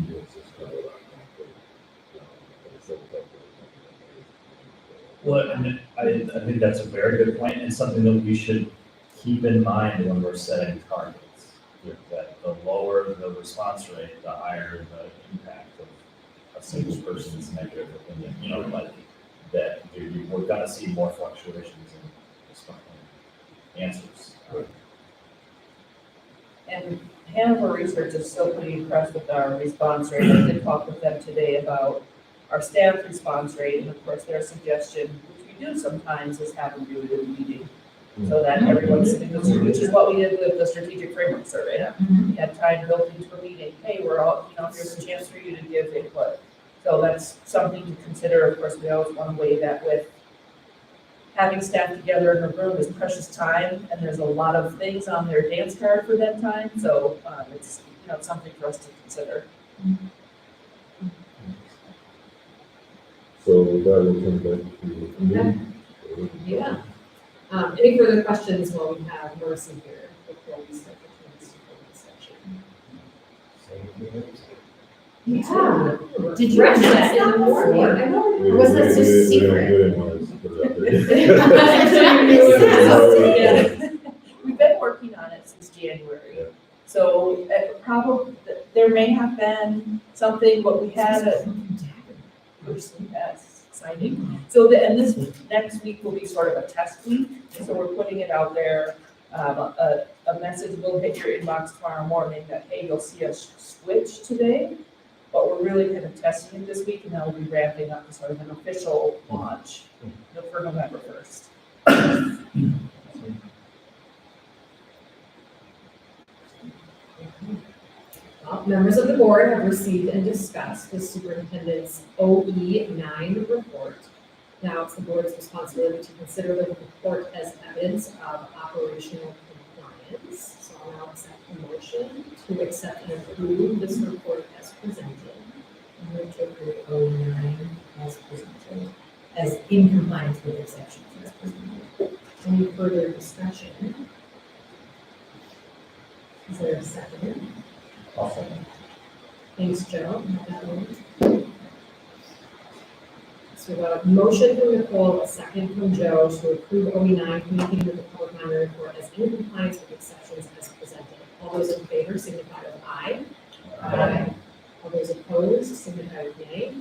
It's just kind of like, Well, and I think that's a very good point, and something that we should keep in mind when we're setting targets. Yeah. That the lower the response rate, the higher the impact of a single person's negative opinion. Like that, we're gonna see more fluctuations in answers. And Hanover Research is still pretty impressed with our response rate. I did talk with them today about our staff response rate, and of course, their suggestion, which we do sometimes, is have them do it in a meeting, so that everyone's, which is what we did with the strategic framework survey. We had time built into a meeting, hey, we're all, here's a chance for you to give input. So that's something to consider. Of course, we always want to weigh that with having staff together in a room is precious time, and there's a lot of things on their dance card for that time, so it's something for us to consider. so with that, we'll come back to you. Yeah. Any further questions while we have Marissa here before we start the discussion? Yeah. Did you Rest announce that in that the morning. before? I know. Or was that so secret? We didn't want to put it out there. We've been working on it since January. Yeah. So probably, there may have been something, but we had yes, exciting. So and this next week will be sort of a test week, so we're putting it out there a message will hit your inbox tomorrow morning that, hey, you'll see us switch today, but we're really kind of testing it this week, and then we'll be ramping up to sort of an official launch for November 1st. Well, members of the board have received and discussed the superintendent's OE9 report. Now it's the board's responsibility to consider the report as evidence of operational compliance. So I'll now accept a motion to accept and approve this report as presented. I move to approve O9 as presented, as in compliance with exceptions as presented. Any further discussion? Is there a second? Awesome. Thanks, Joe. You have that one. So we have a motion from Nicole, a second from Joe to approve OE9, communicating with the public monitor report as in compliance with exceptions as presented. All those in favor signify with aye. Aye. All those opposed signify with nay.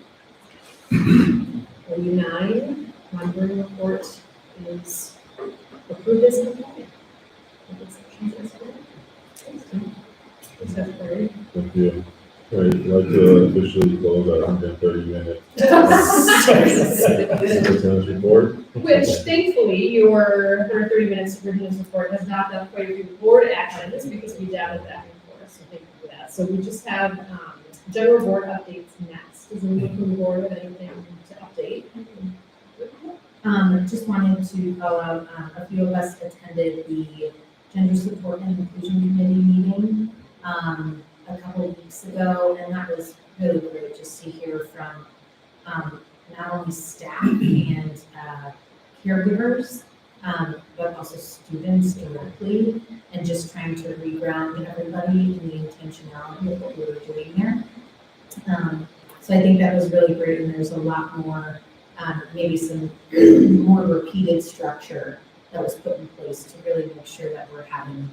OE9, monitoring report is approved as compliant with exceptions as presented. Thanks, Tim. Is that fair? Thank you. All right, I'd like to officially close our 130 minute superintendent's report. Which thankfully, your 130 minutes superintendent's report has not done quite a few board actions because we doubted back and forth, so thank you for that. So we just have general board updates next. Does anyone from the board have anything to update? Just wanted to call out, a few of us attended the Gender Support and Inclusion Committee meeting a couple of weeks ago, and that was really great just to hear from not only staff and caregivers, but also students directly, and just trying to reground everybody in the intentionality of what we were doing there. So I think that was really great, and there's a lot more, maybe some more repeated structure that was put in place to really make sure that we're having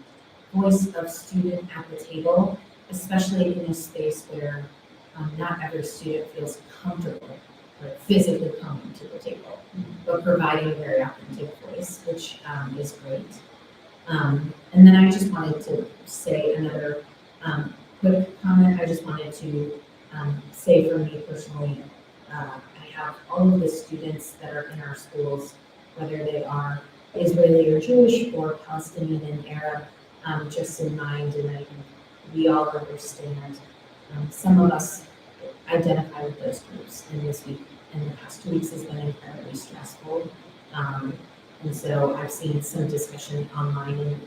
voice of student at the table, especially in a space where not every student feels comfortable or physically coming to the table, but providing a very authentic voice, which is great. And then I just wanted to say another quick comment. I just wanted to say for me personally, I have all of the students that are in our schools, whether they are Israeli or Jewish or Palestinian and Arab, just in mind, and I think we all understand. Some of us identify with those groups, and this week and the past 2 weeks has been incredibly stressful. And so I've seen some discussion online, and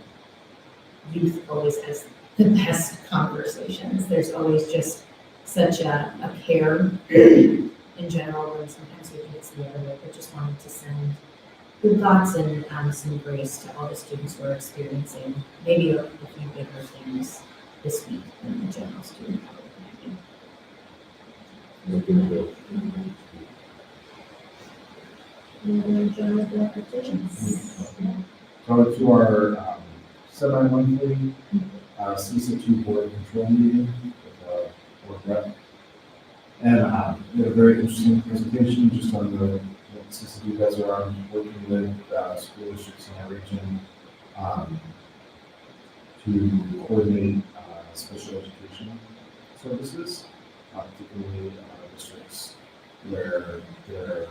youth always has the best conversations. There's always just such a care in general, and sometimes we think it's the other way, but just wanted to send good thoughts and some grace to all the students who are experiencing maybe a few bigger things this week than the general student population. Looking good. Any other general board petitions? To our semi-monthly CISA2 board control meeting with board rep. And we had a very interesting presentation just on the CISA you guys are on working with school districts in our region to coordinate special education services, particularly districts where they're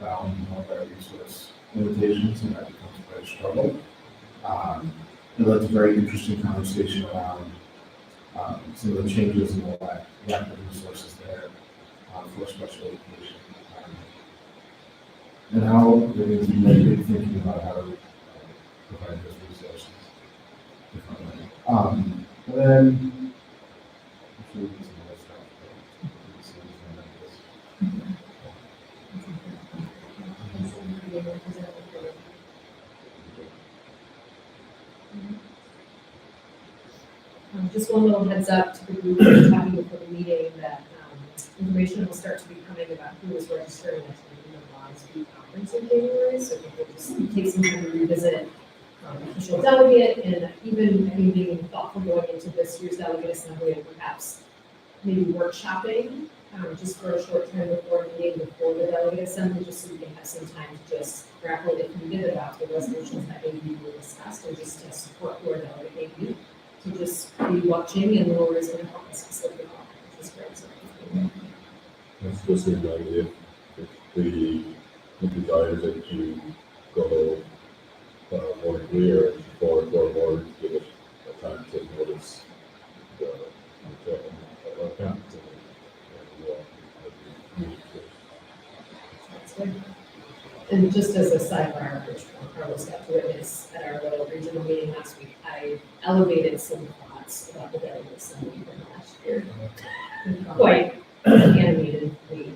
bound by resource limitations, and that becomes quite a struggle. It led to a very interesting conversation around some of the changes in the lack of resources there for special education. And how there needs to be thinking about how to provide those resources differently. And then, I'm sure we can see more stuff, but we can see Just one little heads up to the group who's talking before the meeting that information will start to be coming about who is registering at the Speed Conference in January. So I think we'll just take some time to revisit official delegate, and even being thoughtful going into this year's delegate assembly, and perhaps maybe workshopping just for a short time before meeting, before the delegate assembly, just so we can have some time to just grapple if needed about the resolutions that may be discussed, or just to support who our delegate may be. To just be watching, and Laura is going to help us facilitate all, which is great. So thank you. That's just an idea. If the desires that you go more clear for board to give us a time to notice the conference. That's good. And just as a sidebar, which Carlos got to witness at our little regional meeting last week, I elevated some thoughts about the delegate assembly from last year. Quite animatedly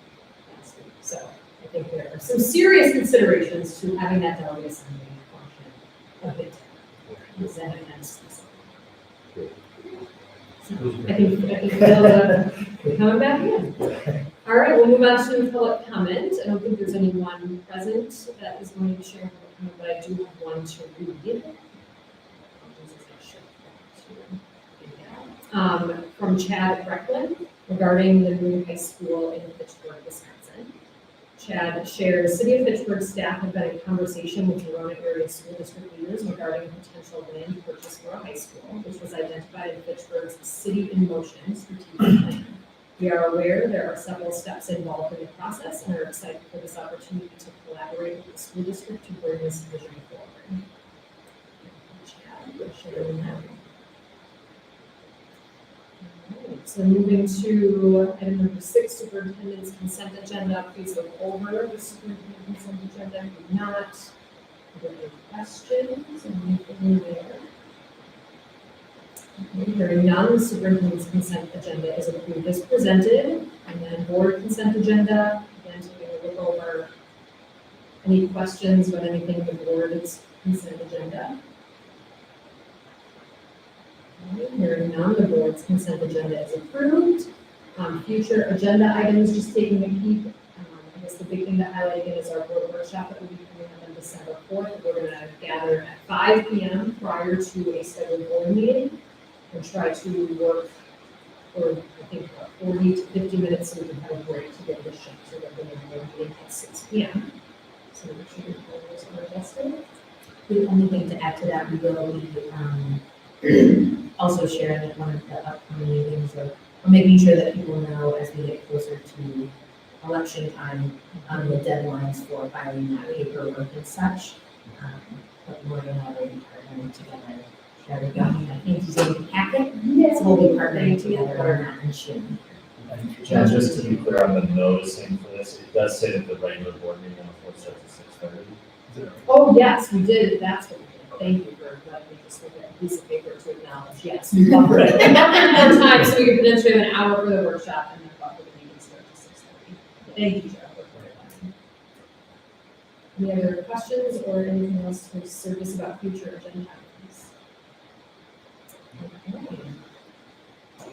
last week. So I think there are some serious considerations to having that delegate assembly function a bit different. So I think we're coming back in. All right, we'll move on to public comment. I don't think there's anyone present that is going to be sharing public comment, but I do have one to read. From Chad Brecklin regarding the new high school in Fitchburg, Wisconsin. Chad shares, City of Fitchburg staff have been in conversation with Verona area school district leaders regarding potential land purchase for a high school, which was identified in Fitchburg's City in Motion strategic plan. We are aware there are several steps involved in the process and are excited for this opportunity to collaborate with the school district to bring this vision forward. Chad, you're sharing that. Alright, so moving to item number 6, superintendent's consent agenda. Please look over the superintendent's consent agenda. If not, are there any questions? Anything there? Okay, hearing none, the superintendent's consent agenda is approved as presented. And then board consent agenda, again, so we're going to look over any questions about anything in the board's consent agenda. Hearing none, the board's consent agenda is approved. Future agenda items, just taking a peek. I guess the big thing to highlight again is our board workshop that will be coming up on December 4th. We're going to gather at 5 p.m. prior to a scheduled board meeting and try to work for, I think, 40 to 50 minutes so we can have a break to get this shift to the board meeting at 6 p.m. So make sure your calendars are adjusted. The only thing to add to that, we will be also sharing at one of the upcoming meetings or making sure that people know as we get closer to election time, the deadlines for filing that paperwork and such. But Morgan and I will be partnering together. There we go. I think he's in the packet. Yes, So we'll be partnering together on that and June. Jen, just to be clear on the noticing for this, it does say that the regular board meeting on the 4th starts at 6:30. Oh, yes, we did. That's what we did. Thank you for letting me just look at a piece of paper to acknowledge. Yes, we buffered it. More time, so we could potentially have an hour for the workshop and then buffer the meeting start to 6:30. Thank you, Jeff, for clarifying. Any other questions or anything else to service about future agenda items? Okay.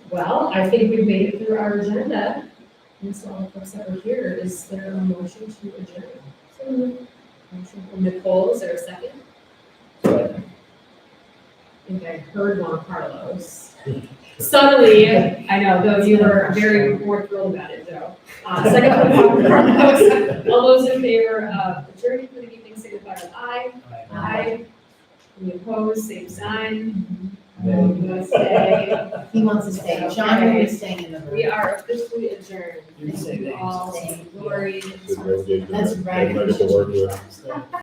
Well, I think we've made it through our agenda. And so all the folks that are here, is there a motion to adjourn? So, motion from Nicole, is there a second? I think I heard Juan Carlos. Subtly, I know, though you were very more thrilled about it, Joe. Second from Juan Carlos. All those in favor of adjourning for the evening, signify with aye. Aye. Any opposed, same sign. You want to stay? He wants to stay. John, you're staying in the room. We are officially adjourned. You can say Thank you that. all. Lori. Should delegate to That's right. everybody to work with.